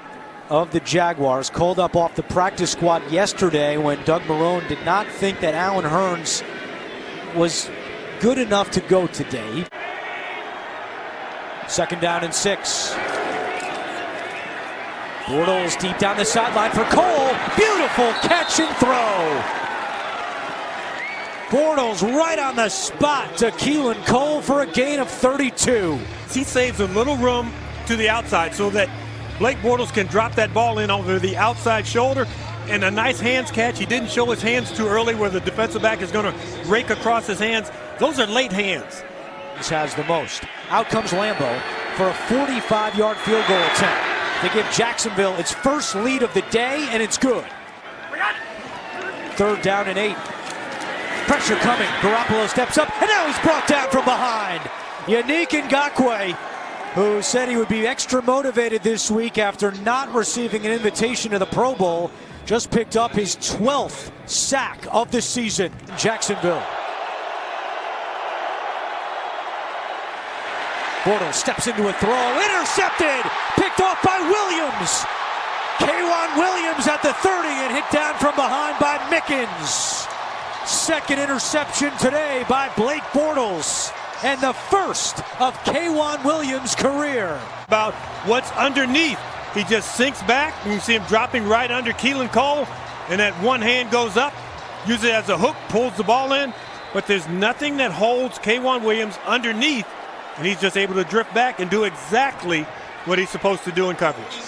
of the Jaguars, called up off the practice squad yesterday when Doug Marrone did not think that Allen Hurns was good enough to go today. 2nd down and 6. Bortles deep down the sideline for Cole. Beautiful catch and throw. Bortles right on the spot to Keelan Cole for a gain of 32. He saves a little room to the outside so that Blake Bortles can drop that ball in over the outside shoulder. And a nice hands catch. He didn't show his hands too early where the defensive back is going to rake across his hands. Those are late hands. This has the most. Out comes Lambeau for a 45-yard field goal attempt to give Jacksonville its first lead of the day, and it's good. 3rd down and 8. Pressure coming. Garoppolo steps up, and now he's brought down from behind. Yannick Ngakoue, who said he would be extra motivated this week after not receiving an invitation to the Pro Bowl, just picked up his 12th sack of the season. Jacksonville. Bortles steps into a throw, intercepted, picked off by Williams. K'Wan Williams at the 30 and hit down from behind by Mickens. Second interception today by Blake Bortles, and the first of K'Wan Williams' career. About what's underneath. He just sinks back. You can see him dropping right under Keelan Cole, and that one hand goes up, uses it as a hook, pulls the ball in, but there's nothing that holds K'Wan Williams underneath, and he's just able to drift back and do exactly what he's supposed to do in coverage.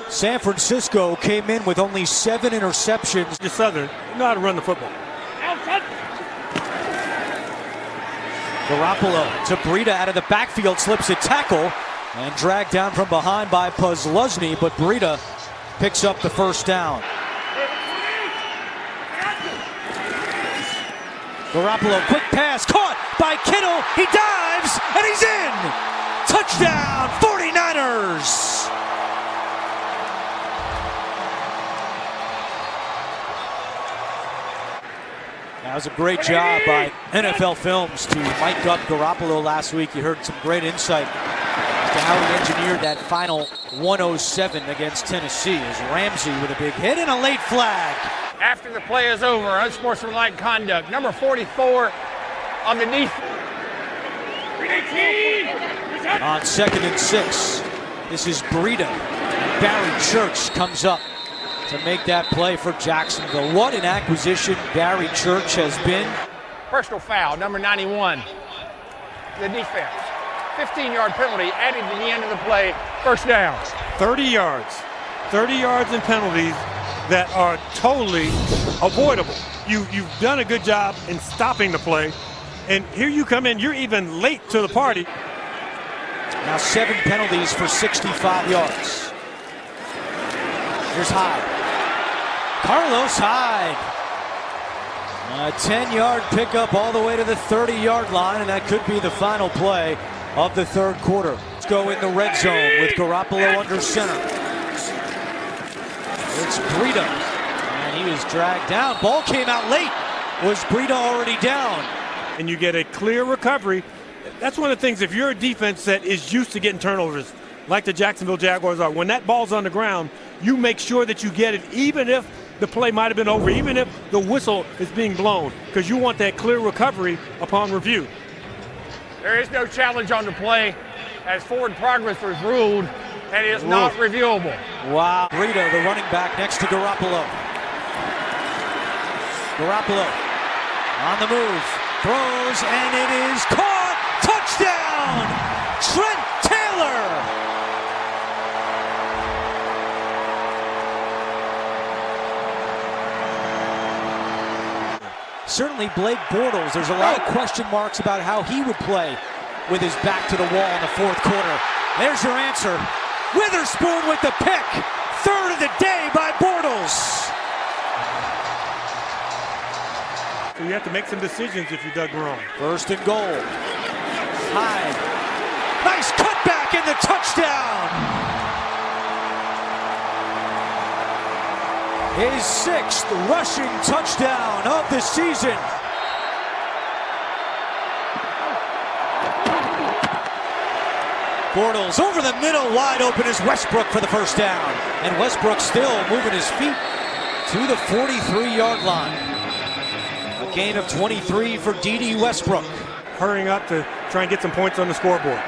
San Francisco came in with only 7 interceptions. The Southern know how to run the football. Garoppolo to Breida out of the backfield, slips a tackle, and dragged down from behind by Puzluzny, but Breida picks up the first down. Garoppolo, quick pass, caught by Kittle. He dives, and he's in. Touchdown, 49ers. That was a great job by NFL Films to mic up Garoppolo last week. You heard some great insight as to how he engineered that final 107 against Tennessee. As Ramsey with a big hit and a late flag. After the play is over, unsportsmanlike conduct. Number 44 on the defense. On 2nd and 6, this is Breida. Barry Church comes up to make that play for Jacksonville. What an acquisition Barry Church has been. Personal foul, number 91. The defense. 15-yard penalty added to the end of the play. First down. 30 yards. 30 yards in penalties that are totally avoidable. You've done a good job in stopping the play. And here you come in, you're even late to the party. Now 7 penalties for 65 yards. Here's Hyde. Carlos Hyde. A 10-yard pickup all the way to the 30-yard line, and that could be the final play of the 3rd quarter. Let's go in the red zone with Garoppolo under center. It's Breida, and he was dragged down. Ball came out late. Was Breida already down? And you get a clear recovery. That's one of the things, if you're a defense that is used to getting turnovers, like the Jacksonville Jaguars are, when that ball's on the ground, you make sure that you get it, even if the play might have been over, even if the whistle is being blown, because you want that clear recovery upon review. There is no challenge on the play as forward progress was ruled and is not reviewable. Wow. Breida, the running back, next to Garoppolo. Garoppolo on the move, throws, and it is caught. Touchdown! Trent Taylor! Certainly Blake Bortles, there's a lot of question marks about how he would play with his back to the wall in the 4th quarter. There's your answer. Witherspoon with the pick. 3rd of the day by Bortles. So you have to make some decisions if you dug wrong. 1st and goal. Hyde. Nice cutback in the touchdown. His 6th rushing touchdown of the season. Bortles over the middle, wide open is Westbrook for the first down. And Westbrook still moving his feet to the 43-yard line. A gain of 23 for D.D. Westbrook. Hurrying up to try and get some points on the scoreboard.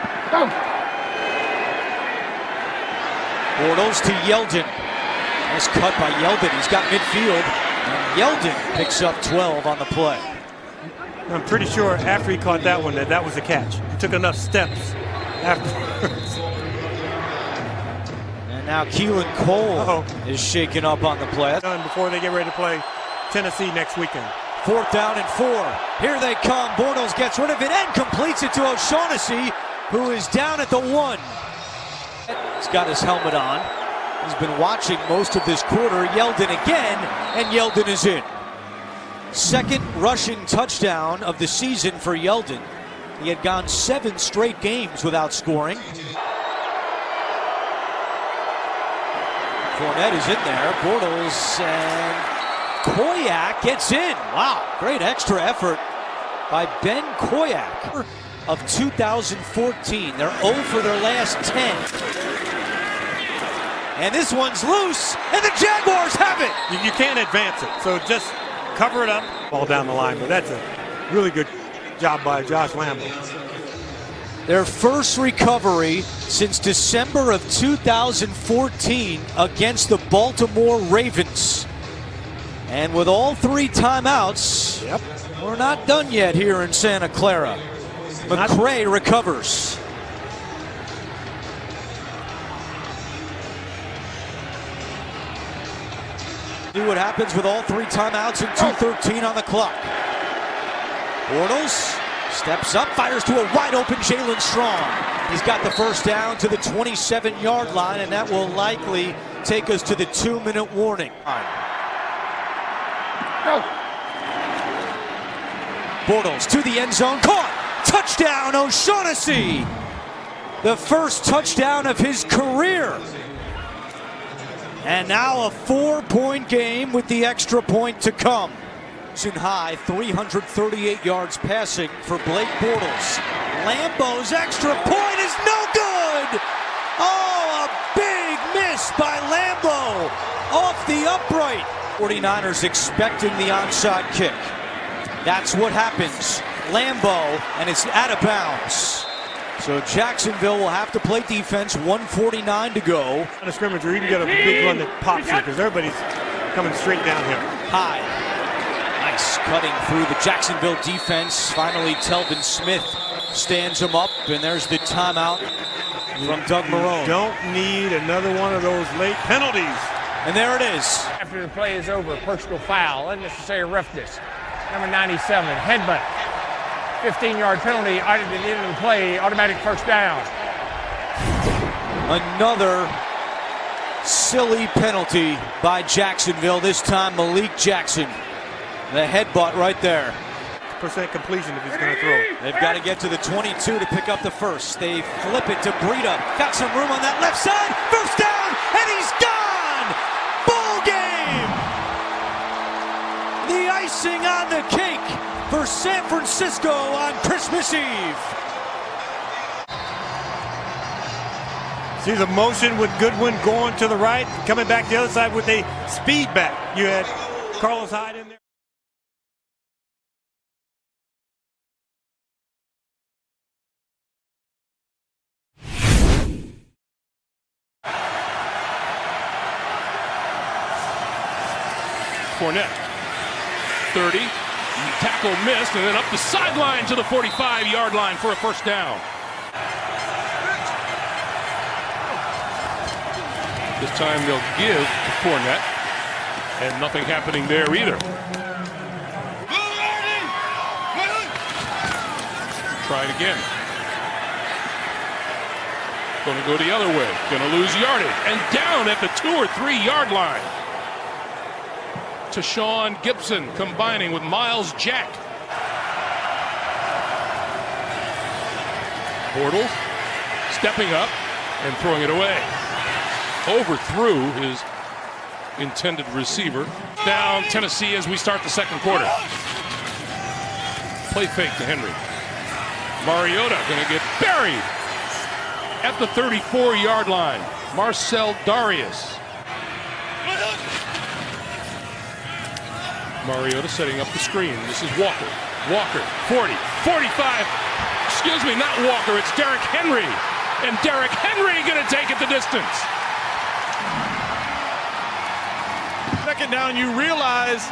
Bortles to Yeldon. Nice cut by Yeldon. He's got midfield. And Yeldon picks up 12 on the play. I'm pretty sure after he caught that one that was a catch. He took enough steps afterwards. And now Keelan Cole is shaken up on the play. Done before they get ready to play Tennessee next weekend. 4th down and 4. Here they come. Bortles gets rid of it and completes it to O'Shaughnessy, who is down at the 1. He's got his helmet on. He's been watching most of this quarter. Yeldon again, and Yeldon is in. 2nd rushing touchdown of the season for Yeldon. He had gone 7 straight games without scoring. Fournette is in there. Bortles and Koyak gets in. Wow, great extra effort by Ben Koyak of 2014. They're 0 for their last 10. And this one's loose, and the Jaguars have it. You can't advance it, so just cover it up. Ball down the line, but that's a really good job by Josh Lambo. Their first recovery since December of 2014 against the Baltimore Ravens. And with all 3 timeouts, we're not done yet here in Santa Clara. McCray recovers. See what happens with all 3 timeouts and 2:13 on the clock. Bortles steps up, fires to a wide open Jalen Strong. He's got the first down to the 27-yard line, and that will likely take us to the 2-minute warning. Bortles to the end zone, caught! Touchdown, O'Shaughnessy! The first touchdown of his career. And now a 4-point game with the extra point to come. Season high, 338 yards passing for Blake Bortles. Lambo's extra point is no good! Oh, a big miss by Lambo off the upright. 49ers expecting the onside kick. That's what happens. Lambo, and it's out of bounds. So Jacksonville will have to play defense, 1:49 to go. On a scrimmage, or you can get a big run that pops you because everybody's coming straight down here. High. Nice cutting through the Jacksonville defense. Finally, Telvin Smith stands him up, and there's the timeout from Doug Marrone. Don't need another one of those late penalties. And there it is. After the play is over, personal foul, unnecessary roughness. Number 97, headbutt. 15-yard penalty out at the end of the play, automatic first down. Another silly penalty by Jacksonville, this time Malik Jackson. The headbutt right there. % completion if he's going to throw it. They've got to get to the 22 to pick up the first. They flip it to Breida. Got some room on that left side. First down, and he's gone! Ball game! The icing on the cake for San Francisco on Christmas Eve. See the motion with Goodwin going to the right, coming back the other side with a speed back. You had Carlos Hyde in there. Fournette, 30, tackle missed, and then up the sideline to the 45-yard line for a first down. This time they'll give to Fournette, and nothing happening there either. Try it again. Going to go the other way. Going to lose yardage, and down at the 2 or 3 yard line. To Sean Gibson combining with Miles Jack. Bortles stepping up and throwing it away. Overthrew his intended receiver. Down Tennessee as we start the second quarter. Play fake to Henry. Mariota going to get buried at the 34-yard line. Marcel Darius. Mariota setting up the screen. This is Walker. Walker, 40, 45. Excuse me, not Walker. It's Derrick Henry. And Derrick Henry going to take it the distance. Second down, you realize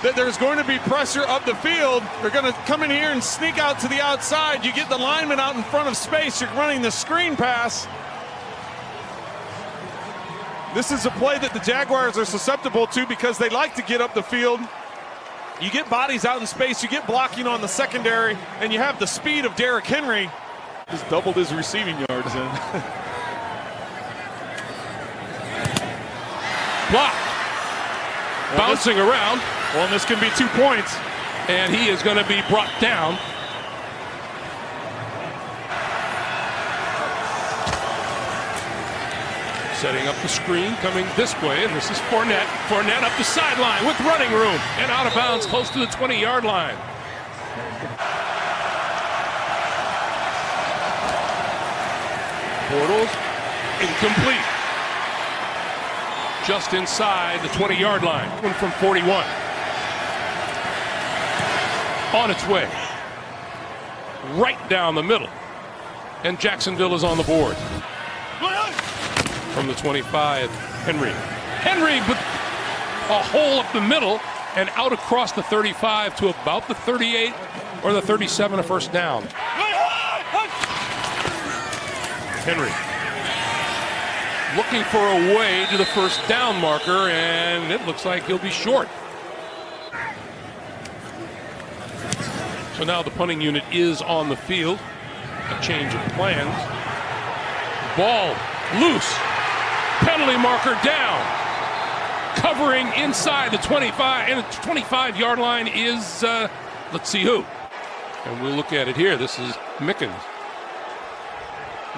that there's going to be pressure up the field. They're going to come in here and sneak out to the outside. You get the lineman out in front of space. You're running the screen pass. This is a play that the Jaguars are susceptible to because they like to get up the field. You get bodies out in space, you get blocking on the secondary, and you have the speed of Derrick Henry. Just doubled his receiving yards in. Block. Bouncing around. Well, this can be 2 points. And he is going to be brought down. Setting up the screen, coming this way, and this is Fournette. Fournette up the sideline with running room and out of bounds close to the 20-yard line. Bortles, incomplete. Just inside the 20-yard line. One from 41. On its way. Right down the middle. And Jacksonville is on the board. From the 25, Henry. Henry with a hole up the middle and out across the 35 to about the 38 or the 37, a first down. Henry looking for a way to the first down marker, and it looks like he'll be short. So now the punting unit is on the field. A change of plans. Ball loose. Penalty marker down. Covering inside the 25, and the 25-yard line is, let's see who. And we'll look at it here. This is Mickens.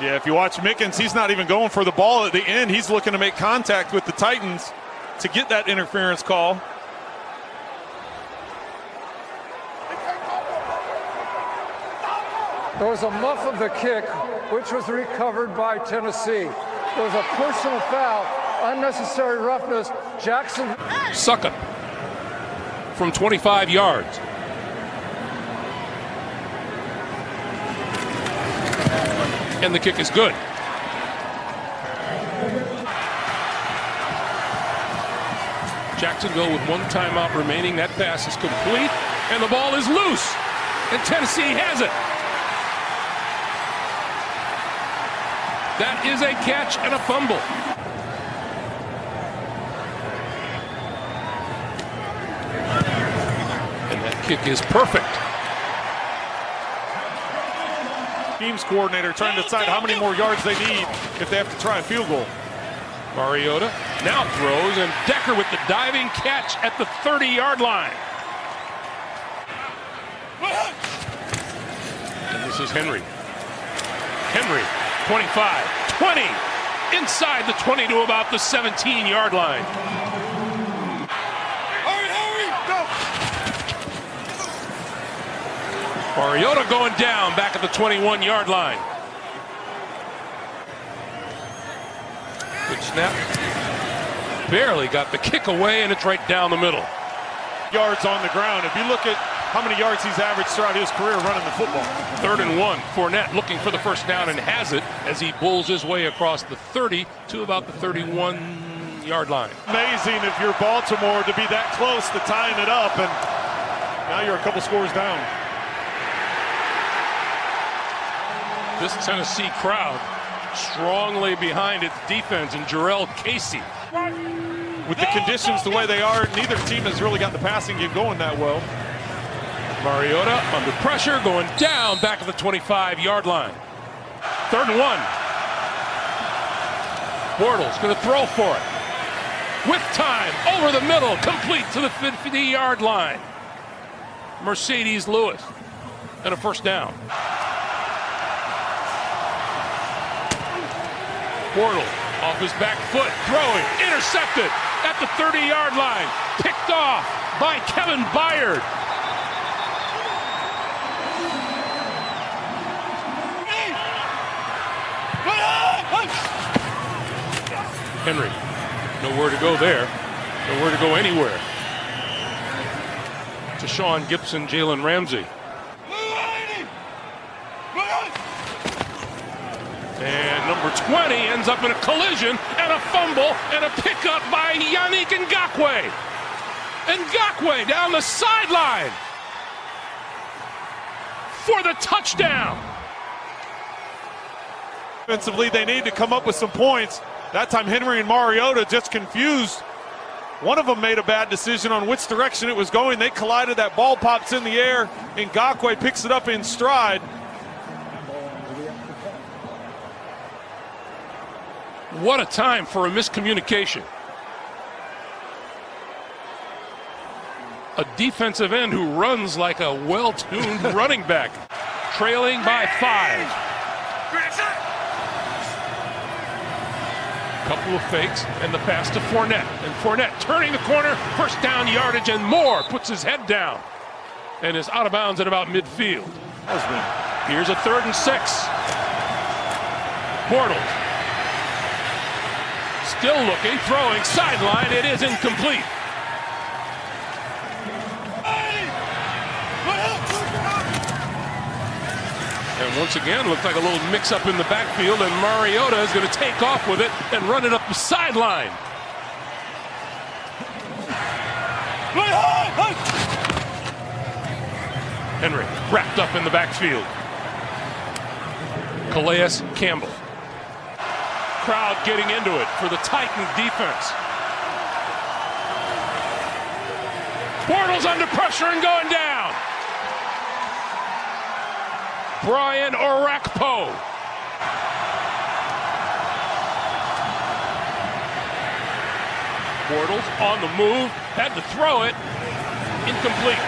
Yeah, if you watch Mickens, he's not even going for the ball at the end. He's looking to make contact with the Titans to get that interference call. There was a muff of the kick, which was recovered by Tennessee. There was a personal foul, unnecessary roughness. Jackson. Succop from 25 yards. And the kick is good. Jacksonville with one timeout remaining. That pass is complete, and the ball is loose. And Tennessee has it. That is a catch and a fumble. And that kick is perfect. Teams coordinator trying to decide how many more yards they need if they have to try a field goal. Mariota now throws, and Decker with the diving catch at the 30-yard line. And this is Henry. Henry, 25, 20, inside the 20 to about the 17-yard line. Mariota going down back at the 21-yard line. Good snap. Barely got the kick away, and it's right down the middle. Yards on the ground. If you look at how many yards he's averaged throughout his career running the football. 3rd and 1. Fournette looking for the first down and has it as he bulls his way across the 30 to about the 31-yard line. Amazing if you're Baltimore to be that close to tying it up, and now you're a couple scores down. This Tennessee crowd strongly behind its defense and Jarrell Casey. With the conditions the way they are, neither team has really got the passing game going that well. Mariota under pressure, going down back at the 25-yard line. 3rd and 1. Bortles going to throw for it. With time, over the middle, complete to the 50-yard line. Mercedes Lewis, and a first down. Bortles off his back foot, throwing, intercepted at the 30-yard line. Picked off by Kevin Byard. Henry, nowhere to go there. Nowhere to go anywhere. To Sean Gibson, Jalen Ramsey. And number 20 ends up in a collision and a fumble and a pickup by Yannick Ngakoue. Ngakoue down the sideline for the touchdown. Offensively, they need to come up with some points. That time Henry and Mariota just confused. One of them made a bad decision on which direction it was going. They collided. That ball pops in the air. Ngakoue picks it up in stride. What a time for a miscommunication. A defensive end who runs like a well-tuned running back. Trailing by 5. Couple of fakes and the pass to Fournette. And Fournette turning the corner, first down yardage, and more puts his head down and is out of bounds at about midfield. Here's a 3rd and 6. Bortles. Still looking, throwing, sideline. It is incomplete. And once again, looked like a little mix-up in the backfield, and Mariota is going to take off with it and run it up the sideline. Henry wrapped up in the backfield. Calais Campbell. Crowd getting into it for the Titan defense. Bortles under pressure and going down. Brian Orakpo. Bortles on the move, had to throw it, incomplete.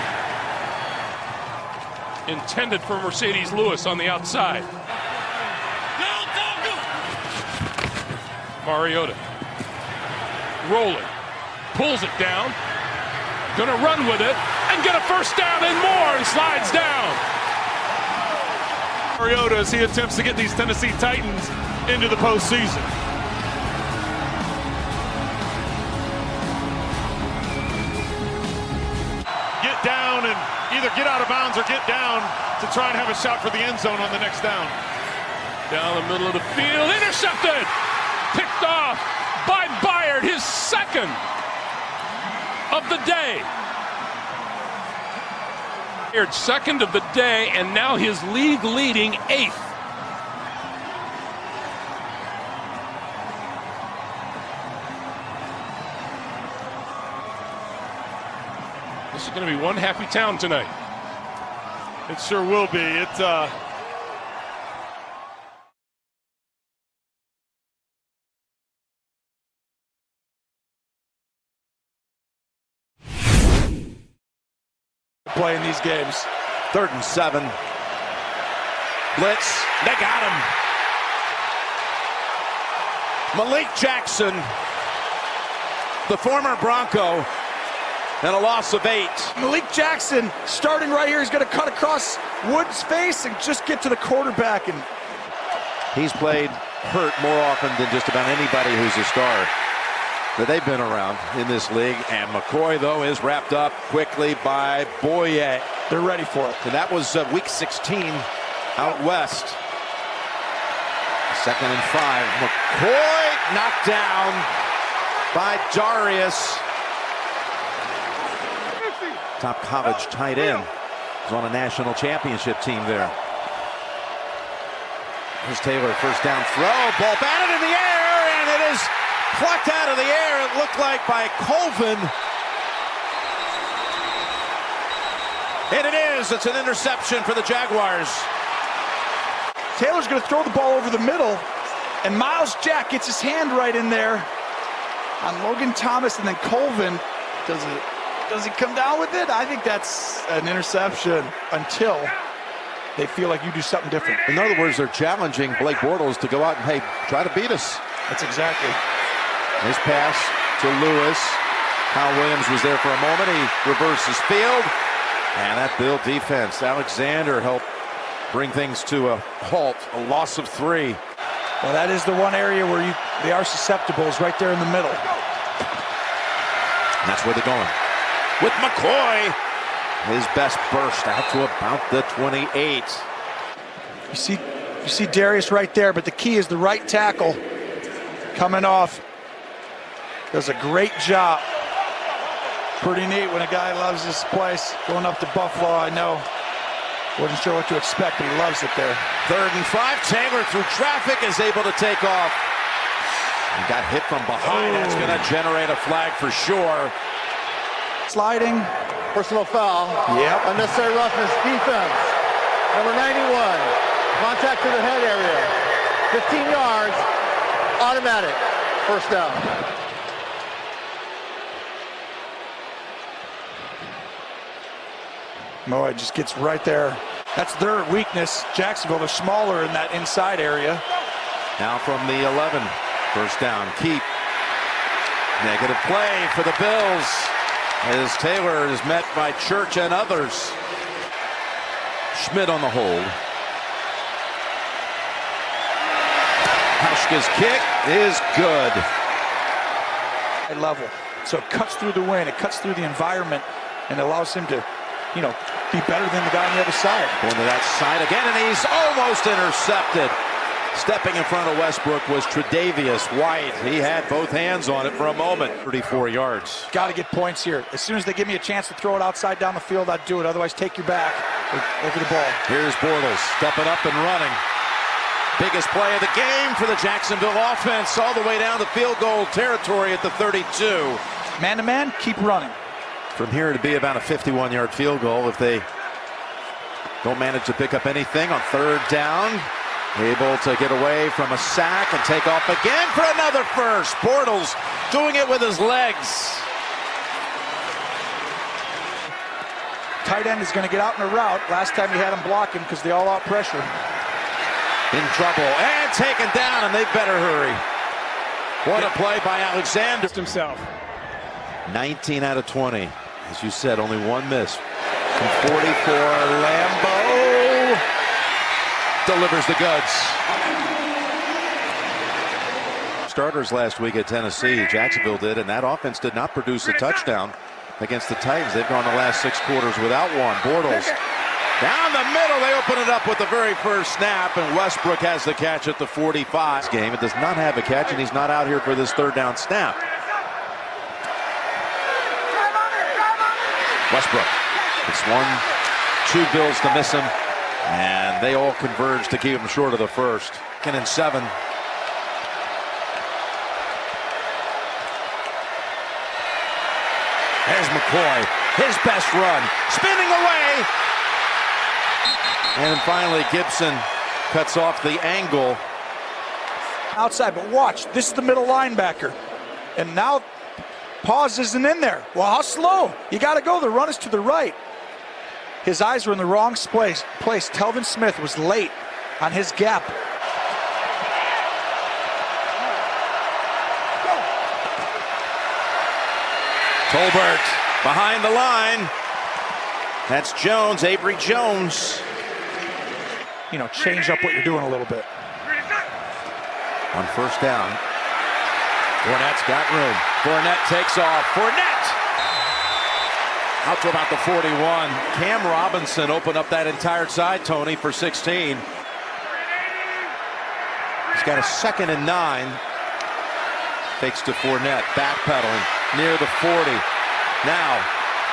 Intended for Mercedes Lewis on the outside. Mariota rolling, pulls it down, gonna run with it and get a first down and more, and slides down. Mariota as he attempts to get these Tennessee Titans into the postseason. Get down and either get out of bounds or get down to try and have a shot for the end zone on the next down. Down the middle of the field, intercepted, picked off by Byard, his 2nd of the day. 2nd of the day, and now his league-leading 8th. This is going to be one happy town tonight. It sure will be. It's play in these games. 3rd and 7. Blitz. They got him. Malik Jackson, the former Bronco, and a loss of 8. Malik Jackson starting right here. He's going to cut across Wood's face and just get to the quarterback. And he's played hurt more often than just about anybody who's a star that they've been around in this league. And McCoy, though, is wrapped up quickly by Boye. They're ready for it. And that was week 16 out west. 2nd and 5. McCoy knocked down by Darius. Top college tight end. Was on a national championship team there. Here's Taylor, first down throw. Ball batted in the air, and it is plucked out of the air, it looked like, by Colvin. And it is. It's an interception for the Jaguars. Taylor's going to throw the ball over the middle, and Miles Jack gets his hand right in there on Logan Thomas, and then Colvin. Does he come down with it? I think that's an interception until they feel like you do something different. In other words, they're challenging Blake Bortles to go out and, hey, try to beat us. That's exactly. His pass to Lewis. Kyle Williams was there for a moment. He reverses field. And that Bill defense, Alexander, helped bring things to a halt. A loss of 3. Well, that is the one area where they are susceptible, is right there in the middle. And that's where they're going. With McCoy, his best burst out to about the 28. You see You see Darius right there, but the key is the right tackle coming off. Does a great job. Pretty neat when a guy loves this place. Going up to Buffalo, I know. Wasn't sure what to expect, but he loves it there. 3rd and 5. Taylor through traffic is able to take off. He got hit from behind. That's going to generate a flag for sure. Sliding. Personal foul. Yep. Unnecessary roughness. Defense. Number 91. Contact to the head area. 15 yards. Automatic. First down. Moy just gets right there. That's their weakness. Jacksonville, they're smaller in that inside area. Now from the 11. First down. Keep. Negative play for the Bills as Taylor is met by Church and others. Schmidt on the hold. Hauschka's kick is good. High level. So it cuts through the wind, it cuts through the environment, and allows him to, be better than the guy on the other side. Going to that side again, and he's almost intercepted. Stepping in front of Westbrook was Tre'Davious White. He had both hands on it for a moment. 34 yards. Got to get points here. As soon as they give me a chance to throw it outside down the field, I'd do it. Otherwise, take your back over the ball. Here's Bortles stepping up and running. Biggest play of the game for the Jacksonville offense, all the way down to field goal territory at the 32. Man-to-man, keep running. From here, it'd be about a 51-yard field goal if they don't manage to pick up anything on 3rd down. Able to get away from a sack and take off again for another first. Bortles doing it with his legs. Tight end is going to get out in a route. Last time he had him blocking because they all out pressure. In trouble and taken down, and they better hurry. What a play by Alexander. Himself. 19 out of 20. As you said, only one miss. From 44, Lambeau delivers the goods. Starters last week at Tennessee, Jacksonville did, and that offense did not produce a touchdown against the Titans. They've gone the last 6 quarters without one. Bortles down the middle. They open it up with the very first snap, and Westbrook has the catch at the 45. This game, it does not have a catch, and he's not out here for this 3rd down snap. Westbrook. It's 1-2 Bills to miss him, and they all converge to keep him short of the first. 2nd and 7. There's McCoy, his best run, spinning away. And finally Gibson cuts off the angle. Outside, but watch, this is the middle linebacker. And now Pause isn't in there. Well, how slow? You got to go. The run is to the right. His eyes were in the wrong place. Telvin Smith was late on his gap. Tolbert behind the line. That's Jones, Avery Jones. Change up what you're doing a little bit. On 1st down. Fournette's got room. Fournette takes off. Fournette! Out to about the 41. Cam Robinson opened up that entire side, Tony, for 16. He's got a 2nd and 9. Fakes to Fournette, backpedaling near the 40. Now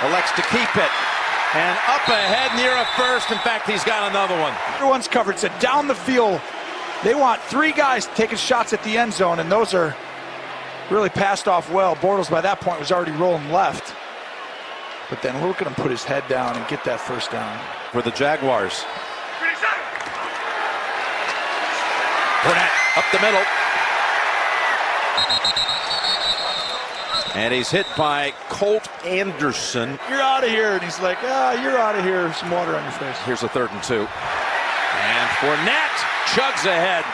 elects to keep it. And up ahead near a first. In fact, he's got another one. Everyone's covered. So down the field, they want 3 guys taking shots at the end zone, and those are really passed off well. Bortles by that point was already rolling left. But then look at him put his head down and get that 1st down. For the Jaguars. Fournette up the middle. And he's hit by Colt Anderson. You're out of here. And he's like, you're out of here. Some water on your face. Here's a 3rd and 2. And Fournette chugs ahead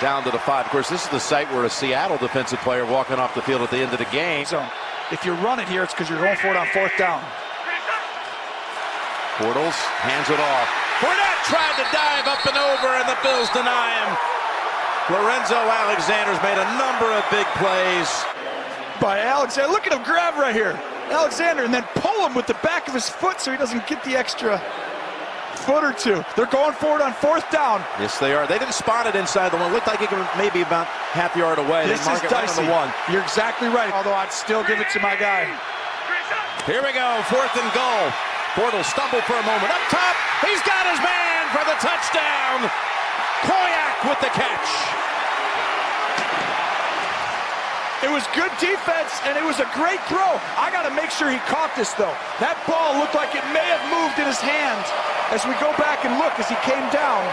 down to the 5. Of course, this is the site where a Seattle defensive player walking off the field at the end of the game. So if you run it here, it's because you're going for it on 4th down. Bortles hands it off. Fournette tried to dive up and over, and the Bills deny him. Lorenzo Alexander's made a number of big plays. By Alexander. Look at him grab right here. Alexander, and then pull him with the back of his foot so he doesn't get the extra foot or two. They're going for it on 4th down. Yes, they are. They didn't spot it inside the 1. Looked like it was maybe about half yard away. This they mark is it right dicey. on the 1. You're exactly right, although I'd still give it to my guy. Here we go, 4th and goal. Bortles stumbled for a moment. Up top, he's got his man for the touchdown. Koyak with the catch. It was good defense, and it was a great throw. I got to make sure he caught this, though. That ball looked like it may have moved in his hand as we go back and look as he came down.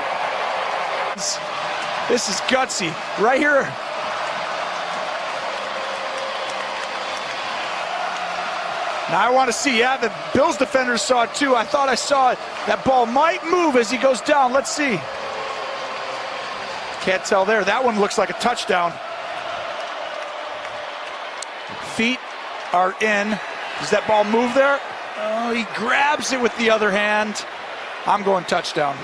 This is gutsy. Right here. Now I want to see, yeah, the Bills defenders saw it too. I thought I saw it. That ball might move as he goes down. Let's see. Can't tell there. That one looks like a touchdown. Feet are in. Does that ball move there? Oh, he grabs it with the other hand. I'm going touchdown.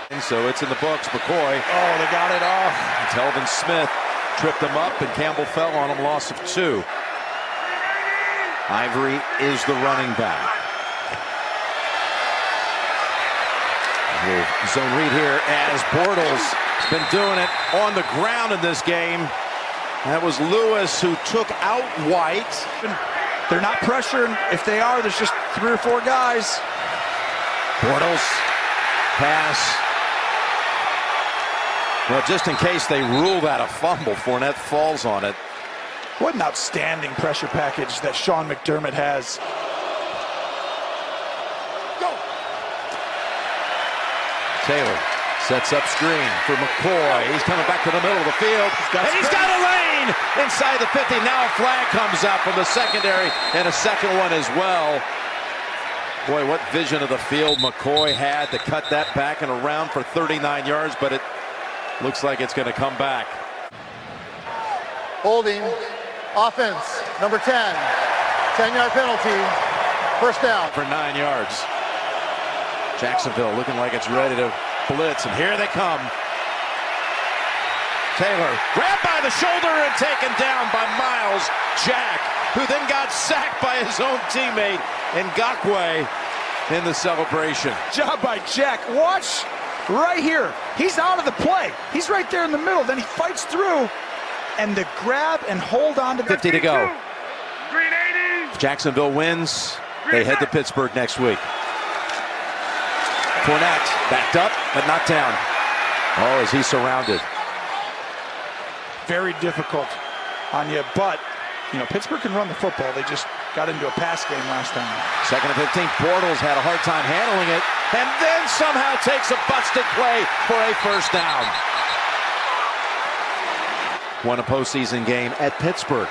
And so it's in the books. McCoy. Oh, they got it off. Telvin Smith tripped him up, and Campbell fell on him, loss of 2. Ivory is the running back. Zone read here as Bortles has been doing it on the ground in this game. That was Lewis who took out White. They're not pressuring. If they are, there's just 3 or 4 guys. Bortles pass. Well, just in case they rule that a fumble, Fournette falls on it. What an outstanding pressure package that Sean McDermott has. Go. Taylor sets up screen for McCoy. He's coming back to the middle of the field. He's got a lane inside the 50. Now a flag comes out from the secondary, and a second one as well. Boy, what vision of the field McCoy had to cut that back and around for 39 yards, but it looks like it's going to come back. Holding. Offense, number 10. 10-yard penalty. First down. For 9 yards. Jacksonville looking like it's ready to blitz, and here they come. Taylor grabbed by the shoulder and taken down by Miles Jack, who then got sacked by his own teammate Ngakoue in the celebration. Job by Jack. Watch right here. He's out of the play. He's right there in the middle. Then he fights through. And the grab and hold on to 50 to go. If Jacksonville wins, they head to Pittsburgh next week. Fournette backed up, but not down. Oh, is he surrounded? Very difficult on you, but you know Pittsburgh can run the football. They just got into a pass game last time. 2nd and 15. Bortles had a hard time handling it, and then somehow takes a busted play for a first down. Won a postseason game at Pittsburgh.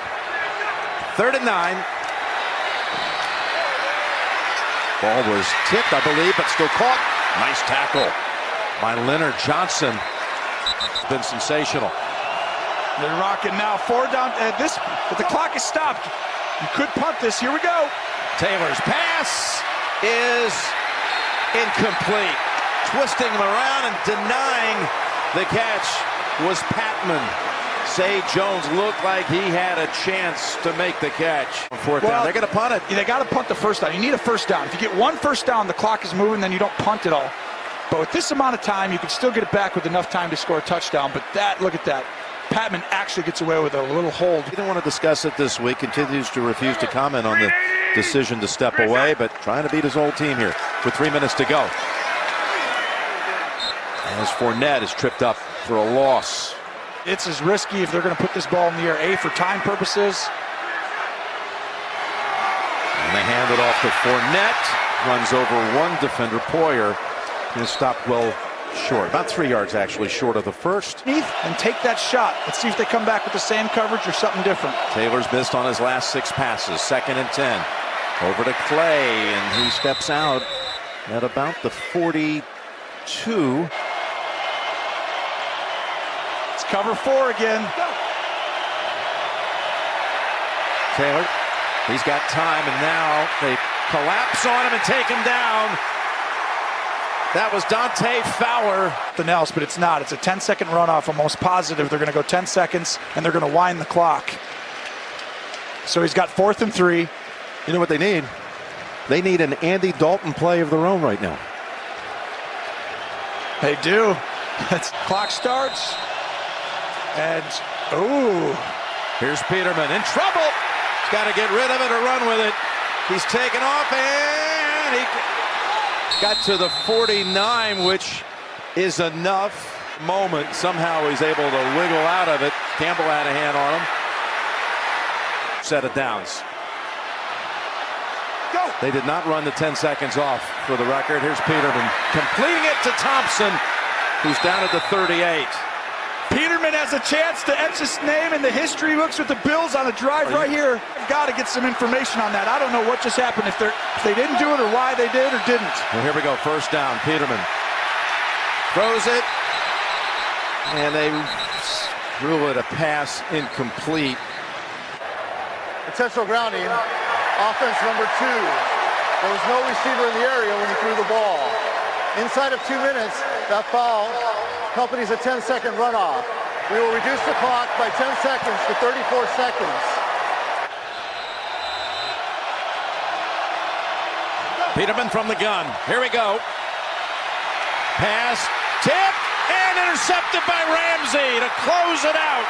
3rd and 9. Ball was tipped, I believe, but still caught. Nice tackle by Leonard Johnson. It's been sensational. They're rocking now. 4 down. But the clock is stopped. You could punt this. Here we go. Taylor's pass is incomplete. Twisting him around and denying the catch was Patman. Say Jones looked like he had a chance to make the catch. 4th down. They're going to punt it. They got to punt the first down. You need a first down. If you get 1 first down, the clock is moving, then you don't punt it all. But with this amount of time, you can still get it back with enough time to score a touchdown. But look at that. Patman actually gets away with a little hold. He didn't want to discuss it this week. Continues to refuse to comment on the decision to step away, but trying to beat his old team here with 3 minutes to go. As Fournette is tripped up for a loss. It's as risky if they're going to put this ball in the air. A, for time purposes. And they hand it off to Fournette. Runs over one defender, Poyer. And stopped well short. About 3 yards, actually, short of the first. And take that shot. Let's see if they come back with the same coverage or something different. Taylor's missed on his last 6 passes. 2nd and 10. Over to Clay, and he steps out at about the 42. Cover 4 again. Taylor, he's got time, and now they collapse on him and take him down. That was Dante Fowler. Nothing else, but it's not. It's a 10-second runoff. I'm almost positive they're going to go 10 seconds, and they're going to wind the clock. So he's got 4th and 3. You know what they need? They need an Andy Dalton play of their own right now. They do. Clock starts. And, ooh. Here's Peterman in trouble. He's got to get rid of it or run with it. He's taken off, and he got to the 49, which is enough. Moment. Somehow he's able to wiggle out of it. Campbell had a hand on him. Set of downs. Go. They did not run the 10 seconds off for the record. Here's Peterman completing it to Thompson, who's down at the 38. Peterman has a chance to etch his name in the history books with the Bills on a drive right here. I've got to get some information on that. I don't know what just happened, if they didn't do it or why they did or didn't. Well, here we go. First down. Peterman throws it, and they threw it a pass incomplete. Intentional grounding. Offense number 2. There was no receiver in the area when he threw the ball. Inside of 2 minutes, that foul accompanies a 10-second runoff. We will reduce the clock by 10 seconds to 34 seconds. Peterman from the gun. Here we go. Pass, tip, and intercepted by Ramsey to close it out.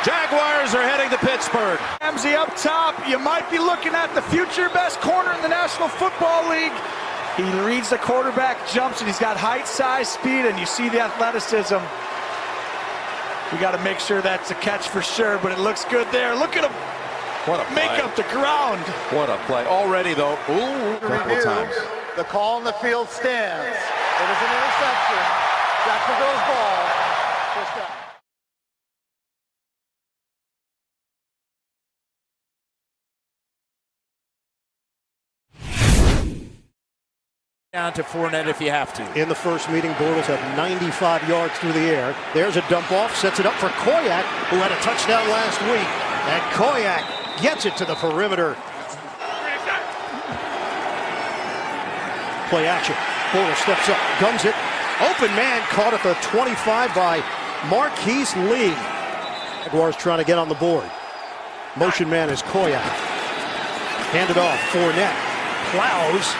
Jaguars are heading to Pittsburgh. Ramsey up top. You might be looking at the future best corner in the National Football League. He reads the quarterback, jumps, and he's got height, size, speed, and you see the athleticism. We got to make sure that's a catch for sure, but it looks good there. Look at him. What a play. Make up the ground. What a play. Already, though, a couple of times. The call on the field stands. It is an interception. Jacksonville's ball. First down. Down to Fournette if you have to. In the first meeting, Bortles had 95 yards through the air. There's a dump off, sets it up for Koyak, who had a touchdown last week. And Koyak gets it to the perimeter. Play action. Bortles steps up, guns it. Open man caught at the 25 by Marquise Lee. Jaguars trying to get on the board. Motion man is Koyak. Handed off. Fournette plows.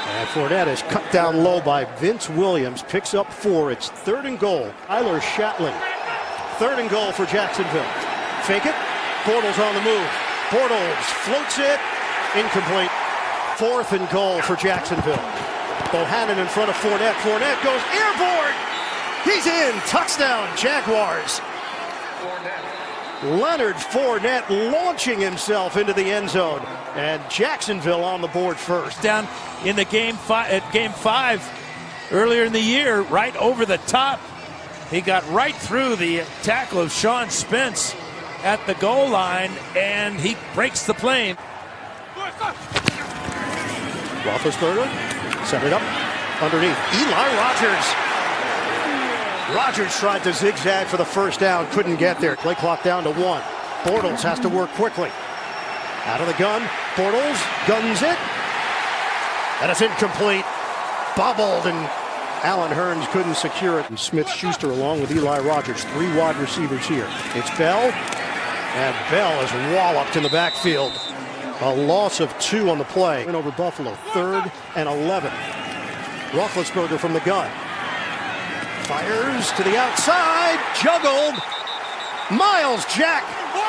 And Fournette is cut down low by Vince Williams. Picks up 4. It's 3rd and goal. Tyler Shatling. 3rd and goal for Jacksonville. Fake it. Bortles on the move. Bortles floats it. Incomplete. 4th and goal for Jacksonville. Bohannon in front of Fournette. Fournette goes airborne. He's in. Touchdown, Jaguars. Leonard Fournette launching himself into the end zone, and Jacksonville on the board first. Down in the game 5 earlier in the year, right over the top. He got right through the tackle of Sean Spence at the goal line, and he breaks the plane. Roethlisberger set it up underneath. Eli Rogers. Rogers tried to zigzag for the first down, couldn't get there. Play clock down to 1. Bortles has to work quickly. Out of the gun, Bortles guns it. And it's incomplete. Bobbled, and Allen Hurns couldn't secure it. And Smith-Schuster along with Eli Rogers. 3 wide receivers here. It's Bell, and Bell is walloped in the backfield. A loss of 2 on the play. Win over Buffalo, 3rd and 11. Roethlisberger from the gun. Fires to the outside, juggled. Miles Jack.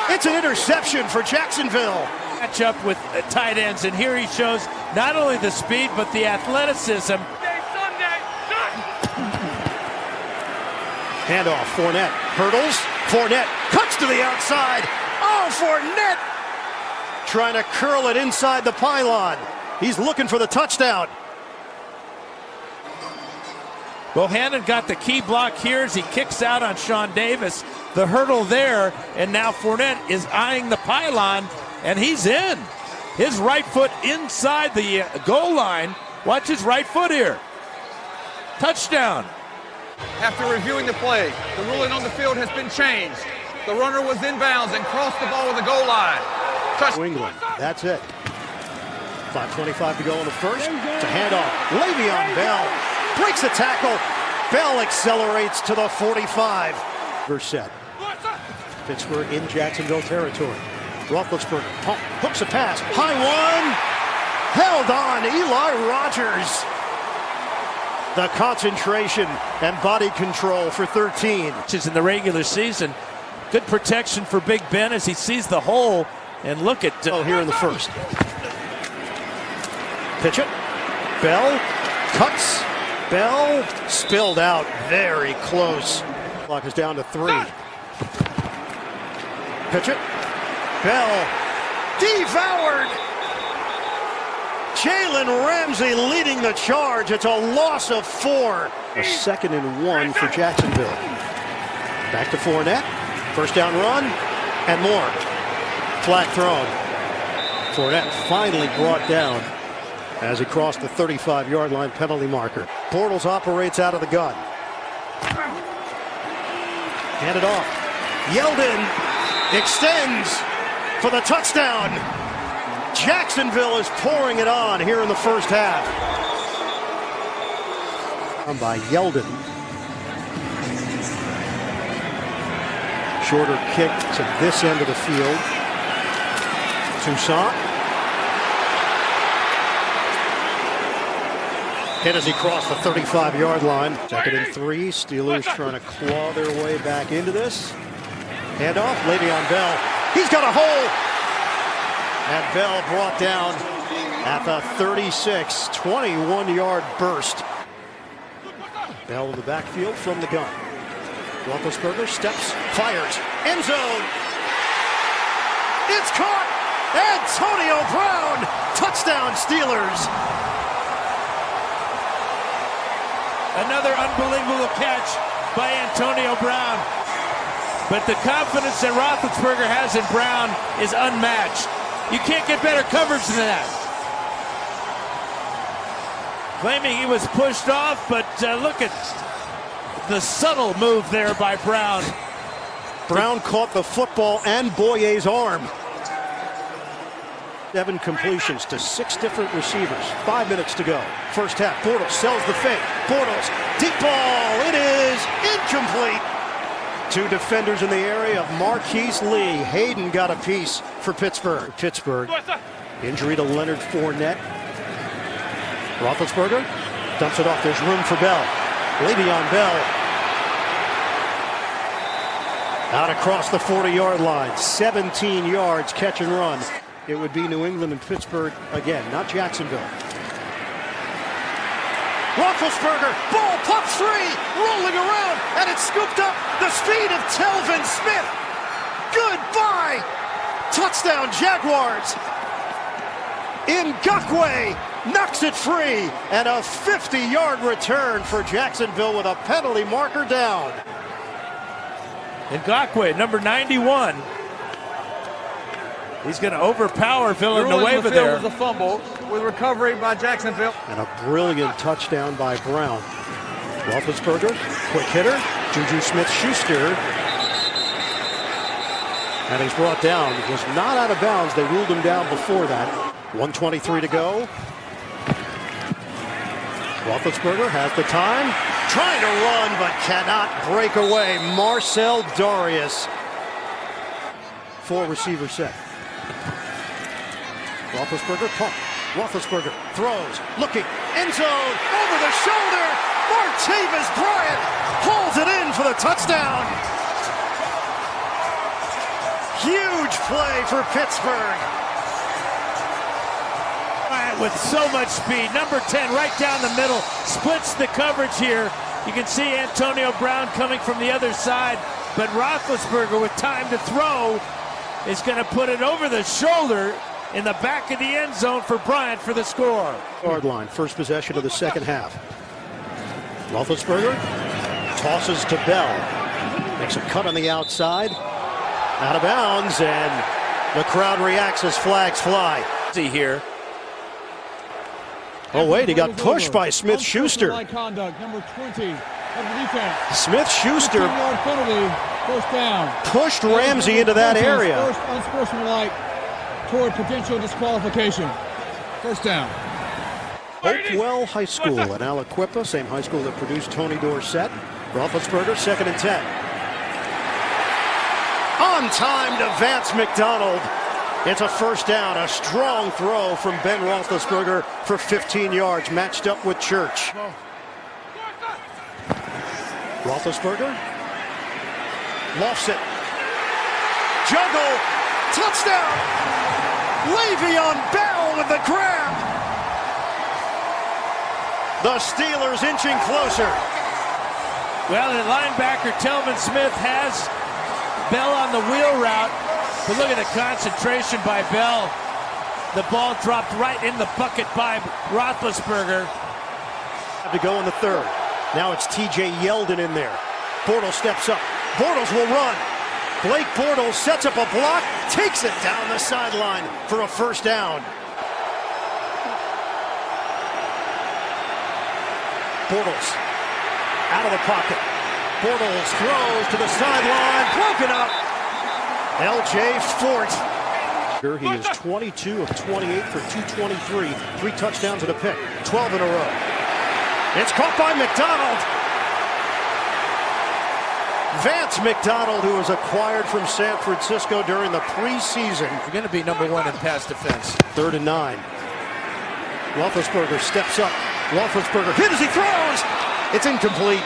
It's an interception for Jacksonville. Match up with tight ends, and here he shows not only the speed but the athleticism. Handoff, Fournette hurdles. Fournette cuts to the outside. Oh, Fournette trying to curl it inside the pylon. He's looking for the touchdown. Bohannon got the key block here as he kicks out on Sean Davis. The hurdle there, and now Fournette is eyeing the pylon, and he's in. His right foot inside the goal line. Watch his right foot here. Touchdown. After reviewing the play, the ruling on the field has been changed. The runner was inbounds and crossed the ball with the goal line. New England, that's it. 5:25 to go in the first. It's a handoff. Le'Veon Bell breaks the tackle. Bell accelerates to the 45. Verset. Pittsburgh in Jacksonville territory. Roethlisberger hooks a pass. High one. Held on. Eli Rogers. The concentration and body control for 13. In the regular season. Good protection for Big Ben as he sees the hole. And look at here in the first. Pitch it. Bell cuts. Bell spilled out very close. Clock is down to 3. Pitch it. Bell devoured. Jalen Ramsey leading the charge. It's a loss of 4. A 2nd and 1 for Jacksonville. Back to Fournette. First down run and more. Flag thrown. Fournette finally brought down as he crossed the 35-yard line penalty marker. Bortles operates out of the gun. Hand it off. Yeldon extends for the touchdown. Jacksonville is pouring it on here in the first half. By Yeldon. Shorter kick to this end of the field. Toussaint. Hit as he crossed the 35-yard line. 2nd and 3. Steelers trying to claw their way back into this. Handoff. Le'Veon Bell. He's got a hole. And Bell brought down at the 36. 21-yard burst. Bell in the backfield from the gun. Roethlisberger steps, fires, end zone. It's caught. Antonio Brown. Touchdown Steelers. Another unbelievable catch by Antonio Brown. But the confidence that Roethlisberger has in Brown is unmatched. You can't get better coverage than that. Claiming he was pushed off, but look at the subtle move there by Brown. Brown caught the football and Boye's arm. 7 completions to 6 different receivers. 5 minutes to go. First half. Bortles sells the fake. Bortles. Deep ball. It is incomplete. 2 defenders in the area of Marquise Lee. Hayden got a piece for Pittsburgh. Injury to Leonard Fournette. Roethlisberger dumps it off. There's room for Bell. Le'Veon Bell. Out across the 40-yard line. 17 yards catch and run. It would be New England and Pittsburgh again, not Jacksonville. Roethlisberger, ball pops free, rolling around, and it's scooped up. The speed of Telvin Smith. Goodbye. Touchdown Jaguars. Ngakoue knocks it free, and a 50-yard return for Jacksonville with a penalty marker down. Ngakoue, number 91. He's going to overpower Villanueva there. Was a fumble with recovery by Jacksonville. And a brilliant touchdown by Brown. Roethlisberger, quick hitter. Juju Smith-Schuster. And he's brought down. He was not out of bounds. They ruled him down before that. 1:23 to go. Roethlisberger has the time. Trying to run, but cannot break away. Marcel Darius. 4 receiver set. Roethlisberger pump. Roethlisberger throws, looking, end zone, over the shoulder. Martavis Bryant pulls it in for the touchdown. Huge play for Pittsburgh. Bryant with so much speed. Number 10 right down the middle. Splits the coverage here. You can see Antonio Brown coming from the other side. But Roethlisberger with time to throw is going to put it over the shoulder in the back of the end zone for Bryant for the score. Yard line, first possession of the second half. Roethlisberger tosses to Bell. Makes a cut on the outside. Out of bounds, and the crowd reacts as flags fly. See here. Oh, wait, he got pushed by Smith-Schuster. Conduct, number 20 of the defense. Smith-Schuster first down. Pushed Ramsey into that area. First unsportsmanlike toward potential disqualification. First down. Hopewell High School in Aliquippa, same high school that produced Tony Dorsett. Roethlisberger, 2nd and 10. On time to Vance McDonald. It's a first down, a strong throw from Ben Roethlisberger for 15 yards, matched up with Church. Roethlisberger lofts it. Juggle, touchdown! Le'Veon Bell with the grab. The Steelers inching closer. Well, the linebacker Telvin Smith has Bell on the wheel route, but look at the concentration by Bell. The ball dropped right in the bucket by Roethlisberger. Have to go in the third. Now it's TJ Yeldon in there. Bortles steps up. Bortles will run. Blake Bortles sets up a block, takes it down the sideline for a first down. Bortles out of the pocket. Bortles throws to the sideline, broken up. L.J. Fort. He is 22 of 28 for 223, 3 touchdowns and a pick, 12 in a row. It's caught by McDonald. Vance McDonald, who was acquired from San Francisco during the preseason. You're going to be number 1 in pass defense. 3rd and 9. Roethlisberger steps up. Roethlisberger hit as he throws. It's incomplete.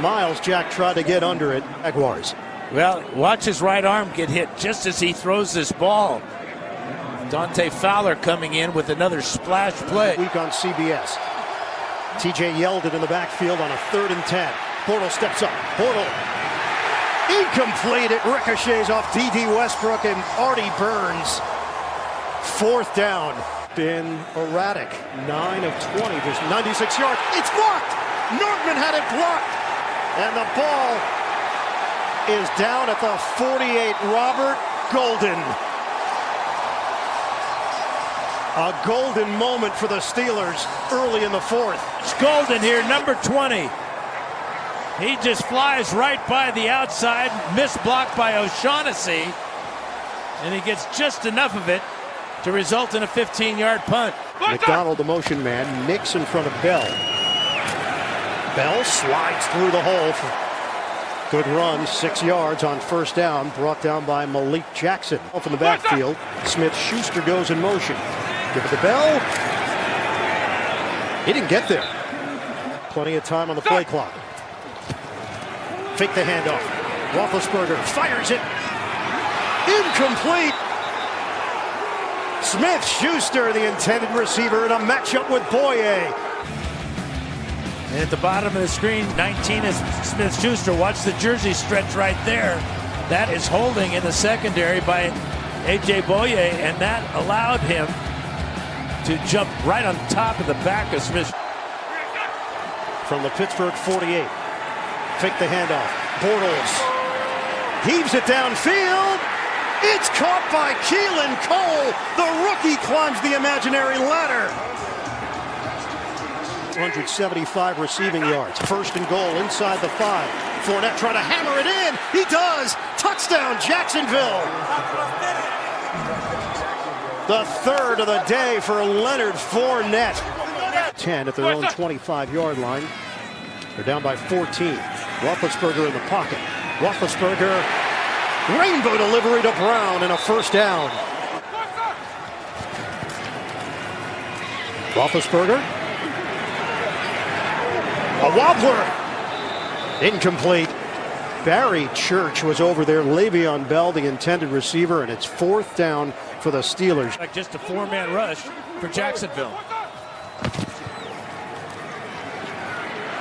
Miles Jack tried to get under it. Jaguars. Well, watch his right arm get hit just as he throws this ball. Dante Fowler coming in with another splash play. Week on CBS. TJ Yeldon in the backfield on a 3rd and 10. Bortles steps up. Bortles. Incomplete. It ricochets off D.D. Westbrook and Artie Burns. 4th down. Been erratic. 9 of 20. There's 96 yards. It's blocked. Nordman had it blocked. And the ball is down at the 48. Robert Golden. A golden moment for the Steelers early in the 4th. It's Golden here, number 20. He just flies right by the outside, missed block by O'Shaughnessy, and he gets just enough of it to result in a 15-yard punt. McDonald, the motion man, Nix in front of Bell. Bell slides through the hole. Good run, 6 yards on first down, brought down by Malik Jackson. Off in the backfield, Smith-Schuster goes in motion. Give it to Bell. He didn't get there. Plenty of time on the play clock. Fake the handoff. Roethlisberger fires it. Incomplete. Smith-Schuster, the intended receiver, in a matchup with Boye. And at the bottom of the screen, 19 is Smith-Schuster. Watch the jersey stretch right there. That is holding in the secondary by A.J. Boye, and that allowed him to jump right on top of the back of Smith. From the Pittsburgh 48. Fake the handoff. Bortles heaves it downfield. It's caught by Keelan Cole. The rookie climbs the imaginary ladder. 175 receiving yards. 1st and goal inside the 5. Fournette trying to hammer it in. He does. Touchdown, Jacksonville. The 3rd of the day for Leonard Fournette. 10 at their own 25-yard line. They're down by 14. Roethlisberger in the pocket. Roethlisberger, rainbow delivery to Brown and a first down. Roethlisberger. A wobbler. Incomplete. Barry Church was over there. Le'Veon Bell, the intended receiver, and it's 4th down for the Steelers. Like just a 4-man rush for Jacksonville.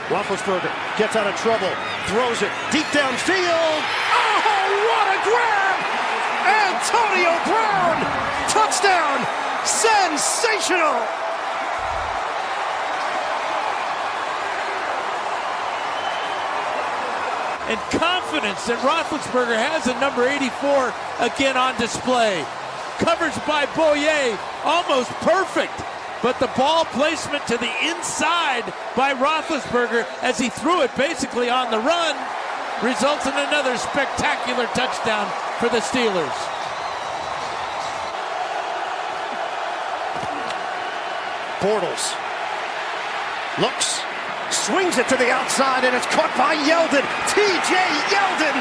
Roethlisberger gets out of trouble, throws it deep downfield. Oh, what a grab! Antonio Brown, touchdown! Sensational! And confidence that Roethlisberger has at number 84 again on display. Coverage by Boye, almost perfect. But the ball placement to the inside by Roethlisberger as he threw it basically on the run results in another spectacular touchdown for the Steelers. Bortles looks, swings it to the outside, and it's caught by Yeldon. T.J. Yeldon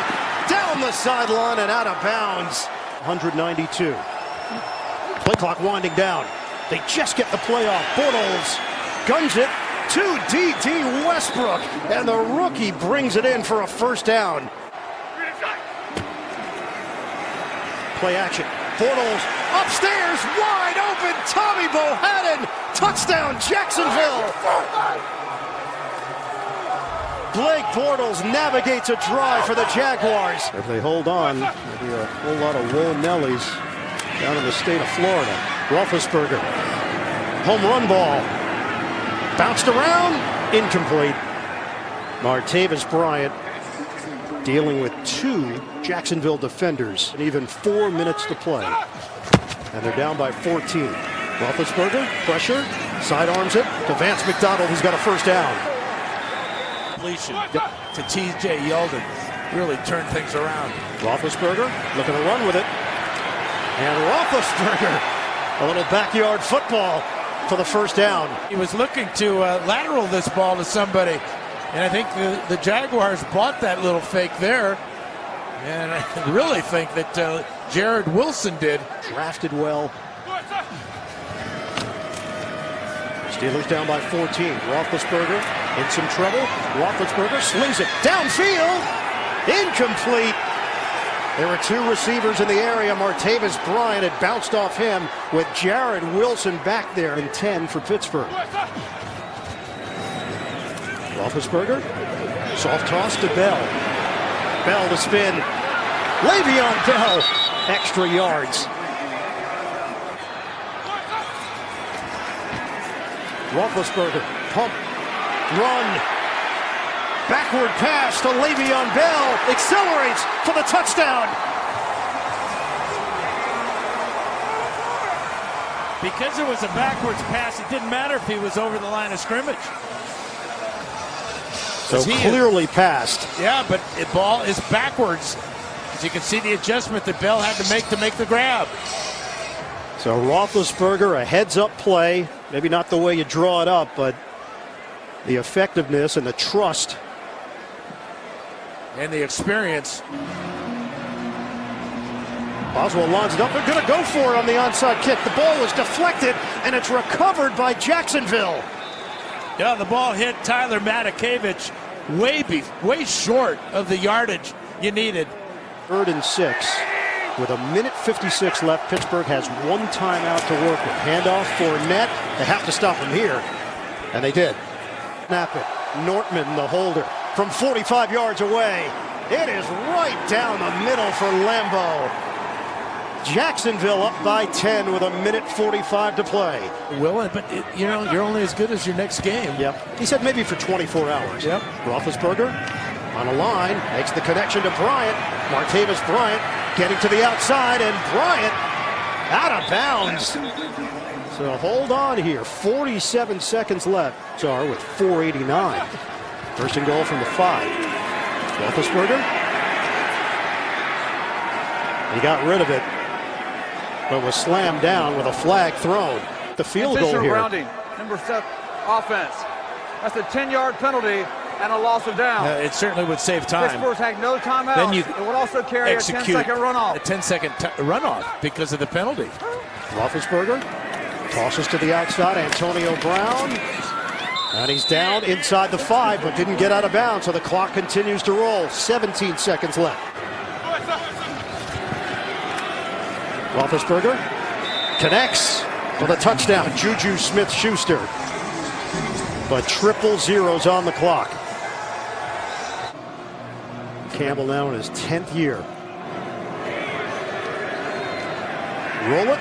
down the sideline and out of bounds. 192. Play clock winding down. They just get the play off. Bortles guns it to D.D. Westbrook, and the rookie brings it in for a first down. Play action. Bortles upstairs, wide open. Tommy Bohannon, touchdown Jacksonville. Blake Bortles navigates a drive for the Jaguars. If they hold on, there'll be a whole lot of Will Nellies down in the state of Florida. Roethlisberger, home run ball. Bounced around, incomplete. Martavis Bryant dealing with 2 Jacksonville defenders and even 4 minutes to play. And they're down by 14. Roethlisberger, pressure, sidearms it to Vance McDonald, who's got a first down. Completion to T.J. Yeldon. Really turned things around. Roethlisberger looking to run with it. And Roethlisberger, a little backyard football for the first down. He was looking to lateral this ball to somebody. And I think the Jaguars bought that little fake there. And I really think that Jared Wilson did. Drafted well. Steelers down by 14. Roethlisberger in some trouble. Roethlisberger slings it downfield. Incomplete. There were 2 receivers in the area. Martavis Bryant had bounced off him with Jared Wilson back there in 10 for Pittsburgh. Roethlisberger, soft toss to Bell. Bell to spin. Le'Veon Bell, extra yards. Roethlisberger, pump, run. Backward pass to Le'Veon Bell. Accelerates for the touchdown. Because it was a backwards pass, it didn't matter if he was over the line of scrimmage. So clearly passed. Yeah, but the ball is backwards. As you can see the adjustment that Bell had to make the grab. So Roethlisberger, a heads-up play. Maybe not the way you draw it up, but the effectiveness and the trust. And the experience. Boswell lines it up. They're going to go for it on the onside kick. The ball was deflected, and it's recovered by Jacksonville. Yeah, the ball hit Tyler Matakevich way short of the yardage you needed. 3rd and 6. With 1:56 left, Pittsburgh has 1 timeout to work with. Handoff for Fournette. They have to stop him here. And they did. Snap it. Nortman, the holder, from 45 yards away. It is right down the middle for Lambeau. Jacksonville up by 10 with 1:45 to play. Will, but you're only as good as your next game. Yep. He said maybe for 24 hours. Yep. Roethlisberger on a line, makes the connection to Bryant. Martavis Bryant getting to the outside, and Bryant out of bounds. So hold on here. 47 seconds left. Czar with 4:89. First and goal from the 5. Roethlisberger. He got rid of it, but was slammed down with a flag thrown. The field goal here. Rounding, number 7, offense. That's a 10-yard penalty and a loss of down. It certainly would save time. Pittsburgh had no timeouts. Then you it would also carry a 10-second runoff. A 10-second runoff because of the penalty. Roethlisberger tosses to the outside. Antonio Brown. And he's down inside the 5, but didn't get out of bounds, so the clock continues to roll. 17 seconds left. Roethlisberger connects for the touchdown. Juju Smith-Schuster. But 000 on the clock. Campbell now in his 10th year. Roll it.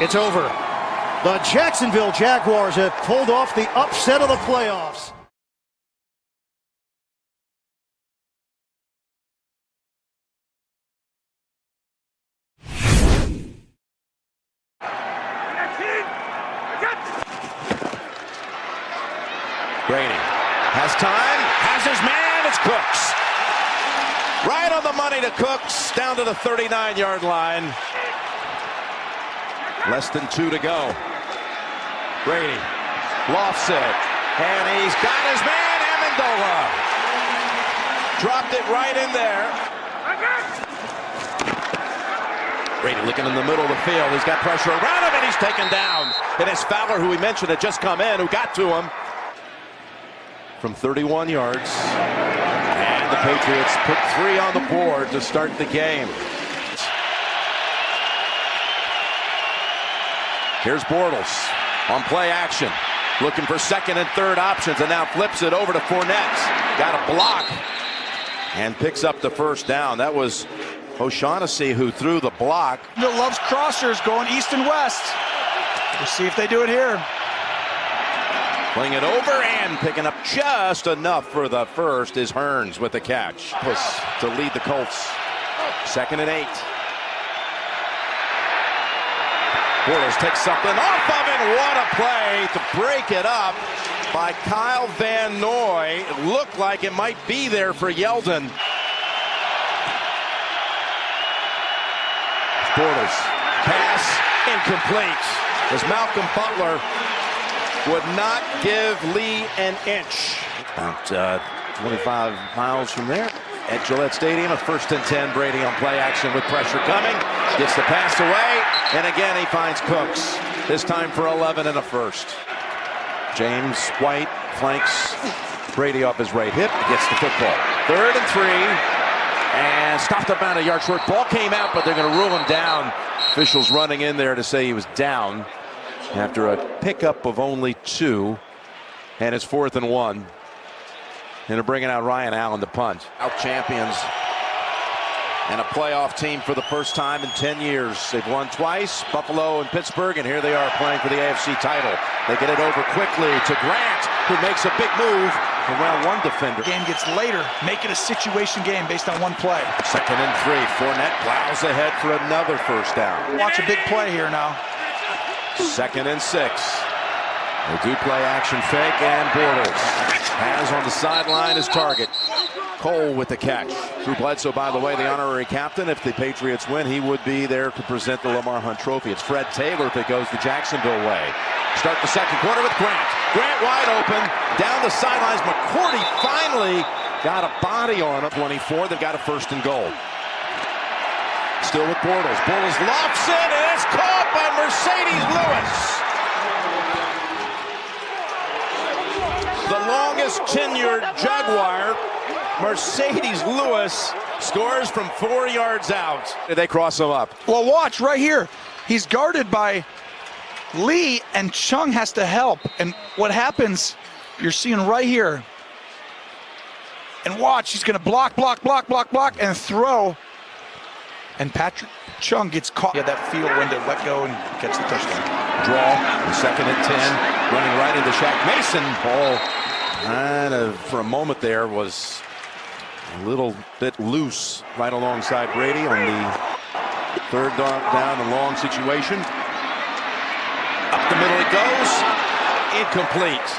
It's over. The Jacksonville Jaguars have pulled off the upset of the playoffs. Brady has time, has his man, it's Cooks. Right on the money to Cooks, down to the 39-yard line. Less than 2 to go. Brady lofts it, and he's got his man, Amendola. Dropped it right in there. Brady looking in the middle of the field. He's got pressure around him, and he's taken down. It is Fowler, who we mentioned had just come in, who got to him from 31 yards. And the Patriots put 3 on the board to start the game. Here's Bortles on play action, looking for second and third options, and now flips it over to Fournette. Got a block and picks up the first down. That was O'Shaughnessy who threw the block. Loves crossers going east and west. We'll see if they do it here. Playing it over and picking up just enough for the first is Hearns with the catch. To lead the Colts. 2nd and 8. Bortles takes something off of it. What a play to break it up by Kyle Van Noy. It looked like it might be there for Yeldon. Bortles, pass incomplete, as Malcolm Butler would not give Lee an inch. About 25 miles from there at Gillette Stadium. A 1st and 10. Brady on play action with pressure coming. Gets the pass away, and again he finds Cooks. This time for 11 and a first. James White flanks Brady off his right hip. Gets the football. 3rd and 3. And stopped about a yard short. Ball came out, but they're going to rule him down. Officials running in there to say he was down after a pickup of only 2. And it's 4th and 1. And they're bringing out Ryan Allen to punt. Out champions and a playoff team for the first time in 10 years. They've won twice, Buffalo and Pittsburgh, and here they are playing for the AFC title. They get it over quickly to Grant, who makes a big move around one defender. Game gets later. Make it a situation game based on one play. 2nd and 3. Fournette plows ahead for another first down. Watch a big play here now. 2nd and 6. They do play action fake, and Bortles has on the sideline his target. Cole with the catch. Drew Bledsoe, by the way, the honorary captain. If the Patriots win, he would be there to present the Lamar Hunt Trophy. It's Fred Taylor if it goes the Jacksonville way. Start the second quarter with Grant. Grant wide open, down the sidelines. McCourty finally got a body on him. 24, they've got a 1st and goal. Still with Bortles. Bortles lofts it, and it's caught by Mercedes Lewis. The longest tenured Jaguar, Mercedes Lewis, scores from 4 yards out. They cross him up. Well, watch right here. He's guarded by Lee, and Chung has to help. And what happens, you're seeing right here. And watch, he's going to block, and throw. And Patrick Chung gets caught. He had that feel when to let go and catch the touchdown. Draw, 2nd and 10, running right into Shaq Mason. Ball kind of, for a moment there, was a little bit loose right alongside Brady on the 3rd down and long situation. Up the middle it goes. Incomplete.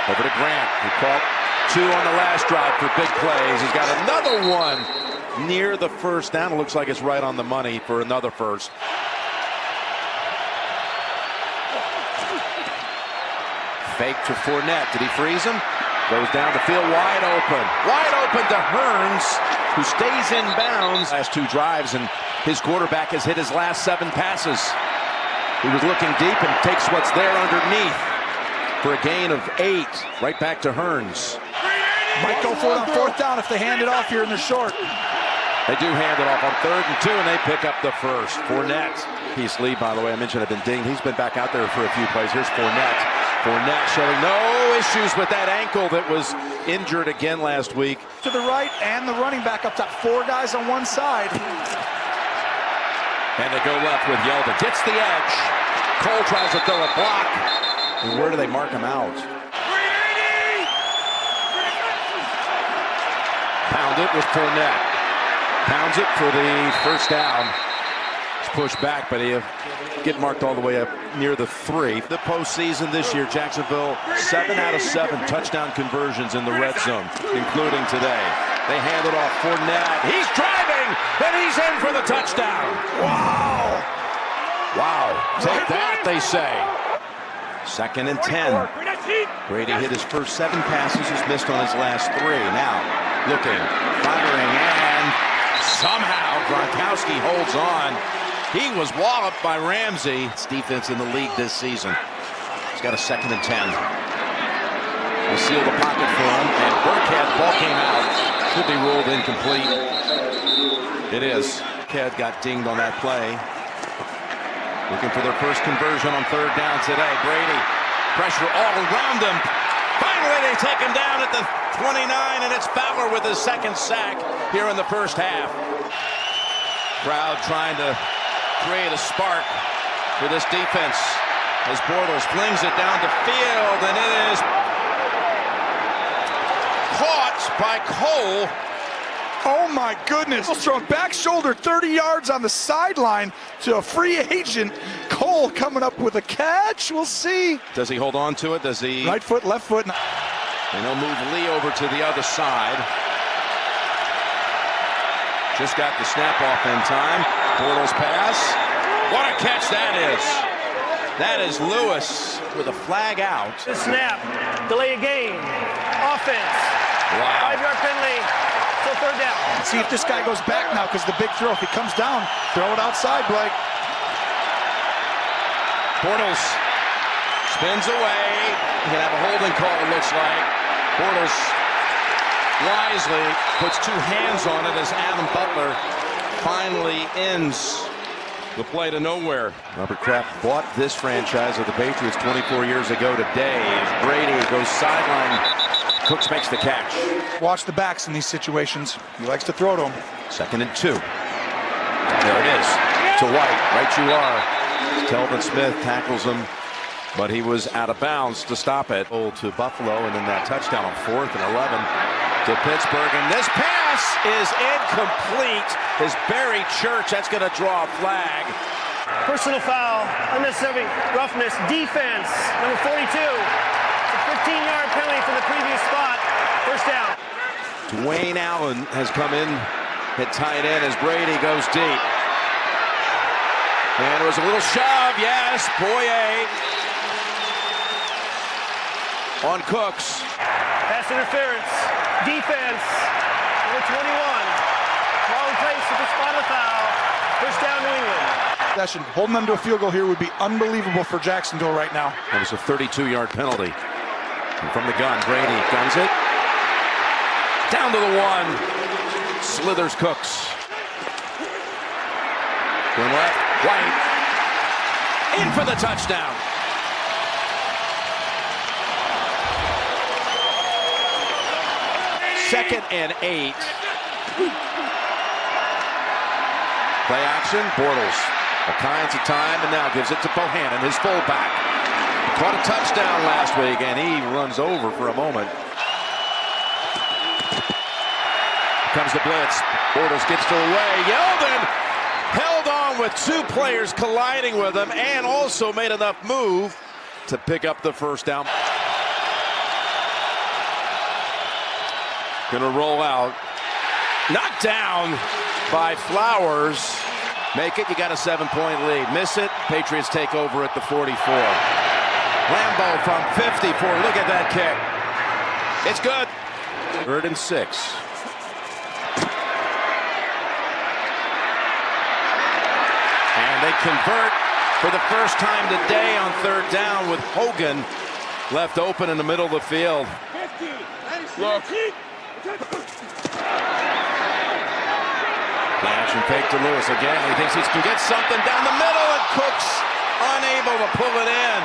Over to Grant, who caught 2 on the last drive for big plays. He's got another one near the first down. It looks like it's right on the money for another first. Fake to Fournette. Did he freeze him? Goes down the field wide open. Wide open to Hearns, who stays in bounds. Last 2 drives, and his quarterback has hit his last 7 passes. He was looking deep and takes what's there underneath for a gain of 8. Right back to Hearns. Might go for it on 4th down if they hand it off here and they're short. They do hand it off on 3rd and 2, and they pick up the first. Fournette. Keith Lee, by the way, I mentioned, I've been dinged. He's been back out there for a few plays. Here's Fournette. Fournette showing no issues with that ankle that was injured again last week. To the right, and the running back up top. 4 guys on one side. And they go left with Yeldon. Gets the edge. Cole tries to throw a block. And where do they mark him out? Pound it with Fournette. Pounds it for the first down. It's pushed back, but he'll get marked all the way up near the 3. The postseason this year, Jacksonville, 7 out of 7 touchdown conversions in the red zone, including today. They hand it off. Fournette. He's driving, and he's in for the touchdown. Wow. Wow. Take that, they say. 2nd and 10. Brady hit his first 7 passes. He's missed on his last 3. Now, looking, firing, and somehow Gronkowski holds on. He was walloped by Ramsey. It's defense in the league this season. He's got a 2nd and 10. They seal the pocket for him, and Burkhead, ball came out. Should be ruled incomplete. It is. Burkhead got dinged on that play. Looking for their first conversion on 3rd down today. Brady, pressure all around him. Finally, they take him down at the 29, and it's Fowler with his 2nd sack here in the first half. Crowd trying to create a spark for this defense as Bortles flings it down the field, and it is caught by Cole. Oh my goodness, thrown back shoulder 30 yards on the sideline to a free agent. Cole coming up with a catch. We'll see. Does he hold on to it? Does he? Right foot, left foot. And he'll move Lee over to the other side. Just got the snap off in time. Bortles pass. What a catch that is. That is Lewis with a flag out. The snap, delay a game, offense. Wow. 5-yard penalty, so 3rd down. See if this guy goes back now, because the big throw, if he comes down, throw it outside, Blake. Bortles spins away. He's going to have a holding call, it looks like. Bortles wisely puts 2 hands on it as Adam Butler finally ends the play to nowhere. Robert Kraft bought this franchise of the Patriots 24 years ago today. As Brady goes sideline, Cooks makes the catch. Watch the backs in these situations. He likes to throw to them. 2nd and 2. There it is. To White. Right you are. Telvin Smith tackles him, but he was out of bounds to stop it. To Buffalo, and then that touchdown on 4th and 11 to Pittsburgh. And this pass is incomplete. Is Barry Church. That's going to draw a flag. Personal foul, unnecessary roughness, defense, number 42. It's a 15-yard penalty from the previous spot. 1st down. Dwayne Allen has come in at tight end as Brady goes deep. And there was a little shove, yes, Boye on Cooks. Pass interference, defense, number 21. Wrong place at the spot of the foul. 1st down, New England. Possession. Holding them to a field goal here would be unbelievable for Jacksonville right now. It was a 32-yard penalty. And from the gun, Brady guns it. Down to the 1. Slithers Cooks. Going left. White. In for the touchdown. Second and 8. Play action. Bortles. All kinds of time, and now gives it to Bohannon, his fullback. He caught a touchdown last week, and he runs over for a moment. Comes the blitz. Bortles gets to away. Yeldon held on with 2 players colliding with him, and also made enough move to pick up the 1st down. Gonna roll out. Knocked down by Flowers. Make it, you got a 7-point lead. Miss it, Patriots take over at the 44. Lambeau from 54, look at that kick. It's good. 3rd and 6. And they convert for the first time today on 3rd down with Hogan left open in the middle of the field. Look. Flash and fake to Lewis again. He thinks he can get something down the middle, and Cooks unable to pull it in.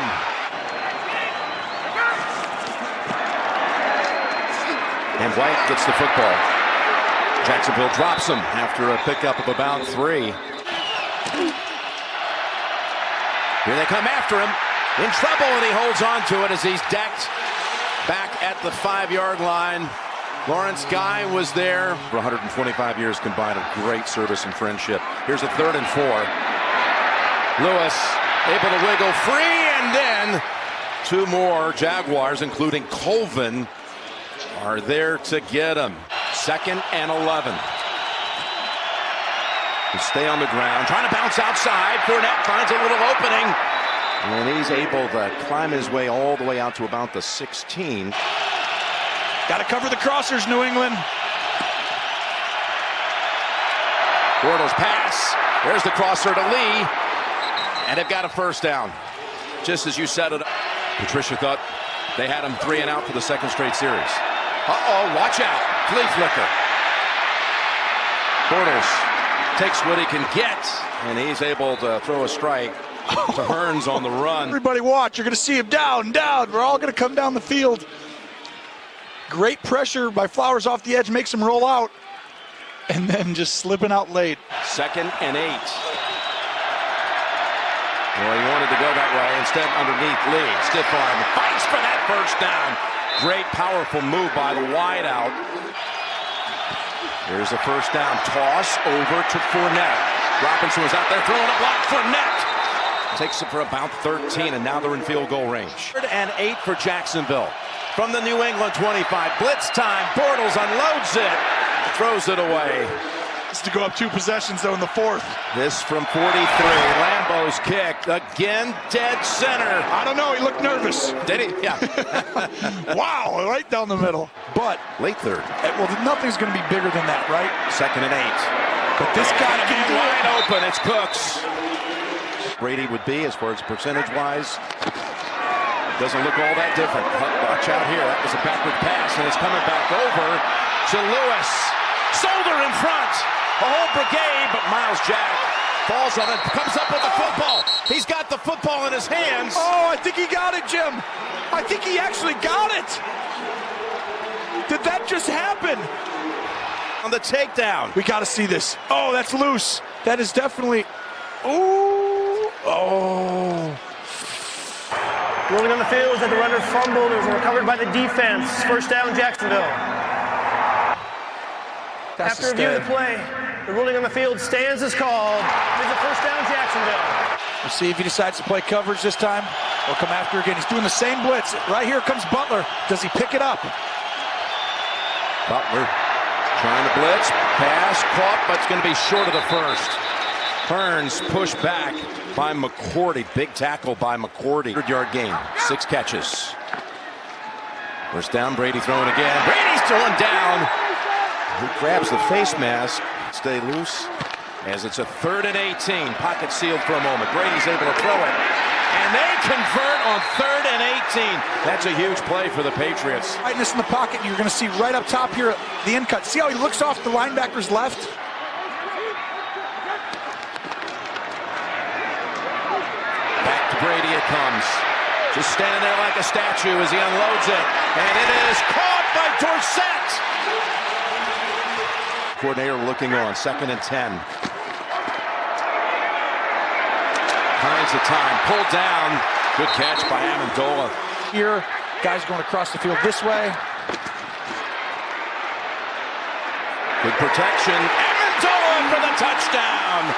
And White gets the football. Jacksonville drops him after a pickup of about 3. Here they come after him. In trouble, and he holds on to it as he's decked back at the 5-yard line. Lawrence Guy was there for 125 years combined of great service and friendship. Here's a 3rd and 4. Lewis able to wiggle free, and then 2 more Jaguars, including Colvin, are there to get him. 2nd and 11. To stay on the ground, trying to bounce outside. Fournette finds a little opening, and he's able to climb his way all the way out to about the 16. Got to cover the crossers, New England. Bortles pass. There's the crosser to Lee. And they've got a first down. Just as you set it up. Patricia thought they had him 3 and out for the second straight series. Uh-oh, watch out. Flea flicker. Bortles takes what he can get, and he's able to throw a strike to Hearns on the run. Everybody watch. You're going to see him down. We're all going to come down the field. Great pressure by Flowers off the edge, makes him roll out, and then just slipping out late. 2nd and 8. Well, he wanted to go that way. Instead, underneath Lee. Stiff arm. Fights for that first down. Great, powerful move by the wideout. Here's a first down. Toss over to Fournette. Robinson was out there throwing a block. Fournette takes it for about 13, and now they're in field goal range. 3rd and 8 for Jacksonville. From the New England 25. Blitz time. Bortles unloads it. Throws it away. It's to go up 2 possessions, though, in the 4th. This from 43. Lambeau's kick. Again, dead center. I don't know. He looked nervous. Did he? Yeah. Wow, right down the middle. But late 3rd. Well, nothing's going to be bigger than that, right? 2nd and 8. But this guy can do wide open. It's Cooks. Brady would be, as far as percentage-wise, doesn't look all that different. Watch out here. That was a backward pass, and it's coming back over to Lewis. Solder in front. A whole brigade, but Miles Jack falls on it, comes up with the football. He's got the football in his hands. Oh, I think he got it, Jim. I think he actually got it. Did that just happen? On the takedown. We got to see this. Oh, that's loose. That is definitely... Ooh. Oh. Rolling on the field as the runner fumbled. It was recovered by the defense. First down, Jacksonville. After review of the play, the ruling on the field stands as called. It's a first down, Jacksonville. We'll see if he decides to play coverage this time or come after again. He's doing the same blitz. Right here comes Butler. Does he pick it up? Butler trying to blitz. Pass caught, but it's going to be short of the first. Hearns pushed back by McCourty. Big tackle by McCourty. 100-yard gain. 6 catches. First down, Brady throwing again. Brady's throwing down. He grabs the face mask. Stay loose as it's a 3rd and 18. Pocket sealed for a moment. Brady's able to throw it. And they convert on 3rd and 18. That's a huge play for the Patriots. Tightness in the pocket. You're going to see right up top here the in cut. See how he looks off the linebacker's left? Back to Brady it comes. Just standing there like a statue as he unloads it. And it is caught by Dorsett. Coordinator looking on. 2nd and 10. Finds the time. Pulled down. Good catch by Amendola. Here, guys going across the field this way. Good protection. Amendola for the touchdown.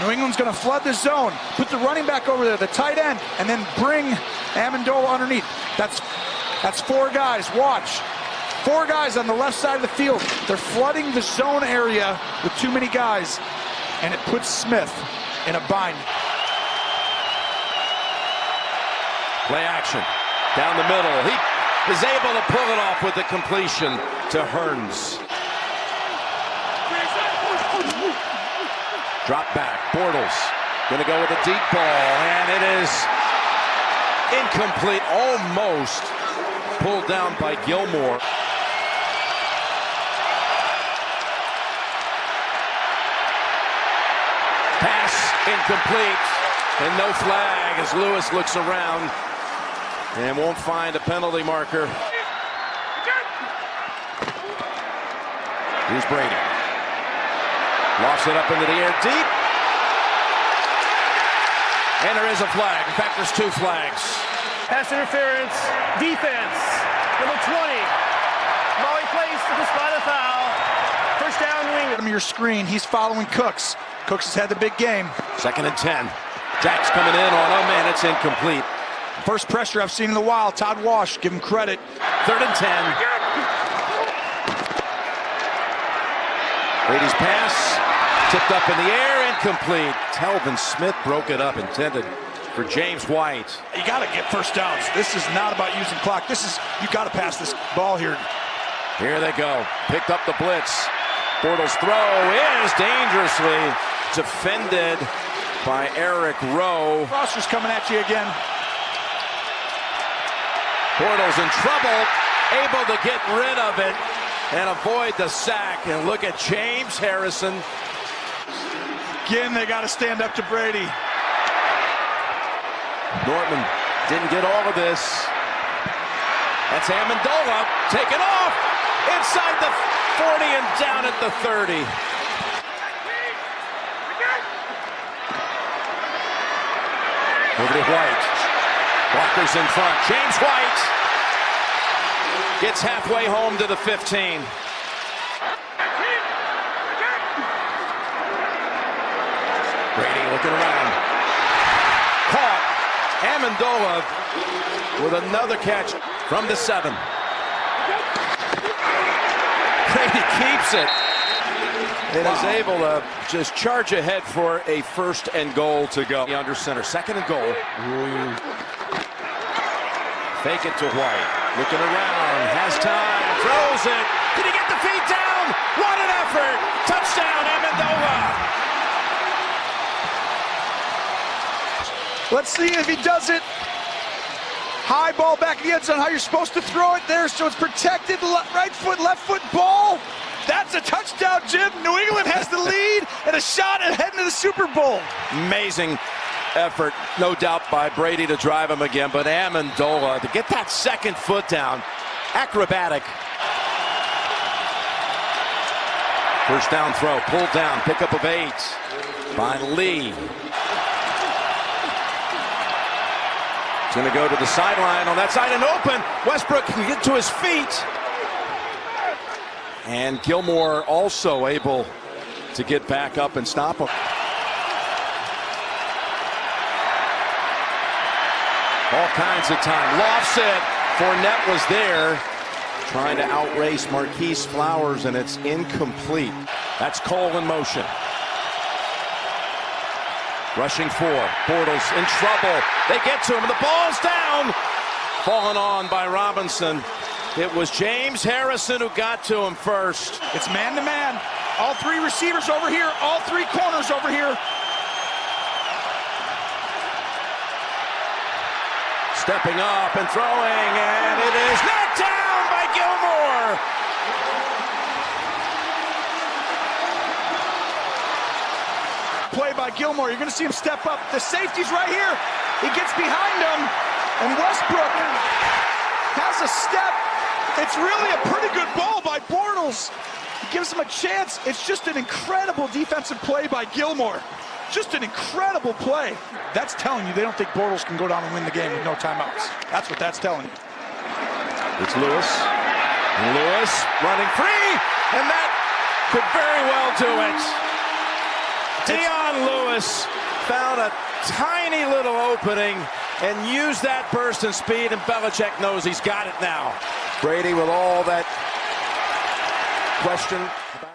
New England's going to flood the zone. Put the running back over there, the tight end, and then bring Amendola underneath. That's 4 guys. Watch. 4 guys on the left side of the field. They're flooding the zone area with too many guys, and it puts Smith in a bind. Play action. Down the middle. He is able to pull it off with the completion to Hearns. Drop back. Bortles going to go with a deep ball, and it is incomplete. Almost pulled down by Gilmore. Pass incomplete, and no flag as Lewis looks around and won't find a penalty marker. Here's Brady. Lofts it up into the air deep. And there is a flag. In fact, there's 2 flags. Pass interference, defense, number 20. Molly placed to despite a foul. First down, New England. Your screen, he's following Cooks. Cooks has had the big game. 2nd and 10. Jack's coming in on, oh man, it's incomplete. First pressure I've seen in a while. Todd Wash, give him credit. 3rd and 10. Brady's pass, tipped up in the air, incomplete. Telvin Smith broke it up, intended for James White. You got to get first downs. This is not about using clock. This is, you got to pass this ball here. Here they go. Picked up the blitz. Bortles' throw is dangerously defended by Eric Rowe. Foster's coming at you again. Bortles in trouble, able to get rid of it and avoid the sack. And look at James Harrison. Again, they got to stand up to Brady. Nortman didn't get all of this. That's Amendola taken off inside the 40 and down at the 30. Over to White. Blockers in front. James White gets halfway home to the 15. Brady looking around. Caught. Amendola with another catch from the 7. Brady keeps it. And is able to just charge ahead for a 1st and goal to go. Under center, 2nd and goal. Fake it to White. Looking around, has time, throws it. Did he get the feet down? What an effort! Touchdown, Amendola. Let's see if he does it. High ball back in the end zone, how you're supposed to throw it there, so it's protected. Right foot, left foot, ball. That's a touchdown, Jim. New England has the lead and a shot at heading to the Super Bowl. Amazing effort, no doubt, by Brady to drive him again, but Amendola to get that 2nd foot down. Acrobatic. 1st down throw, pulled down, pickup of 8 by Lee. He's going to go to the sideline on that side and open. Westbrook can get to his feet. And Gilmore also able to get back up and stop him. All kinds of time. Lofts it. Fournette was there trying to outrace Marquise Flowers, and it's incomplete. That's Cole in motion. Rushing 4. Bortles in trouble. They get to him. The ball's down. Fallen on by Robinson. It was James Harrison who got to him first. It's man-to-man. All 3 receivers over here. All 3 corners over here. Stepping up and throwing, and it is knocked down by Gilmore. Play by Gilmore. You're going to see him step up. The safety's right here. He gets behind him, and Westbrook has a step. It's really a pretty good ball by Bortles. He gives him a chance. It's just an incredible defensive play by Gilmore. Just an incredible play. That's telling you they don't think Bortles can go down and win the game with no timeouts. That's what that's telling you. It's Lewis. And Lewis running free, and that could very well do it. Dion Lewis found a tiny little opening and used that burst and speed, and Belichick knows he's got it now. Brady with all that question about